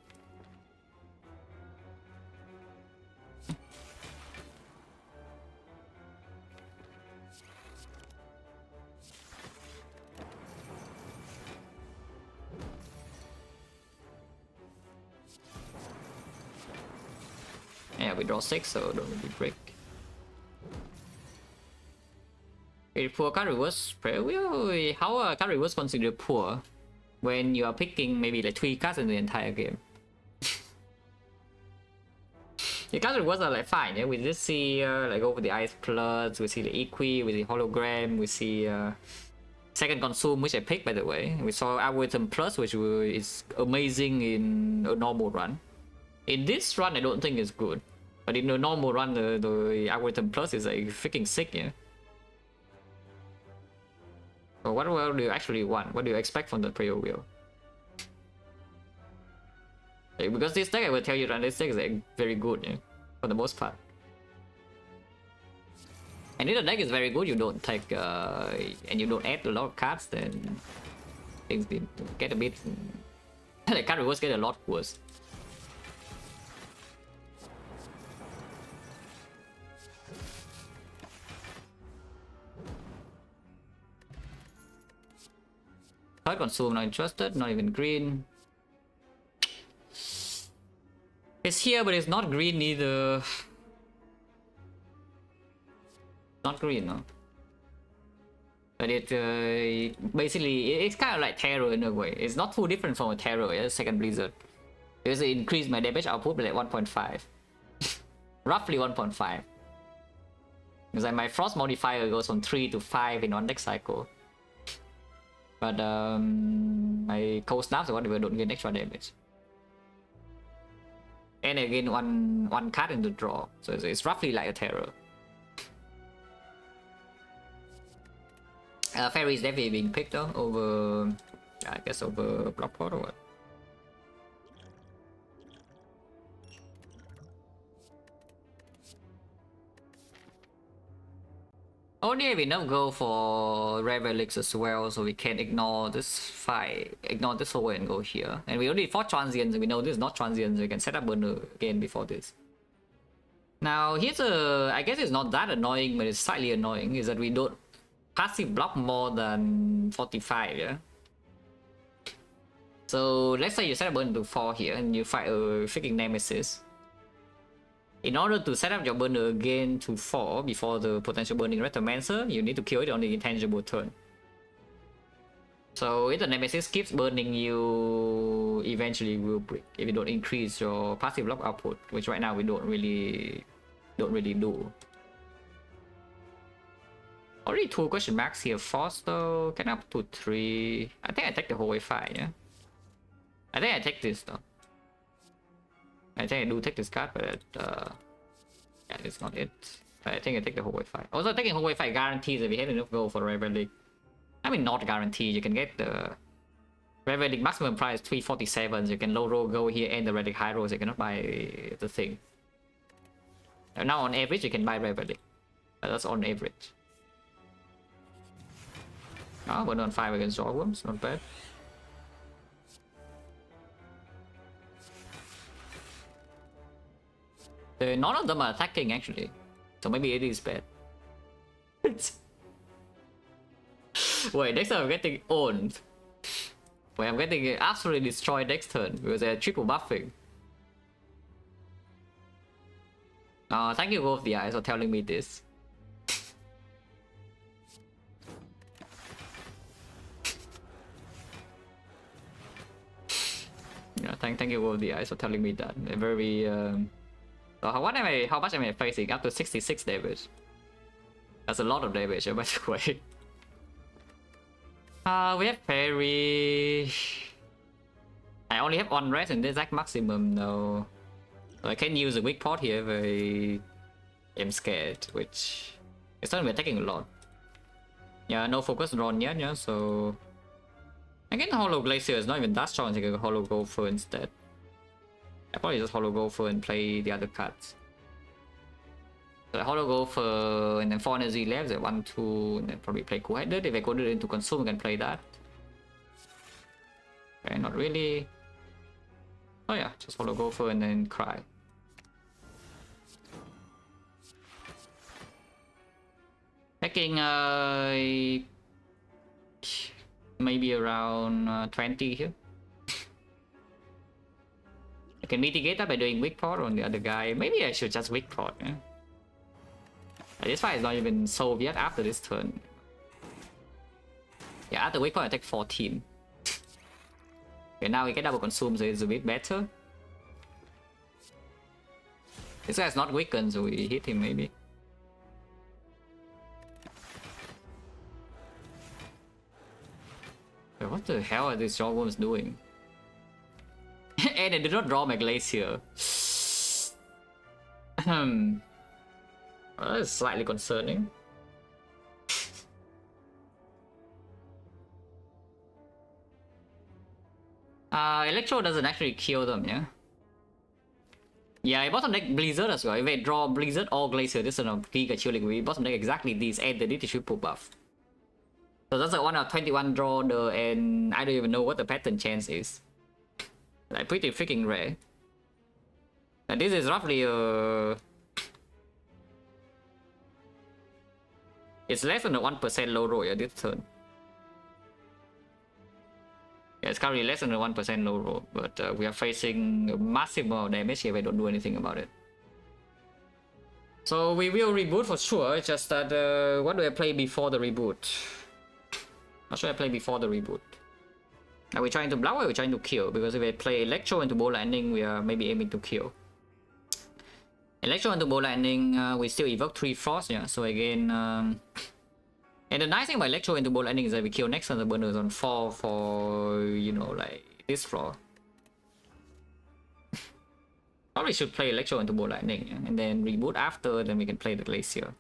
Speaker 1: Yeah, we draw 6, so don't really break. Poor card reverse prayer wheel. How are card reverse considered poor when you are picking maybe like 3 cards in the entire game? The card reverse are like fine, yeah. We just see like over the ice plus, we see the equi, we see hologram, we see second consume, which I picked by the way. We saw algorithm plus, which is amazing in a normal run. In this run, I don't think it's good, but in a normal run, the algorithm plus is like freaking sick, yeah. So what world do you actually want? What do you expect from the prayer wheel? Because this deck, I will tell you that this deck is like, very good, yeah, for the most part. And if the deck is very good, you don't take and you don't add a lot of cards, then things get a bit the card rewards get a lot worse. Third consume, not interested, not even green. It's here, but it's not green either. Not green, no. But it basically it's kind of like Terror in a way. It's not too different from a Terror, yeah, second Blizzard. Because it increased my damage output by like 1.5. Roughly 1.5. Because like my frost modifier goes from 3 to 5 in one deck cycle. But my cold snaps or whatever don't get extra damage. And again one card in the draw. So it's roughly like a Terror. Fairy is definitely being picked though over, I guess, over Blockport or what. Only if we don't go for rare relics as well, so we can ignore this fight, ignore this over and go here. And we only fought transients, and we know this is not transients, so we can set up burner again before this. Now here's a, I guess it's not that annoying, but it's slightly annoying, is that we don't passive block more than 45, yeah? So let's say you set up burn to 4 here and you fight a freaking nemesis. In order to set up your burner again to 4 before the potential burning Retromancer, you need to kill it on the intangible turn. So if the nemesis keeps burning, you eventually will break if you don't increase your passive block output, which right now we don't really do. Already 2 question marks here. Force though, can up to 3. I think I take the whole way 5, yeah? I think I take this though. I think I do take this card, but yeah, it's not it. But I think I take the whole way 5. Also, taking whole way 5 guarantees if we have enough gold for Rare Relic. I mean, not guaranteed. You can get the Rare Relic maximum price 347, so you can low roll go here and the Relic high roll, so you cannot buy the thing. Now on average, you can buy Rare Relic. But that's on average. Oh, we're on 5 against Jawworms, not bad. None of them are attacking actually, so maybe it is bad. Wait, next time I'm getting owned. Wait, I'm getting absolutely destroyed next turn because they're triple buffing. Thank you both the eyes for telling me this. Yeah, thank you both the eyes for telling me that. They're very so how much am I facing? Up to 66 damage. That's a lot of damage, by the way. We have Fairy. I only have 1 rest in this exact maximum though. So I can use a weak pot here if I am scared, which it's not attacking a lot. Yeah, no focus drawn yet, yeah, so again Hollow Glacier is not even that strong, so I can Hollow Gopher instead. I probably just Hollow Gopher and play the other cards. So Hollow Gopher and then 4 energy left, 1, 2, and then probably play Cool-Headed. If I go into consume, I can play that. Okay, not really. Oh yeah, just Hollow Gopher and then Cry. Taking maybe around 20 here. I can mitigate that by doing weak pot on the other guy. Maybe I should just weak pot, yeah? This fight is not even solved yet after this turn. Yeah, after weak pot I take 14. Okay, now we get double consume, so it's a bit better. This guy's not weakened, so we hit him maybe. Wait, what the hell are these Jawworms doing? And I did not draw my Glacier. Well, that's slightly concerning. Electro doesn't actually kill them, yeah? Yeah, bottom deck Blizzard as well. If I draw Blizzard or Glacier, this is a Giga Chilling. We bottom deck exactly these and the leadership buff. So that's a 1 out of 21 draw there, and I don't even know what the pattern chance is. Like pretty freaking rare. And this is roughly it's less than a 1% low roll, yeah, this turn. Yeah, it's currently less than a 1% low roll, but we are facing a massive amount of damage if I don't do anything about it. So we will reboot for sure, it's just that what do I play before the reboot? What should I play before the reboot? Are we trying to block or are we trying to kill? Because if I play Electro into Bow Lightning, we are maybe aiming to kill. Electro into Bow Lightning, we still evoke 3 Frost, yeah, so again... And the nice thing about Electro into Bow Lightning is that we kill next on the burners on 4 for, you know, like this floor. Probably should play Electro into Bow Lightning, yeah? And then reboot after, then we can play the Glacier.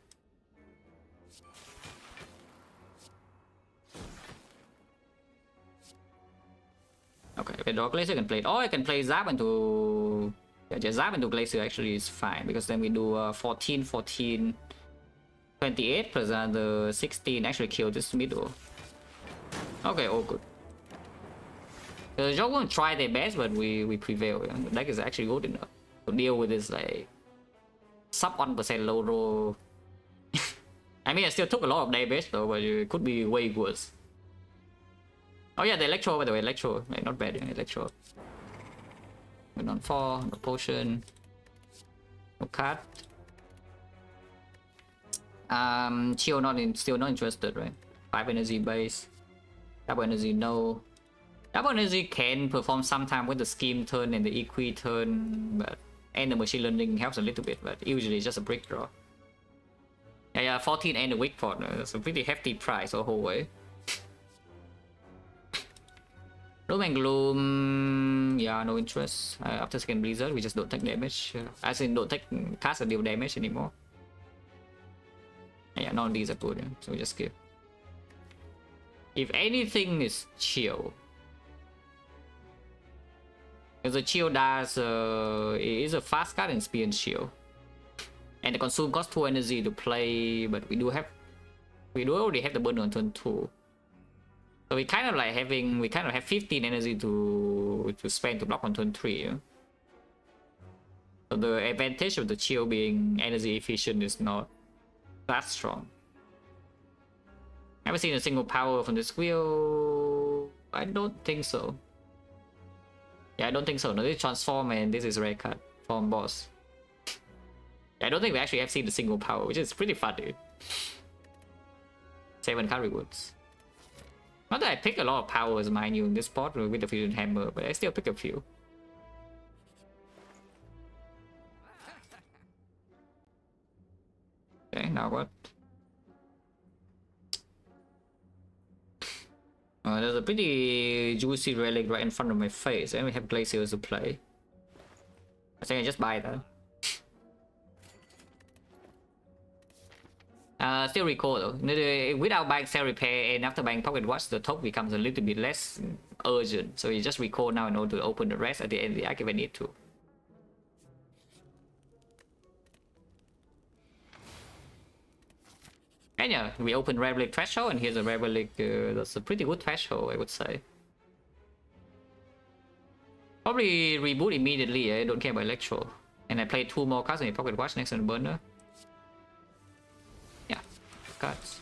Speaker 1: Okay, if I draw Glacier, I can play it. Or I can play Zap into... Yeah, just Zap into Glacier actually is fine, because then we do 14, 14, 28 plus the 16 actually kill this middle. Okay, all good. The Joe won't try their best, but we prevail. Yeah? The deck is actually good enough to deal with this like sub 1% low roll. I mean, I still took a lot of damage though, but it could be way worse. Oh yeah, the Electro, by the way, Electro, like, not bad, yeah, Electro. Went on 4, no potion, no card. Chill still not interested, right? 5 energy base, double energy no. Double energy can perform sometime with the scheme turn and the equi turn, but and the machine learning helps a little bit, but usually it's just a brick draw. Yeah, 14 and the weak port, that's a pretty hefty price the whole way. Doom and Gloom, yeah, no interest. After second Blizzard, we just don't take damage. As in, don't take cast or deal damage anymore. Yeah, none of these are good, yeah, so we just skip. If anything is chill. Because the chill does, it is a fast card and speed and chill. And the consume costs 2 energy to play, but we do already have the burn on turn 2. So we kind of have 15 energy to spend to block on turn 3. Yeah? So the advantage of the chill being energy efficient is not that strong. Haven't seen a single power from this wheel. I don't think so. Yeah, I don't think so. No, this is transform and this is rare card from boss. I don't think we actually have seen a single power, which is pretty funny. 7 card rewards. Not that I pick a lot of powers, mind you, in this spot with the Fusion Hammer, but I still pick a few. Okay, now what? There's a pretty juicy relic right in front of my face, and we have Glaciers to play. I think I just buy that. Still recall though. Without buying Cell Repair and after buying Pocket Watch, the top becomes a little bit less urgent. So you just recall now in order to open the rest at the end of the arc if I need to. And yeah, we open Rare Relic Threshold, and here's a Rare Relic that's a pretty good threshold, I would say. Probably reboot immediately, I don't care about Electro. And I play 2 more cards in Pocket Watch next on the burner. Yeah, cards.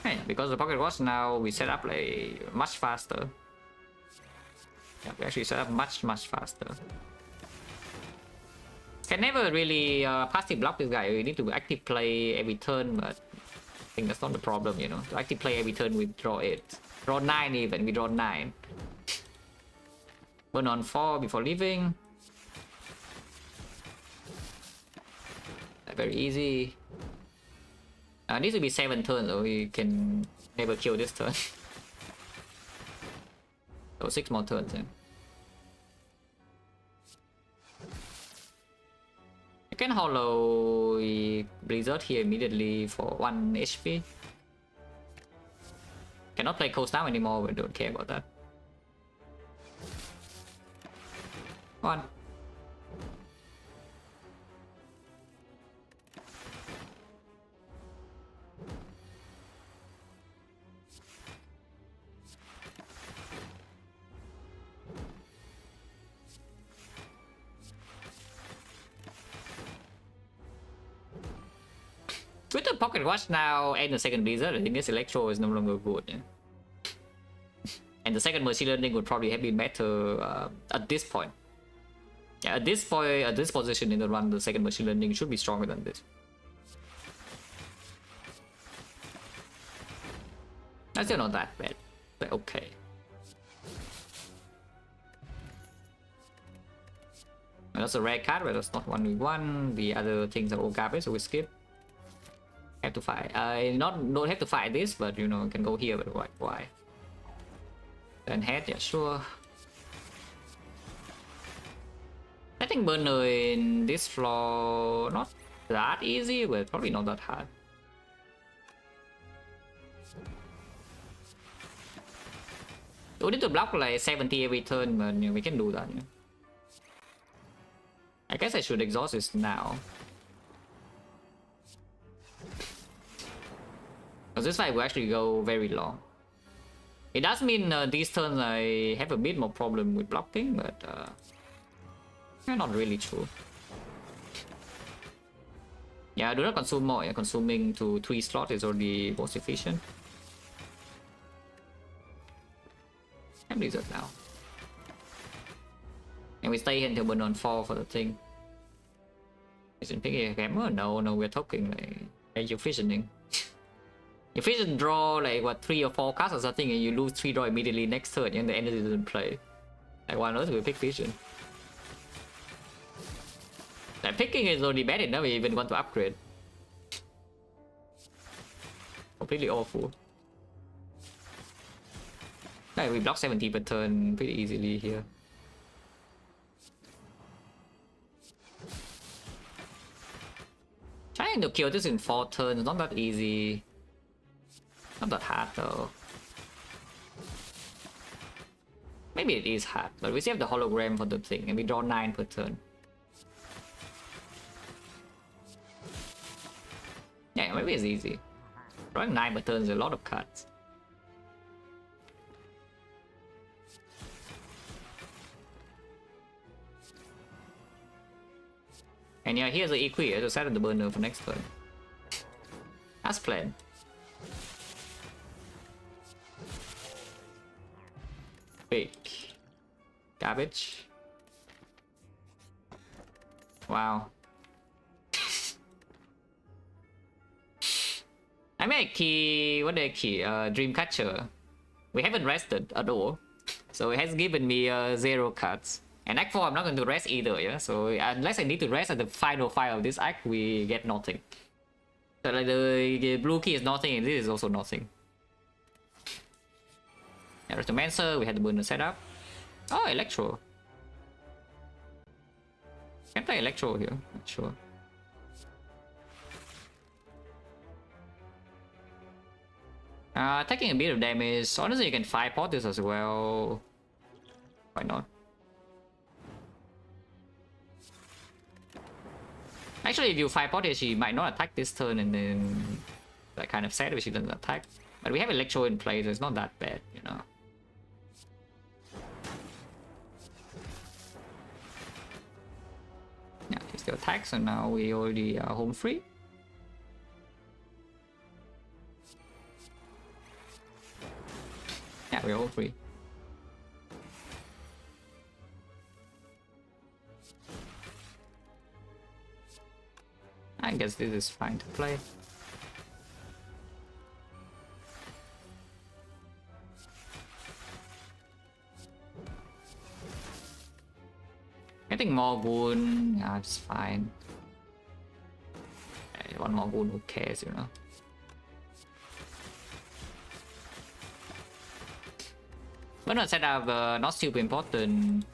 Speaker 1: Hey, because the Pocket Watch now we set up like much faster. Yeah, we actually set up much faster. Can never really passive block this guy. You need to active play every turn, but I think that's not the problem, you know. To active play every turn, we draw 8. Draw 9 even, we draw 9. Burn on 4 before leaving. Very easy. This will be 7 turns, so we can never kill this turn. So 6 more turns then. can hollow Blizzard here immediately for 1 HP. Cannot play Cold Snap anymore, but don't care about that. 1. With the Pocket Watch now and the second Blizzard, I think this Electro is no longer good. Yeah? And the second Machine Learning would probably have been better at this point. Yeah, at this point, at this position in the run, the second Machine Learning should be stronger than this. That's still not that bad, but okay. That's a rare card, but that's not 1v1. The other things are all garbage, so we skip. Have to fight. Don't have to fight this, but you know, can go here, but why? Then head, yeah, sure. I think burner in this floor not that easy, but probably not that hard. We need to block like 70 every turn, but you know, we can do that. Yeah. I guess I should exhaust this now. Because this fight will actually go very long. It does mean these turns I have a bit more problem with blocking, but not really true. Yeah, do not consume more. Yeah, consuming to 3 slots is already most efficient. I'm Blizzard now. And we stay here until burn on 4 for the thing. Isn't picking a hammer? No, we're talking like you're visioning. You vision draw like what 3 or 4 cards or something, and you lose 3 draw immediately next turn, and the energy doesn't play. Like why not we pick vision? Like picking is already bad enough. We even want to upgrade. Completely awful. Like we block 70 per turn pretty easily here. Trying to kill this in 4 turns, not that easy. Not that hard though. Maybe it is hard, but we still have the hologram for the thing, and we draw 9 per turn. Yeah, maybe it's easy. Drawing 9 per turn is a lot of cards. And yeah, here's the EQ to set up the burner for next turn. As planned. Big. Garbage. Wow. I made a key. What did I key? Dreamcatcher. We haven't rested at all. So it has given me 0 cards. And Act 4 I'm not going to rest either, yeah? So unless I need to rest at the final file of this act, we get nothing. So like the blue key is nothing, and this is also nothing. Yeah, Restomancer, we had the burner set up. Oh, Electro. Can play Electro here, not sure. Taking a bit of damage. Honestly, you can 5-pot this as well. Why not? Actually, if you 5-pot it, she might not attack this turn, and then that kind of sad if she doesn't attack. But we have Electro in place, so it's not that bad, you know. Yeah, he still attacks, and now we already are home free. Yeah, we're home free. I guess this is fine to play. Getting more goon, yeah, it's fine. Hey, one more goon, who cares, you know? But not set up, not super important.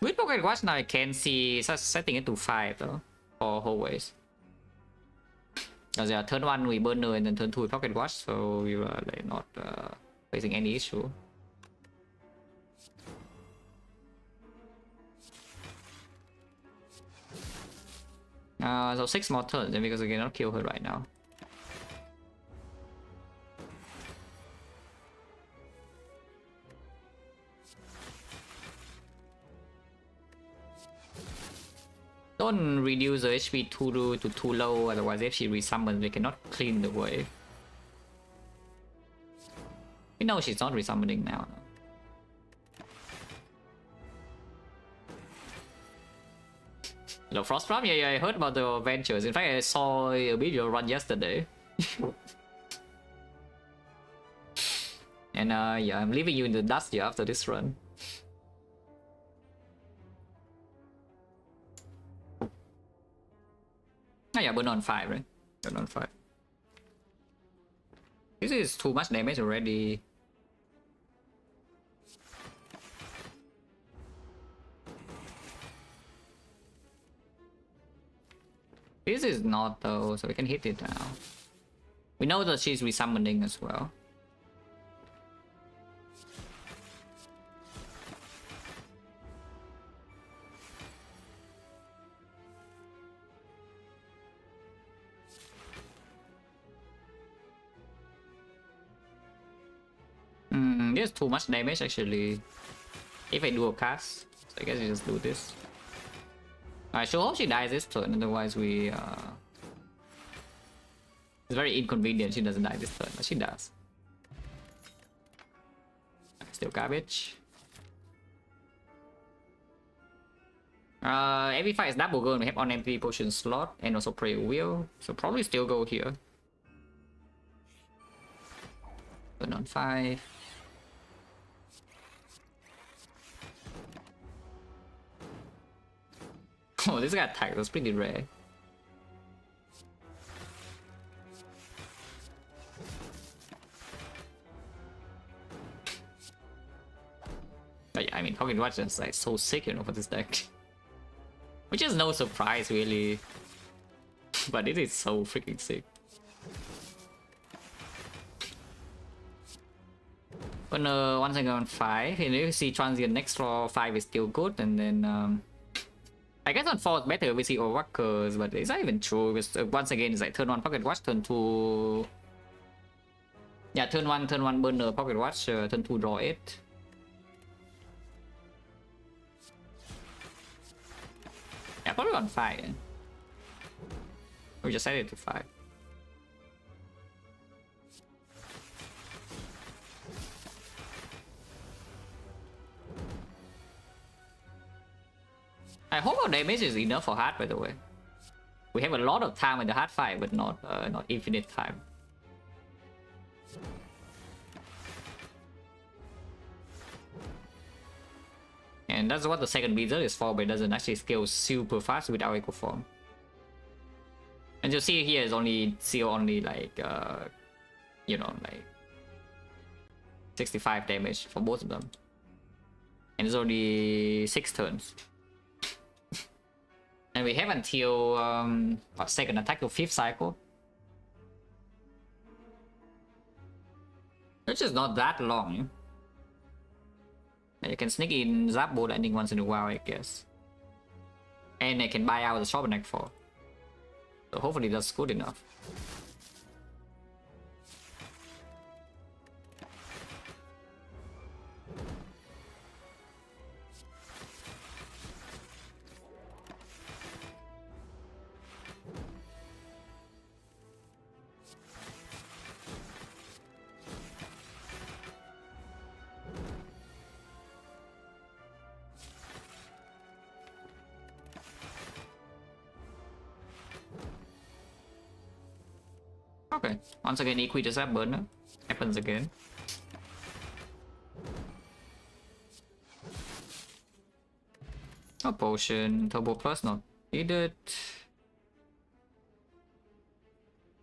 Speaker 1: With Pocket Watch now I can see setting it to 5 though. for hallways. Because yeah, turn 1 we burner and then turn 2 we pocket watch, so we were like not facing any issue. So 6 more turns, and because we cannot kill her right now. Don't reduce the HP too low, otherwise if she resummons, we cannot clean the wave. We know she's not resummoning now. Hello Frostram, yeah, I heard about the ventures. In fact, I saw a video run yesterday. And yeah, I'm leaving you in the dust here after this run. Oh yeah, burn on 5, right? Burn on 5. This is too much damage already. This is not though, so we can hit it now. We know that she's resummoning as well. There's too much damage actually. If I do a cast, so I guess you just do this. I sure hope she dies this turn, otherwise we it's very inconvenient she doesn't die this turn, but she does. Still garbage. Every fight is double goal, we have on empty potion slot and also prayer wheel, so probably still go here. Burn on 5. Oh, this guy attack was pretty rare. But yeah, I mean, Pocket Watch is like so sick, you know, for this deck. Which is no surprise, really. But it is so freaking sick. But once again on 5, and if you see transient next draw 5 is still good, and then I guess on 4 better we see overworkers, but it's not even true because once again it's like turn 1 pocket watch, turn 2. Yeah, turn 1 burner pocket watch, turn 2 draw 8. Yeah, probably on 5. Yeah. We just set it to 5. I hope our damage is enough for hard, by the way. We have a lot of time in the hard fight, but not infinite time. And that's what the second wizard is for, but it doesn't actually scale super fast without echo form. And you see here is only like you know, like 65 damage for both of them. And it's only 6 turns. And we have until what, second attack to 5th cycle. Which is not that long. And you can sneak in Zapbo landing once in a while, I guess. And I can buy out the Shobanek for. So hopefully that's good enough. Okay, once again equi to Zap burner. Happens again. No potion, turbo plus not needed.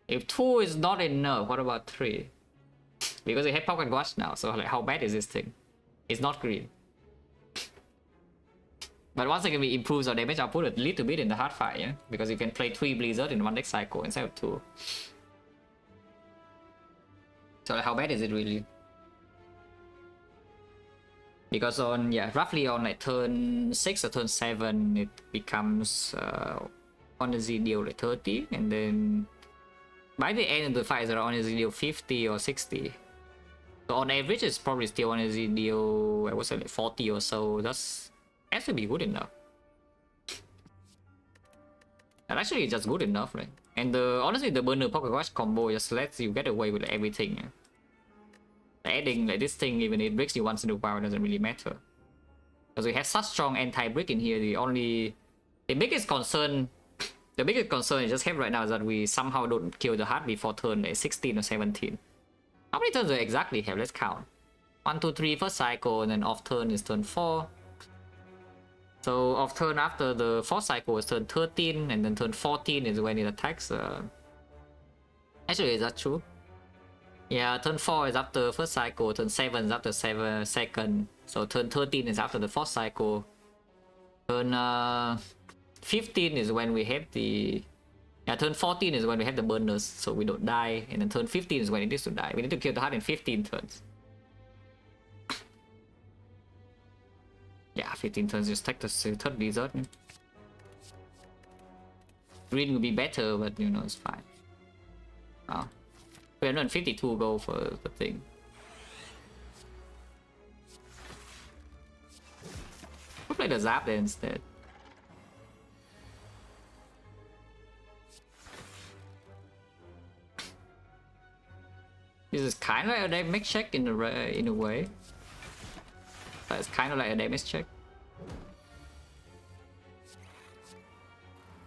Speaker 1: If 2 is not enough, what about 3? Because we have pocket watch now, so like how bad is this thing? It's not green. But once again, we improve our damage output a little bit in the hard fight, yeah? Because you can play 3 Blizzard in one deck cycle instead of 2. So how bad is it really? Because on, yeah, roughly on like turn 6 or turn 7, it becomes on a Z deal like 30, and then by the end of the fight, it's around a Z deal 50 or 60. So on average, it's probably still on a Z deal, I would say like 40 or so. That's to be good enough. And actually, it's just good enough, right? And honestly, the burner pocket watch combo just lets you get away with everything. Yeah? Adding like this thing, even it breaks you once in a while, doesn't really matter. Because we have such strong anti-brick in here. The biggest concern I just have right now is that we somehow don't kill the heart before turn 16 or 17. How many turns do we exactly have? Let's count. 1, 2, 3 first cycle, and then off turn is turn 4. So off turn after the 4th cycle is turn 13, and then turn 14 is when it attacks. Actually, is that true? Yeah, turn 4 is after first cycle, turn 7 is after second, so turn 13 is after the 4th cycle. Turn 15 is when we have the... Yeah, turn 14 is when we have the burners, so we don't die, and then turn 15 is when it needs to die. We need to kill the heart in 15 turns. Yeah, 15 turns, just take the 3rd Blizzard. Green will be better, but you know, it's fine. Oh. 352 gold for the thing. We'll play the Zap there instead. This is kind of like a damage check in a way. But it's kind of like a damage check.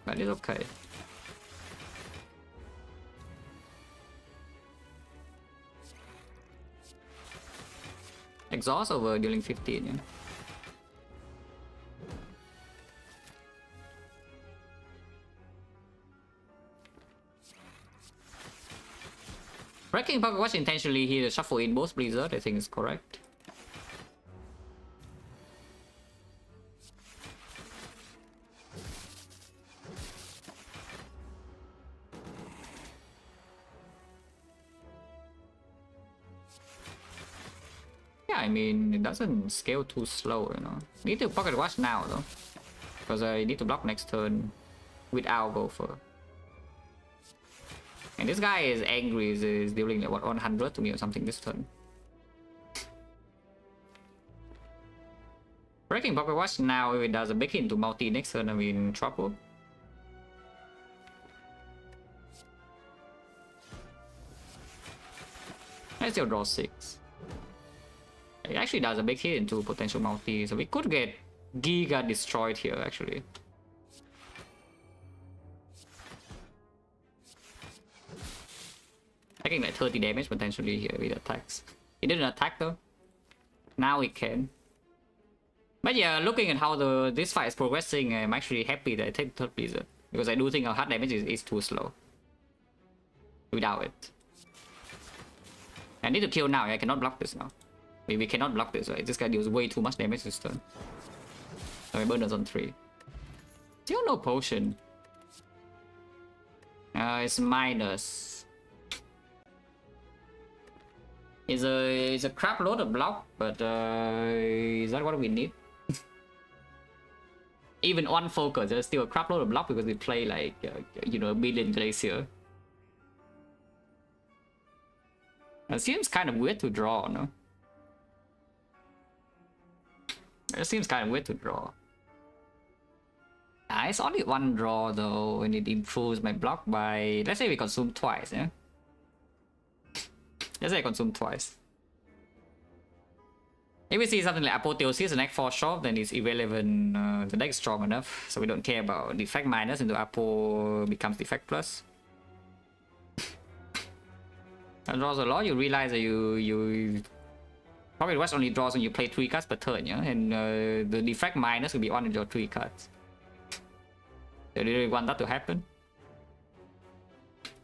Speaker 1: But it's okay. Exhaust over dealing 15, yeah. Breaking Pocket Watch intentionally here to shuffle in both Blizzard, I think is correct. Yeah, I mean, it doesn't scale too slow, you know. Need to Pocket Watch now though, because I need to block next turn without Gopher. And this guy is angry, is dealing like what, 100 to me or something this turn. Breaking Pocket Watch now, if it does a big hit into multi next turn, I'm in trouble. I still draw 6. It actually does a big hit into potential multi, so we could get Giga destroyed here actually. Taking like 30 damage potentially here with attacks. It didn't attack though. Now it can. But yeah, looking at how this fight is progressing, I'm actually happy that I take the 3rd Blizzard. Because I do think our hard damage is too slow. Without it. I need to kill now, I cannot block this now. We cannot block this, right? This guy deals way too much damage this turn. So my burners on 3. Still no potion. It's minus. It's a crap load of block, but is that what we need? Even on focus, there's still a crap load of block because we play like you know, a billion Glacier. It seems kind of weird to draw, no? It seems kind of weird to draw. It's only one draw though, and it improves my block by, let's say we consume twice, yeah? Let's say I consume twice. If we see something like Apotheosis and Act 4 shop, then it's irrelevant. The deck is strong enough, so we don't care about Defect minus into Apo becomes Defect plus. And draws a lot, you realize that you probably Watch only draws when you play 3 cards per turn, yeah? And the Defect minus will be on your 3 cards. So do you really want that to happen?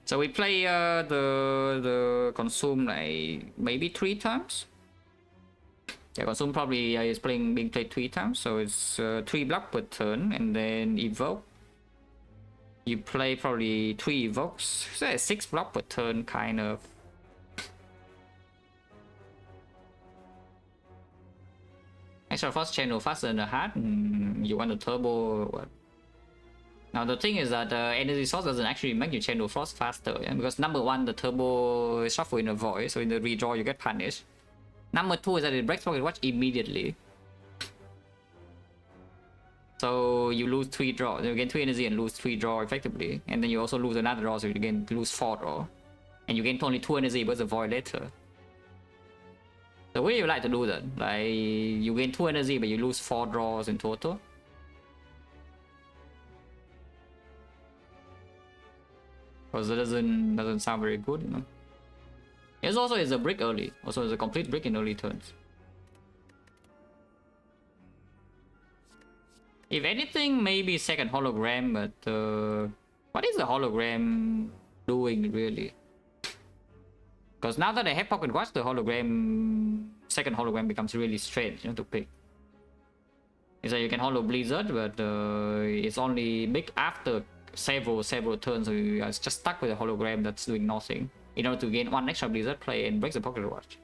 Speaker 1: So we play the consume like maybe 3 times. Yeah, consume probably is being played 3 times, so it's 3 block per turn, and then evoke. You play probably 3 evokes, so it's 6 block per turn, kind of. Extra fast channel faster than the heart. You want a turbo or what? Now the thing is that energy source doesn't actually make you channel frost faster, yeah? Because number 1, the turbo is shuffle in a void, so in the redraw you get punished. Number 2 is that it breaks pocket watch immediately. So you lose 3 draws, you gain 3 energy and lose 3 draw effectively. And then you also lose another draw, so you lose 4 draw. And you gain only 2 energy because of void later. The way you like to do that, like you gain 2 energy but you lose 4 draws in total. Because it doesn't sound very good, you know. It's also a brick early. Also it's a complete brick in early turns. If anything, maybe second hologram, but what is the hologram doing really? Because now that I have pocket watch, the second hologram becomes really strange, you know, to pick. It's like you can holo Blizzard, but it's only big after several turns, so you are just stuck with a hologram that's doing nothing in order to gain 1 extra Blizzard play and break the pocket watch.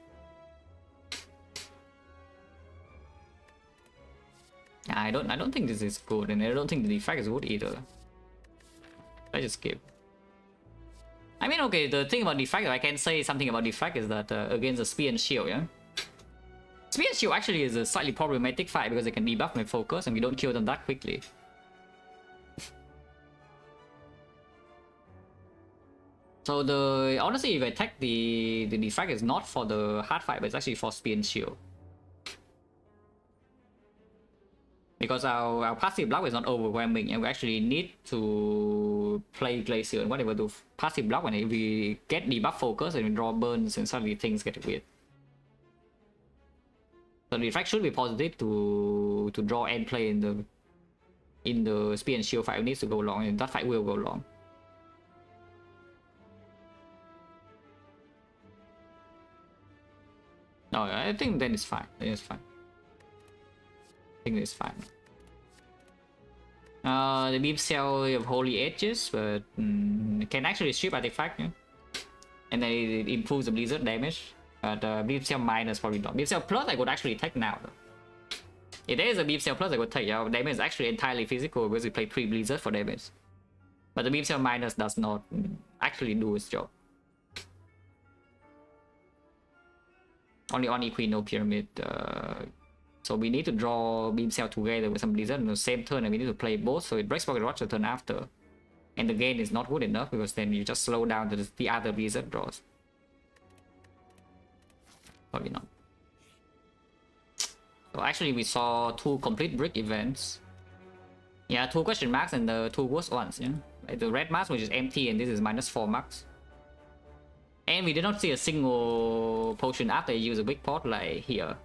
Speaker 1: I don't think this is good, and I don't think the defect is good either. Let's just skip. I mean, okay, the thing about defect, I can say something about defect is that against the spear and shield, yeah. Spear and shield actually is a slightly problematic fight because they can debuff my focus and we don't kill them that quickly. So honestly, if I attack the defect is not for the hard fight, but it's actually for spear and shield. Because our passive block is not overwhelming, and we actually need to play Glacier and whatever to passive block, and if we get debuff focus and we draw burns and suddenly things get weird. So the effect should be positive to draw and play in the spear and shield fight. It needs to go long, and that fight will go long. No, I think then it's fine. Then it's fine. I think it's fine. The beam cell of holy edges, but can actually strip artifact, yeah? And then it improves the blizzard damage. But beam cell minus probably not. Beam cell plus I could actually take now though. If there is a beam cell plus I could take, yeah, damage is actually entirely physical because we play 3 blizzard for damage. But the beam cell minus does not actually do its job. Only on Equine, no pyramid. So we need to draw beam cell together with some blizzard in the same turn, and we need to play both, so it breaks pocket watch the turn after. And the gain is not good enough because then you just slow down the other blizzard draws. Probably not. So actually we saw 2 complete brick events. Yeah, 2 question marks and the 2 worst ones, yeah. Like the red mask, which is empty, and this is -4 marks. And we did not see a single potion after you use a big pot like here.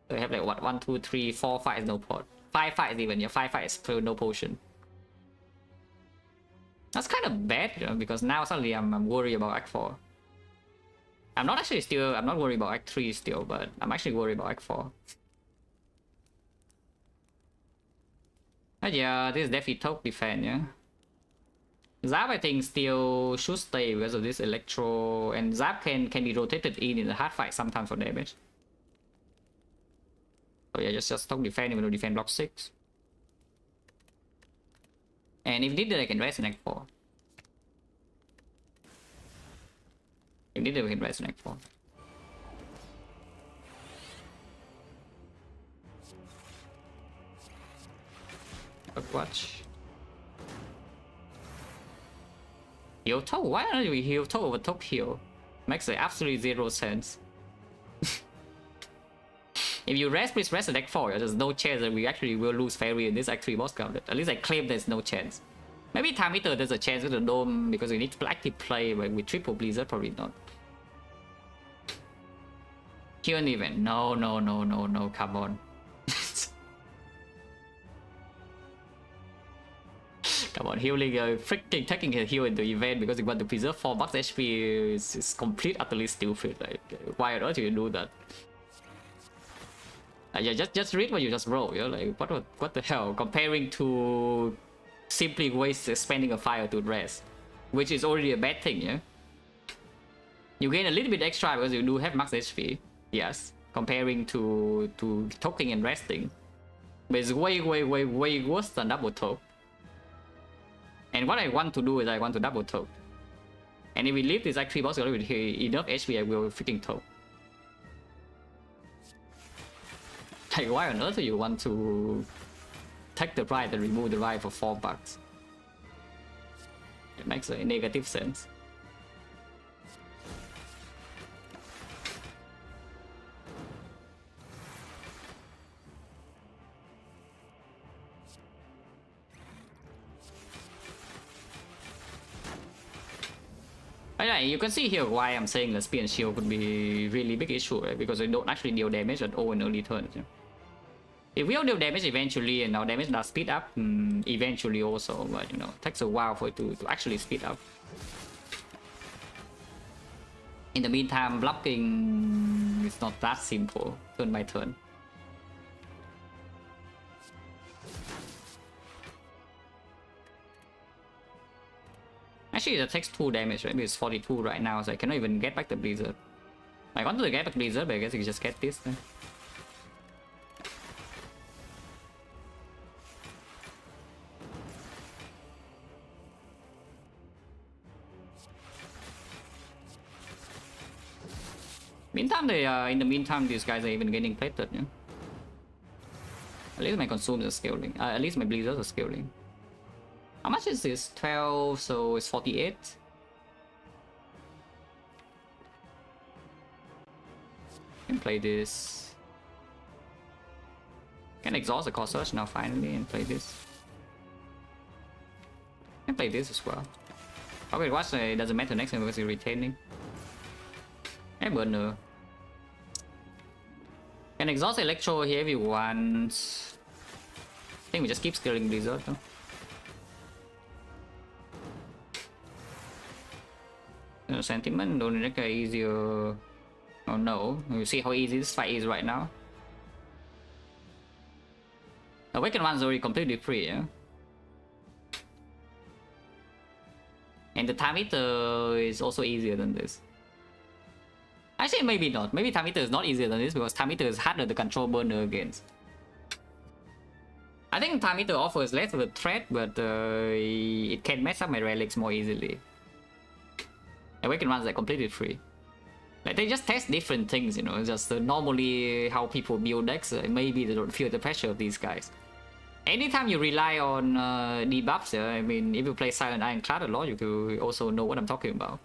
Speaker 1: So we have like what, 1, 2, 3, 4 fights, no pot. 5 fights even, yeah, 5 fights, no potion. That's kind of bad, you know, because now suddenly I'm worried about Act 4. I'm not worried about Act 3 still, but I'm actually worried about Act 4. But yeah, this is definitely top defense, yeah. Zap I think still should stay because of this electro, and Zap can be rotated in the hard fight sometimes for damage. So yeah, just top defend even though defend block 6. And if needed I can rest in Act 4. If needed we can rest in Act 4. Watch. Heal toe? Why don't we heal toe over top heal? Makes absolutely 0 sense. If you rest, please rest in Act 4. There's no chance that we actually will lose Fairy in this Act 3 boss counter. At least I claim there's no chance. Maybe Time Eater there's a chance with the Dome because we need to active play, but with triple Blizzard probably not. Heal an event. No, come on. Come on, healing, freaking taking a heal in the event because you want to preserve 4 max HP is complete utterly stupid. Like, why on earth do you do that? Yeah, just read what you just wrote. You're like, what the hell? Comparing to simply waste spending a fire to rest, which is already a bad thing, yeah. You gain a little bit extra because you do have max HP, yes. Comparing to talking and resting, but it's way worse than double talk. And what I want to do is I want to double talk. And if we leave this like 3 boxes with enough HP, I will freaking talk. Like, why on earth do you want to take the ride and remove the ride for $4? It makes a negative sense. Yeah, you can see here why I'm saying the spear and shield could be really big issue, right? Because they don't actually deal damage at all in early turns. Yeah? If we all deal damage eventually, and our damage does speed up eventually also, but you know, it takes a while for it to actually speed up. In the meantime, blocking is not that simple turn by turn. Actually, that takes 2 damage, right? It's 42 right now, so I cannot even get back the Blizzard. I wanted to get back Blizzard, but I guess you just get this then. Meantime, in the meantime, these guys are even getting plated, yeah? At least my consumes are scaling. At least my Blizzards are scaling. How much is this? 12, so it's 48. Can play this. Can exhaust the core search now finally and play this. Can play this as well. Okay, watch, it doesn't matter next time because you're retaining. Hey, burner. Can exhaust Electro here if you want. I think we just keep scaling Blizzard though. Sentiment don't make it easier. Oh no, you see how easy this fight is right now. Awakened one's already completely free, yeah? And the time eater is also easier than this. Actually, maybe not. Maybe time eater is not easier than this because time eater is harder to control burner against. I think time eater offers less of a threat, but it can mess up my relics more easily. Awakened ones are completely free. Like, they just test different things, you know, just normally how people build decks, maybe they don't feel the pressure of these guys. Anytime you rely on debuffs, I mean, if you play Silent Ironclad a lot, you could also know what I'm talking about.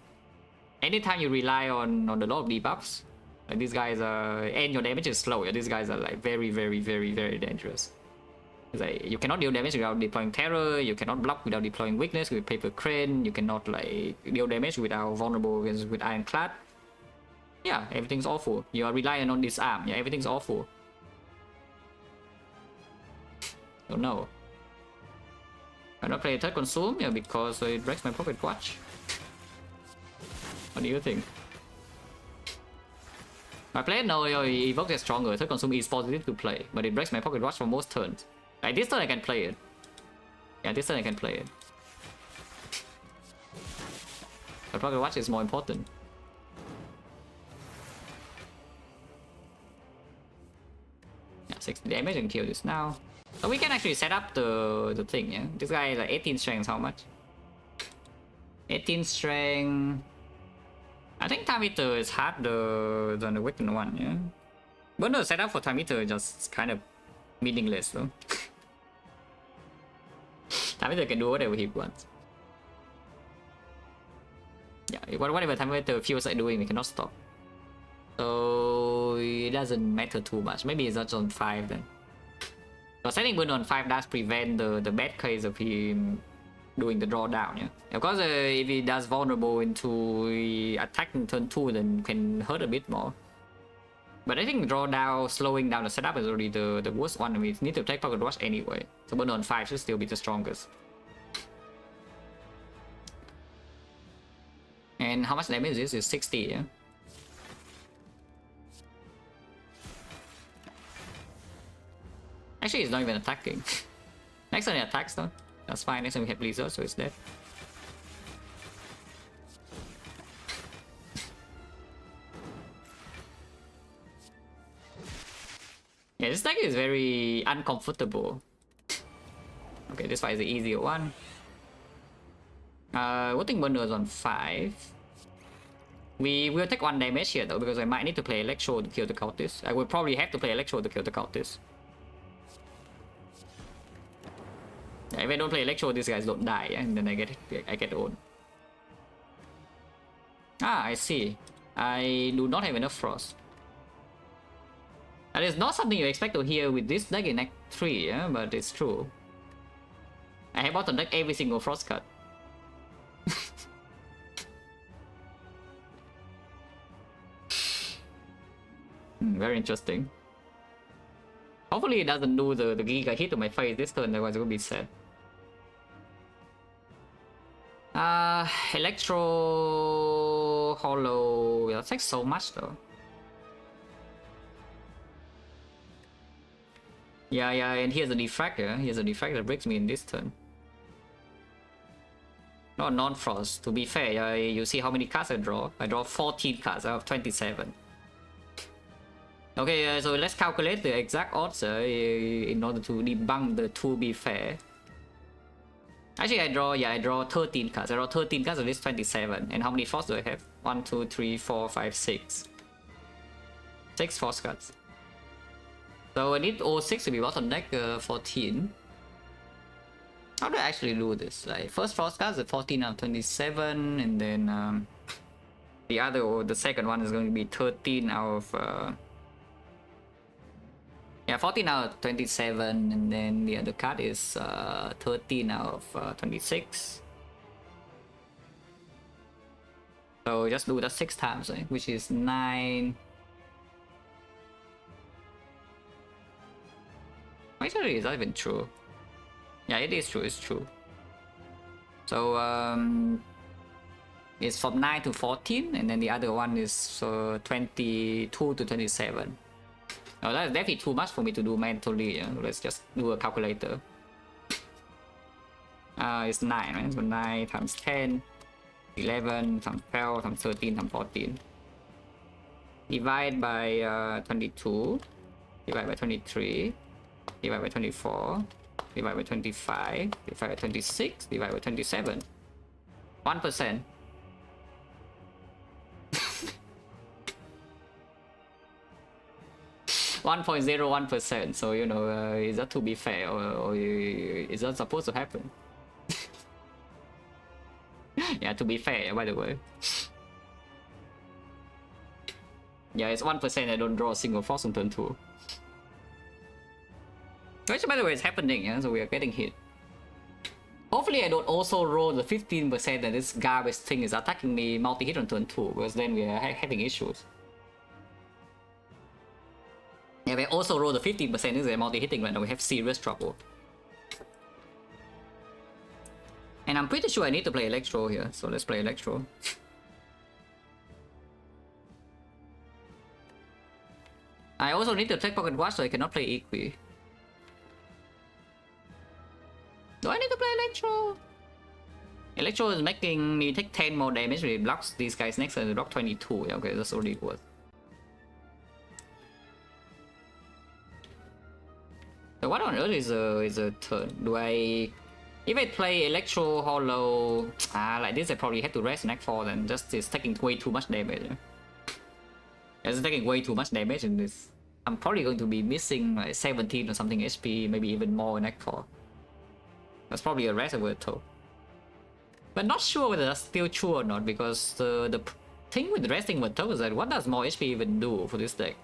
Speaker 1: Anytime you rely on a lot of debuffs, like these guys are, and your damage is slow, these guys are like very dangerous. Like, you cannot deal damage without deploying Terror, you cannot block without deploying Weakness with Paper Crane, you cannot like deal damage without Vulnerable with Ironclad. Yeah, everything's awful. You are relying on this arm, yeah, everything's awful. Oh no. I'm not playing third consume, yeah, because it breaks my pocket watch. What do you think? My player no, Evoke is stronger, third consume is positive to play, but it breaks my pocket watch for most turns. Like this turn I can play it. Yeah, this turn I can play it. But pocket watch is more important. Yeah, 60 damage and kill this now. So we can actually set up the thing, yeah? This guy is like 18 strength, how much? 18 strength. I think time eater is harder than the weapon one, yeah? But no, setup for time eater is just kind of meaningless though. Time eater can do whatever he wants. Yeah, whatever time eater feels like doing, we cannot stop. So it doesn't matter too much. Maybe it's not on 5 then. So setting burn on 5 does prevent the bad case of him doing the drawdown, yeah. Of course, if he does vulnerable into attack in turn 2, then can hurt a bit more. But I think drawdown, slowing down the setup is already the worst one. I mean, we need to take pocket watch anyway. So burn on 5 should still be the strongest. And how much damage is this? Is 60, yeah? Actually, it's not even attacking. Next turn it attacks though. That's fine. Next turn we have Blizzard, so it's dead. Yeah, this deck is very uncomfortable. Okay, this fight is the easier one. Voting Burner is on 5. We will take 1 damage here though, because I might need to play Electro to kill the cultist. I will probably have to play Electro to kill the cultist. Yeah, if I don't play Electro, these guys don't die, yeah? And then I get owned. Ah, I see. I do not have enough Frost. That is not something you expect to hear with this deck in Act 3, yeah? But it's true. I have bought on deck every single Frost card. Very interesting. Hopefully it doesn't do the Giga hit to my face this turn, otherwise it will be sad. Electro Hollow. That takes so much though. Yeah, and here's a Defect, yeah? Here's a Defect that breaks me in this turn. Not non-frost. To be fair, yeah, you see how many cards I draw? I draw 14 cards out of 27. Okay, so let's calculate the exact odds in order to debunk the to be fair. Actually, I draw 13 cards. I draw 13 cards of this 27. And how many frost do I have? 1, 2, 3, 4, 5, 6. 6 frost cards. So I need 06 to be bottom deck 14. How do I actually do this? Like, first frost card is 14 out of 27, and then the second one is going to be 13 out of yeah, 14 out of 27, and then the other card is 13 out of 26. So just do that 6 times, right? Which is 9. Actually, is that even true? Yeah, it is true, it's true. So it's from 9 to 14, and then the other one is 22 to 27. Oh, that's definitely too much for me to do mentally. Yeah? Let's just do a calculator. It's 9, right? So 9 times 10, 11 times 12 times 13 times 14. Divide by 22, divide by 23, divide by 24, divide by 25, divide by 26, divide by 27. 1%. 1.01%, so you know, is that to be fair, or is that supposed to happen? Yeah, to be fair, by the way. Yeah, it's 1%. I don't draw a single frost on turn 2. Which, by the way, is happening, yeah? So we are getting hit. Hopefully I don't also roll the 15% that this garbage thing is attacking me multi-hit on turn 2, because then we are having issues. Yeah, we also roll the 15% this is multi-hitting right now, we have serious trouble. And I'm pretty sure I need to play Electro here, so let's play Electro. I also need to take Pocket Watch, so I cannot play Equi. Do I need to play Electro? Electro is making me take 10 more damage when it blocks these guys next and it block 22. Yeah, okay, that's already worth. So what on earth is a turn? Do I... If I play Electro Hollow like this, I probably have to rest next 4 then. Just it's taking way too much damage. It's taking way too much damage in this. I'm probably going to be missing like 17 or something HP, maybe even more in Act 4. That's probably a rest of it too. But not sure whether that's still true or not, because the thing with resting with toe is that what does more HP even do for this deck?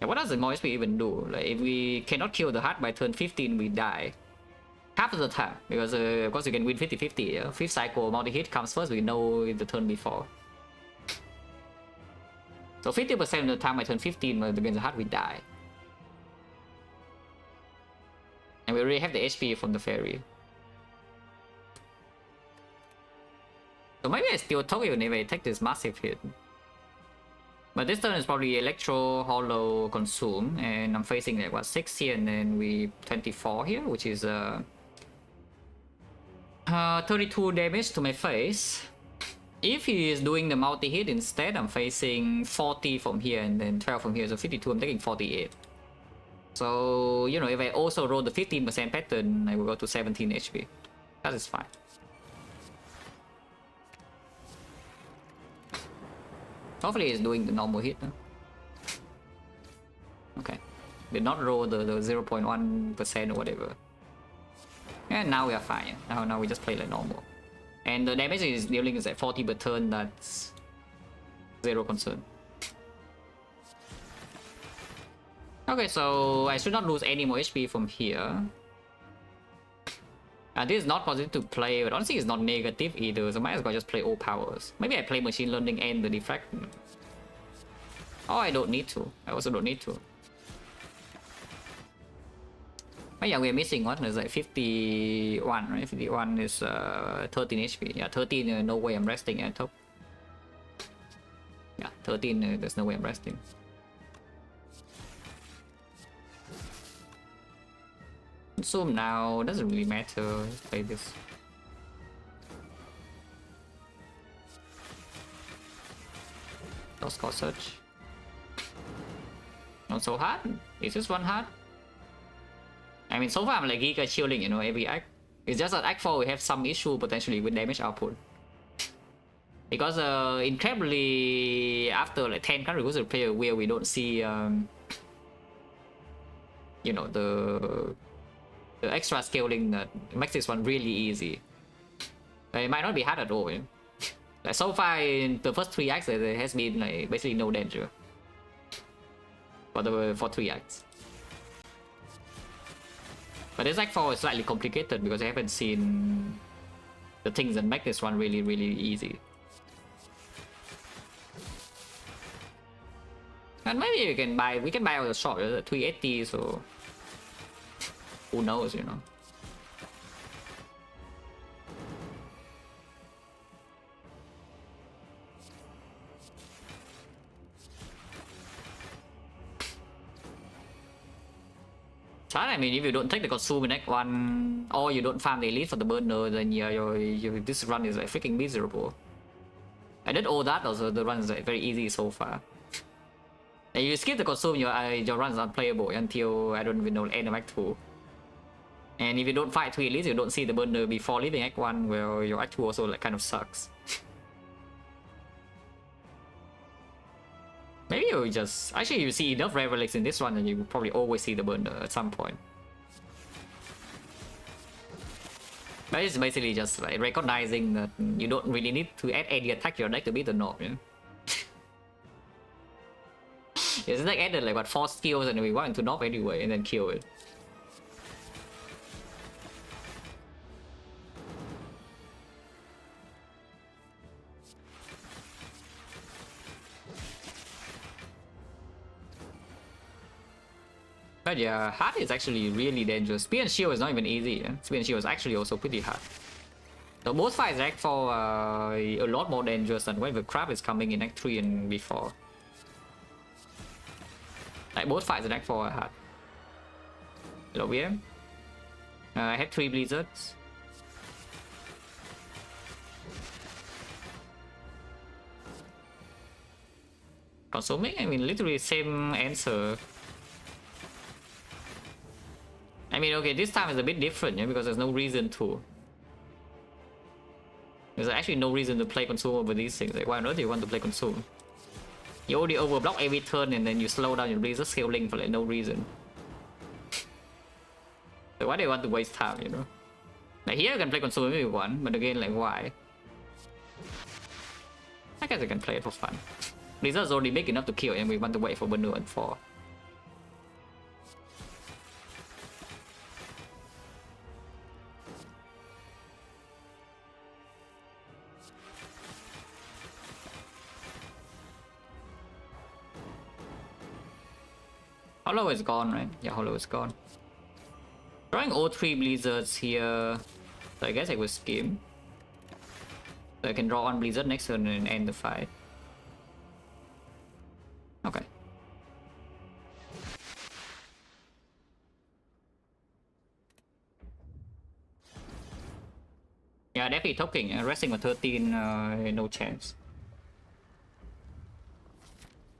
Speaker 1: Yeah, what does the more HP even do? Like, if we cannot kill the heart by turn 15, we die. Half of the time, because of course you can win 50-50. 5th cycle multi-hit comes first, we know the turn before. So 50% of the time by turn 15 against the heart, we die. And we already have the HP from the fairy. So maybe I still told you if I take this massive hit. But this turn is probably Electro, Hollow, Consume, and I'm facing like what 6 here, and then we 24 here, which is 32 damage to my face. If he is doing the multi-hit instead, I'm facing 40 from here and then 12 from here, so 52, I'm taking 48. So, you know, if I also roll the 15% pattern, I will go to 17 HP. That is fine. Hopefully he's doing the normal hit. Huh? Okay. Did not roll the 0.1% or whatever. And now we are fine. Now we just play like normal. And the damage is dealing is at 40 per turn, that's zero concern. Okay, so I should not lose any more HP from here. This is not positive to play, but honestly it's not negative either, so might as well just play all powers. Maybe I play Machine Learning and the Defect. Oh, I don't need to. I also don't need to. Oh yeah, we're missing one. There's like 51, right? 51 is 13 HP. Yeah, 13, no way I'm resting at top. Yeah, 13, there's no way I'm resting. Consume now, doesn't really matter. Let's play this. Lost Cause Search. Not so hard. Is this one hard? I mean, so far I'm like Giga chilling, you know, every act. It's just that Act 4 we have some issue potentially with damage output. Because incredibly, after like 10 country user player where we don't see, you know, the extra scaling that makes this one really easy. It might not be hard at all, you know? Like so far in the first 3 acts there has been like basically no danger for 3 acts. But this Act 4 is slightly complicated because I haven't seen the things that make this one really easy. And maybe we can buy out the shop at 380, so who knows, you know. I mean, if you don't take the consume in Act 1 or you don't farm the elite for the burner, then yeah, this run is like freaking miserable. I did all that also, the run is like very easy so far. And you skip the consume, your run is unplayable until I don't even know end of Act 2. And if you don't fight 3 elites, you don't see the burner before leaving Act 1, well, your Act 2 also like kind of sucks. Maybe you just... Actually, you see enough Relics in this one and you will probably always see the burner at some point. But it's basically just like recognizing that you don't really need to add any attack to your deck to beat the Knob, you know? It's like added like what 4 skills and we want to Knob anyway and then kill it. But yeah, hard is actually really dangerous. Spear and Shield is not even easy. Yeah? Spear and Shield is actually also pretty hard. The both fights in Act 4 are a lot more dangerous than when the crab is coming in Act 3 and before. Like both fights in Act 4 are hard. Hello, VM. I had 3 blizzards. Consuming? I mean, literally same answer. I mean, okay, this time is a bit different, yeah, because there's no reason to. There's actually no reason to play Consume over these things. Like, why on earth do you want to play Consume? You already overblock every turn and then you slow down your Blizzard scaling for like no reason. So why do you want to waste time, you know? Like here you can play Consume if you want, but again, like why? I guess I can play it for fun. Blizzard's already big enough to kill and we want to wait for Burner and 4. Hollow is gone, right? Yeah, Hollow is gone. Drawing all 3 blizzards here. So I guess I will skim. So I can draw 1 blizzard next turn and end the fight. Yeah, definitely token. Resting on 13, no chance.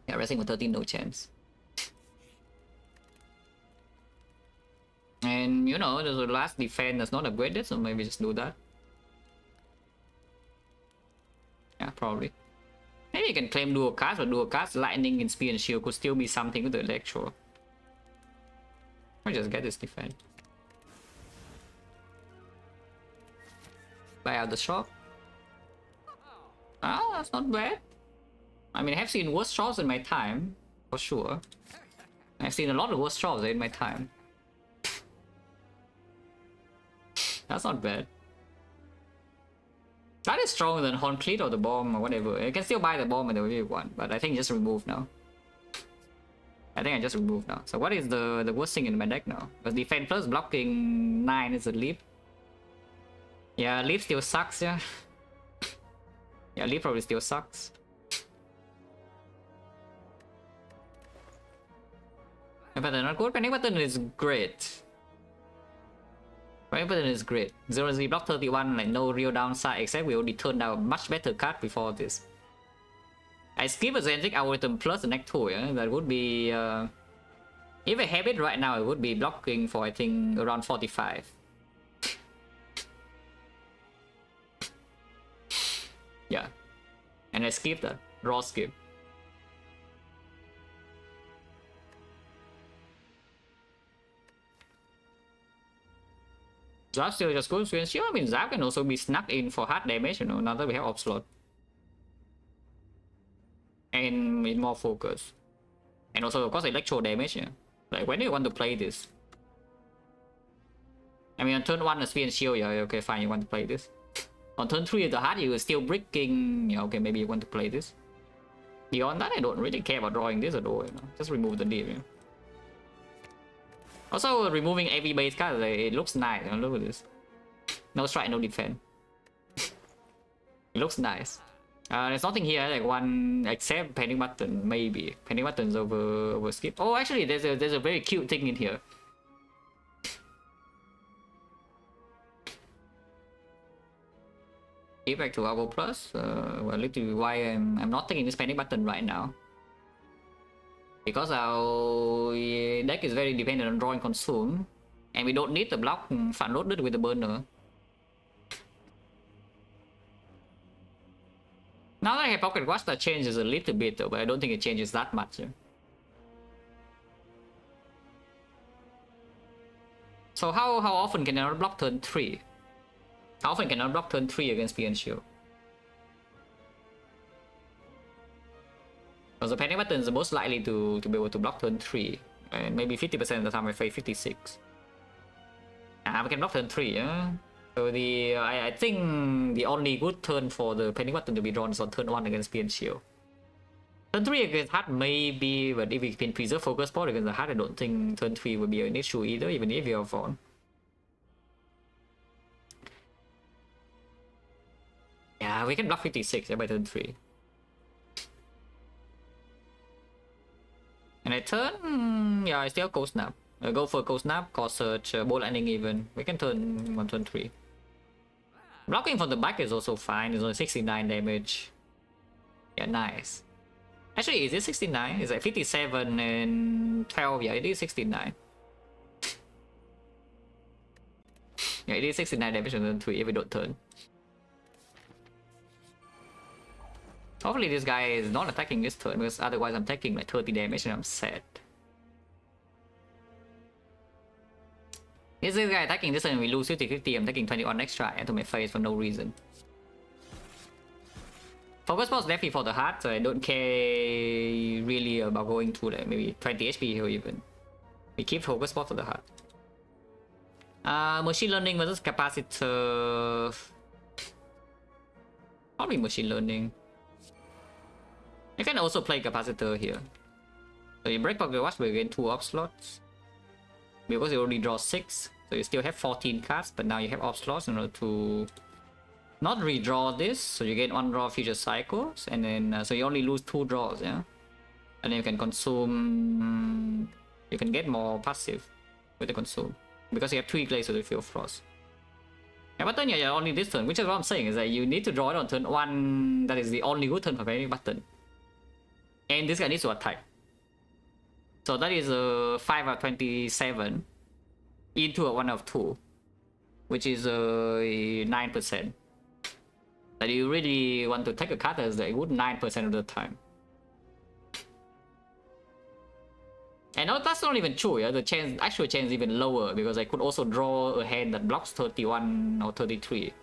Speaker 1: Yeah, resting on 13, no chance. And you know, the last defense is not upgraded, so maybe just do that. Yeah, probably. Maybe you can claim dual cast, but dual cast lightning and spear and shield could still be something with the electro. Or just get this defense. Buy out the shop. Ah, that's not bad. I mean, I have seen worse shops in my time, for sure. I've seen a lot of worse shops in my time. That's not bad. That is stronger than Horncleat or the bomb or whatever. You can still buy the bomb and the whatever you want, but I think just remove now. I think I just removed now. So what is the worst thing in my deck now? Because defense plus blocking 9 is a leap. Yeah, leap still sucks, yeah. Yeah, leap probably still sucks. But they're not good. Panic button is great. Panic button is great. 0Z block 31, like no real downside, except we already turned out much better card before this. I skip a Zenzik algorithm plus the next 2, yeah? That would be if I have it right now, it would be blocking for I think around 45. Yeah. And I skip that. Raw skip. Zap still just goes to sure. I mean, Zap can also be snuck in for hard damage, you know, now that we have Obslot. And with more focus. And also, of course, electro damage, yeah. Like, when do you want to play this? I mean, on turn 1, the spear and shield, yeah, okay, fine, you want to play this. On turn 3, the hard, you are still bricking, yeah, okay, maybe you want to play this. Beyond that, I don't really care about drawing this at all, you know. Just remove the deal, you know. Also, removing every base card, it looks nice. Look at this. No strike, no defense. It looks nice. There's nothing here, like one except panic button, maybe. Panic button's over skip. Oh, actually, there's a very cute thing in here. Defect to Algo Plus. Well, literally why I'm not taking this panic button right now. Because our deck is very dependent on drawing consume, and we don't need the block front loaded with the burner. Now that I have Pocket Watch, that changes a little bit though, but I don't think it changes that much. So how often can I not block turn 3? How often can I not block turn 3 against PN Shield? Because the panic button is the most likely to be able to block turn 3. And maybe 50% of the time I face 56. We can block turn 3, yeah? So I think the only good turn for the panic button to be drawn is on turn 1 against PN Shield. Turn 3 against Hard maybe, but if we can preserve focus spot against the Hard, I don't think turn 3 will be an issue either, even if you have on. Yeah, we can block 56 by turn 3. And I turn, yeah, I still Cold Snap. Go for Cold Snap, Core Search, Bolt Lightning even. We can turn on turn 3. Blocking from the back is also fine. It's only 69 damage. Yeah, nice. Actually, is it 69? It's like 57 and 12. Yeah, it is 69. Yeah, it is 69 damage on turn 3 if we don't turn. Hopefully this guy is not attacking this turn, because otherwise I'm taking like 30 damage and I'm sad. Is this guy attacking this turn and we lose 50-50, I'm taking 21 extra into my face for no reason. Focus Spot is definitely for the heart, so I don't care really about going to like maybe 20 HP here even. We keep Focus Spot for the heart. Machine Learning versus Capacitor. Probably Machine Learning. You can also play Capacitor here. So you break Pocket Watch, but you gain 2 up slots. Because you already draw 6, so you still have 14 cards, but now you have up slots in order to not redraw this, so you get 1 draw future cycles, and then so you only lose 2 draws, yeah? And then you can consume, you can get more passive with the consume, because you have 3 Glaze of the Field Frost. Yeah, but then yeah, only this turn, which is what I'm saying, is that you need to draw it on turn 1. That is the only good turn for any button. And this guy needs to attack. So that is a 5 out of 27 into a 1 of 2, which is 9%. That you really want to take a card as a good 9% of the time. And that's not even true, yeah? The actual chance is even lower, because I could also draw a hand that blocks 31 or 33.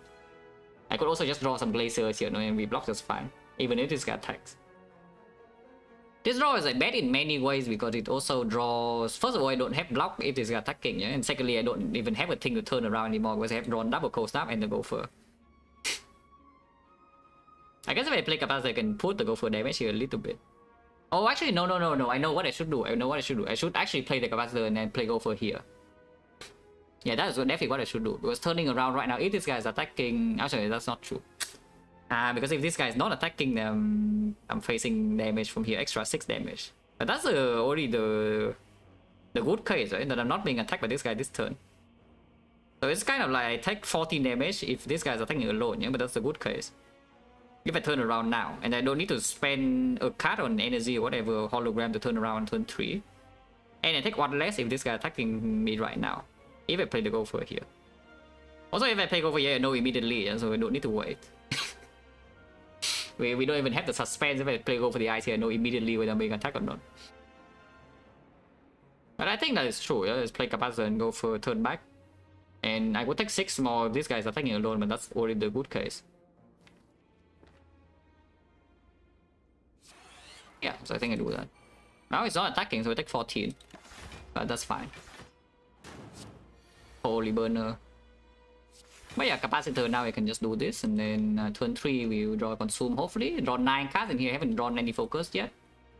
Speaker 1: I could also just draw some glaciers here, and we block just fine, even if this guy attacks. This draw is like bad in many ways, because it also draws... First of all, I don't have block if this guy attacking, yeah? And secondly, I don't even have a thing to turn around anymore, because I have drawn double cold snap and the gopher. I guess if I play Capacity, I can put the gopher damage here a little bit. Oh, actually, no. I know what I should do. I should actually play the capacitor and then play gopher here. Yeah, that is definitely what I should do. Because turning around right now, if this guy is attacking... Actually, that's not true. Because if this guy is not attacking them, I'm facing damage from here, extra 6 damage. But that's already the good case, right? That I'm not being attacked by this guy this turn. So it's kind of like I take 14 damage if this guy is attacking alone, yeah? But that's the good case. If I turn around now, and I don't need to spend a card on energy or whatever hologram to turn around on turn 3. And I take 1 less if this guy attacking me right now. If I play the gopher here. Also, if I play gopher here, I know immediately, yeah? So I don't need to wait. we don't even have the suspense. If I play gopher the ice here, I know immediately whether I'm being attacked or not. But I think that is true, yeah? Let's play capacitor and go for turn back. And I would take 6 more if this guy is attacking alone, but that's already the good case. Yeah, so I think I do that. Now it's not attacking, so I take 14. But that's fine. Holy burner. But yeah, capacitor now I can just do this, and then turn 3 we will draw consume, hopefully. Draw 9 cards in here, I haven't drawn any focus yet.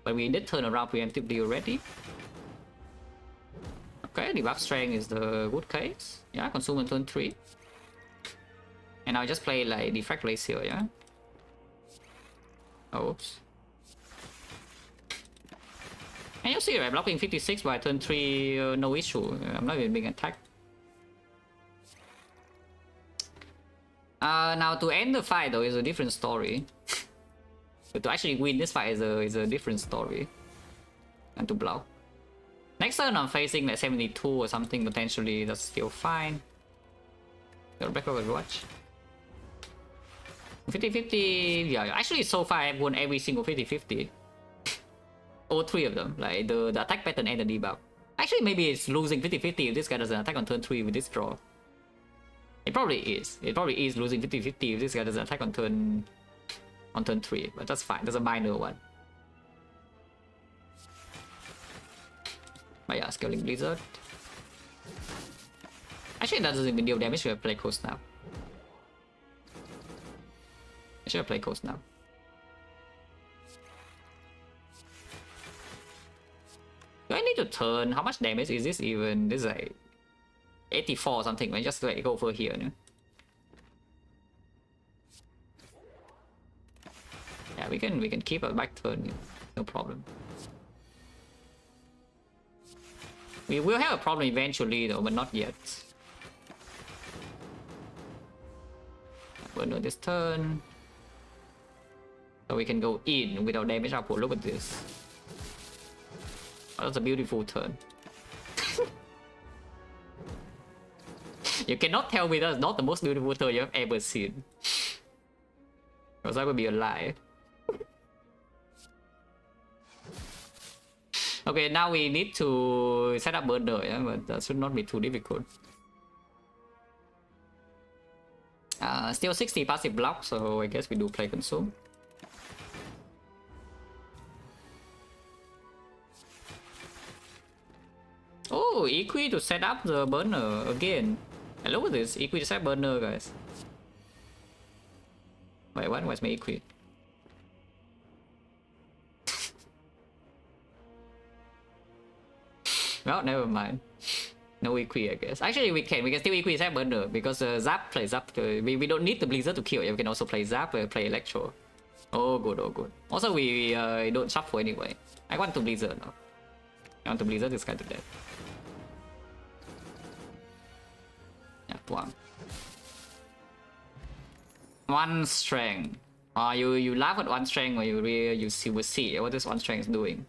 Speaker 1: But we did turn around preemptively already. Okay, debuff strength is the good case. Yeah, consume on turn 3. And I'll just play like Defect race here, yeah? Oh, oops. And you'll see, right? Blocking 56 by turn 3, no issue. I'm not even being attacked. Now to end the fight though is a different story. But to actually win this fight is a different story. And to block. Next turn I'm facing like 72 or something potentially, that's still fine. Go back over watch. 50-50, yeah, actually so far I've won every single 50-50. All 3 of them, like the attack pattern and the debuff. Actually, maybe it's losing 50-50 if this guy doesn't attack on turn 3 with this draw. It probably is. It probably is losing 50-50 if this guy doesn't attack on turn 3, but that's fine. That's a minor one. But yeah, scaling blizzard. Actually, that doesn't even deal damage if I play coast now. I should have played coast now. Do I need to turn? How much damage is this even? This is like 84 or something. I just like go over here. No? Yeah, we can keep a back turn. No problem. We will have a problem eventually though, but not yet. Burn this turn. So we can go in without damage output. Look at this. Oh, that's a beautiful turn. You cannot tell me that's not the most beautiful turn you have ever seen. Because that would be a lie. Okay, now we need to set up burner, yeah? But that should not be too difficult. Still 60 passive block, so I guess we do play consume. Oh, Equi to set up the burner again. I love this. Equi to set burner, guys. Wait, what? Where's my Equi? Well, never mind. No Equi, I guess. Actually, we can still Equi set burner because Zap plays up. We don't need the Blizzard to kill. We can also play Zap, play Electro. Oh, good, oh, good. Also, we don't shuffle anyway. I want to Blizzard now. I want to Blizzard this guy to death. Yeah, one. One strength. You laugh at one strength, or you see will see what this one strength is doing.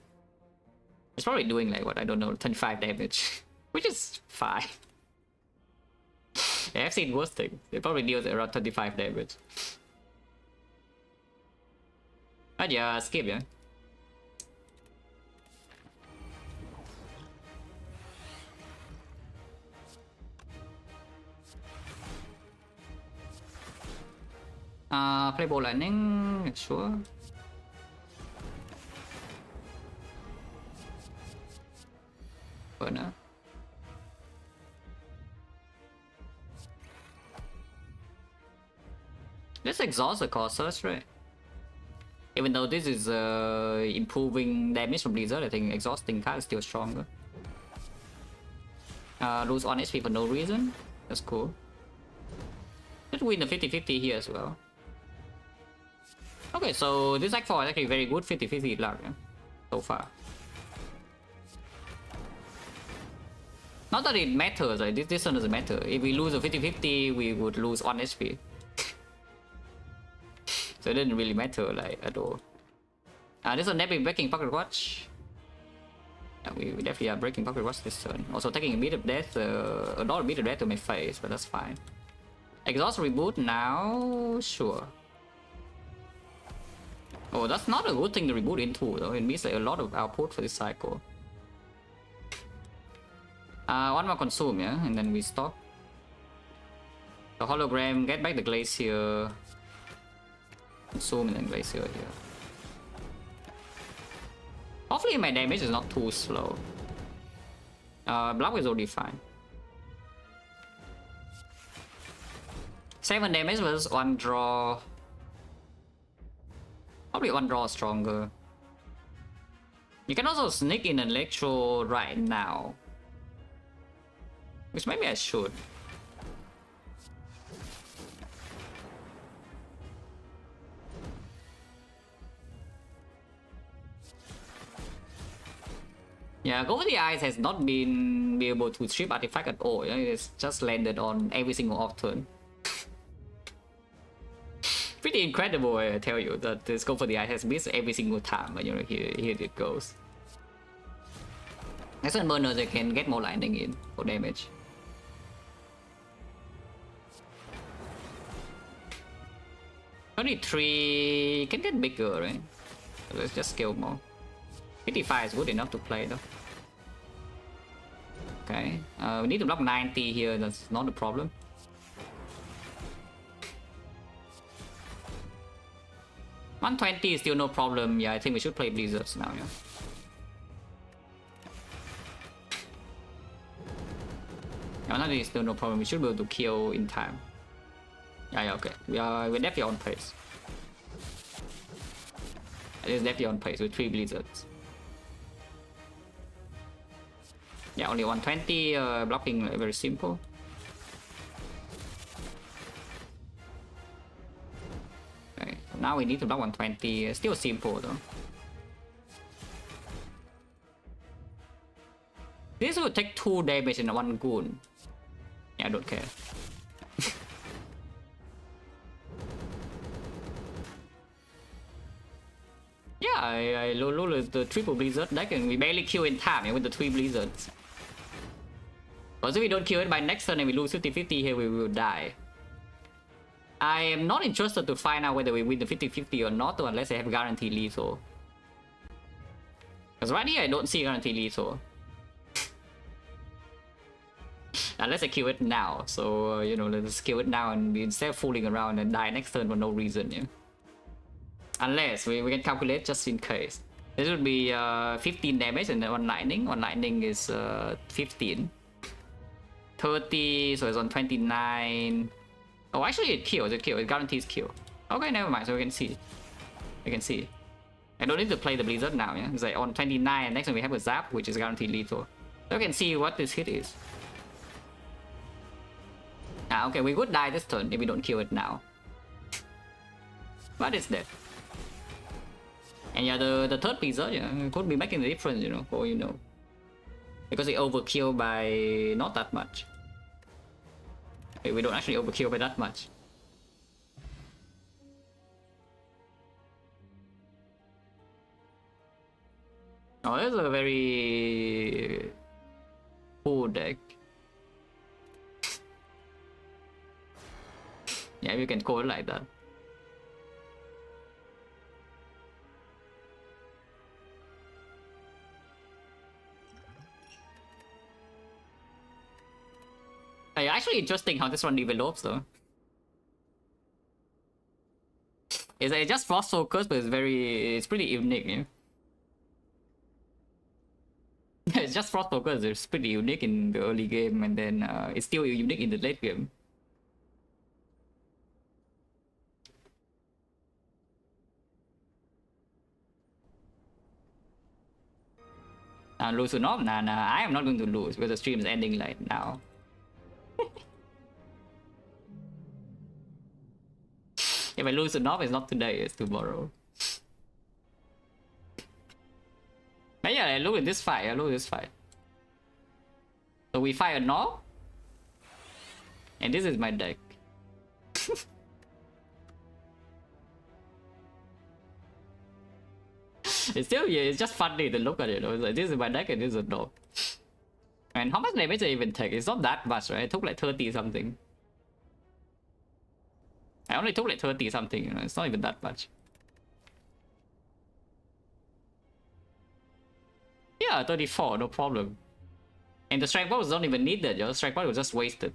Speaker 1: It's probably doing like what, I don't know, 25 damage, which is fine. Yeah, I've seen worse things. It probably deals around 25 damage. But yeah, skip, yeah. Play ball lightning, sure. Burner. Let's exhaust the Corsairs, right? Even though this is improving damage from Blizzard, I think exhausting card is still stronger. Lose 1 HP for no reason. That's cool. Let's win the 50-50 here as well. Okay, so this Act 4 is actually very good 50-50 luck, yeah, so far. Not that it matters, like this one doesn't matter. If we lose a 50-50, we would lose 1 HP. So it didn't really matter like at all. This one definitely breaking Pocket Watch. Yeah, we definitely are breaking Pocket Watch this turn. Also taking a bit of death, a lot of bit of death to my face, but that's fine. Exhaust reboot now, sure. Oh, that's not a good thing to reboot into though. It means like a lot of output for this cycle. One more consume, yeah, and then we stop. The hologram, get back the glacier. Consume and then glacier here. Hopefully my damage is not too slow. Block is already fine. 7 damage versus 1 draw. Probably 1 draw stronger. You can also sneak in an Electro right now. Which maybe I should. Yeah, Go for the Eyes has not been able to strip artifact at all. It's just landed on every single off turn. Pretty incredible, I tell you, that this Go for the Eyes has missed every single time, but you know, here it goes. Next one burners, they can get more lightning in for damage. Only 3 can get bigger, right? So let's just scale more. 55 is good enough to play though. Okay, we need to block 90 here, that's not a problem. $120 is still no problem. Yeah, I think we should play Blizzards now, yeah. Yeah, $120 is still no problem. We should be able to kill in time. Yeah, okay. We're definitely on pace. It is definitely on pace with 3 Blizzards. Yeah, only 120, blocking like, very simple. Okay, so now we need to block 120, still simple though. This would take 2 damage in 1 goon. Yeah, I don't care. Yeah, I lose the triple Blizzard deck and we barely kill in time with the 3 Blizzards. Because if we don't kill it by next turn and we lose 50-50 here, we will die. I am not interested to find out whether we win the 50-50 or not, or unless I have guaranteed lethal. Because right here I don't see guaranteed lethal. Unless I kill it now, so you know, let's kill it now and instead of fooling around and die next turn for no reason, yeah. Unless we can calculate just in case. This would be 15 damage and then 1 lightning. 1 lightning is 15. 30, so it's on 29. Oh, actually it kills, it guarantees kill. Okay, never mind, so we can see. We can see. I don't need to play the Blizzard now, yeah? It's like on 29, and next time we have a Zap, which is guaranteed lethal. So we can see what this hit is. Ah, okay, we could die this turn if we don't kill it now. But it's dead. And yeah, the third Blizzard, yeah, could be making the difference, you know, for you know. Because it overkill by not that much. We don't actually overkill by that much. Oh, this is a very cool deck. Yeah, you can call it like that. Actually interesting how this one develops though. It's just frost focus, but it's pretty unique, yeah. It's just frost focus. It's pretty unique in the early game, and then it's still unique in the late game. Lose to Nob? Nah, I am not going to lose because the stream is ending like now. If I lose to Nob, it's not today, it's tomorrow. But yeah, I lose in this fight, So we fight a Nob, and this is my deck. It's still, yeah, it's just funny to look at it. It's like, this is my deck and this is a Nob. And how much damage I even take? It's not that much, right? I took like 30 something. I only took like 30 something, you know, it's not even that much. Yeah, 34, no problem. And the strike ball was not even needed, yo. The strike ball was just wasted.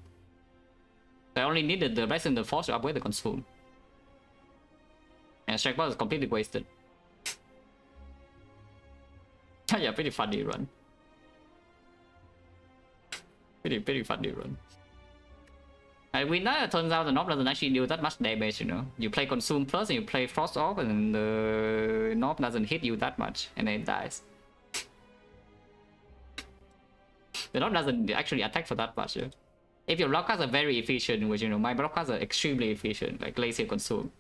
Speaker 1: I only needed the rest in the force to upgrade the consume. And the strike ball is completely wasted. Yeah, pretty funny run. Pretty funny run. We know it turns out the Nob doesn't actually do that much damage, you know. You play Consume Plus and you play Frost off and the Nob doesn't hit you that much and then it dies. The Nob doesn't actually attack for that much, yeah. If your block cards are very efficient, which, you know, my block cards are extremely efficient, like Lazy Consume.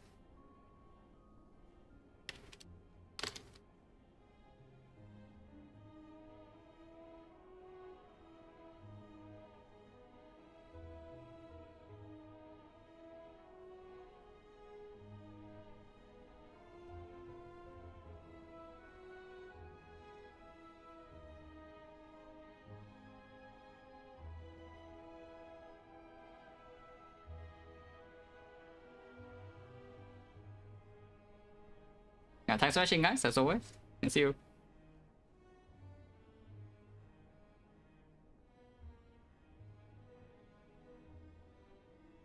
Speaker 1: Yeah, thanks for watching, guys, as always, and see you.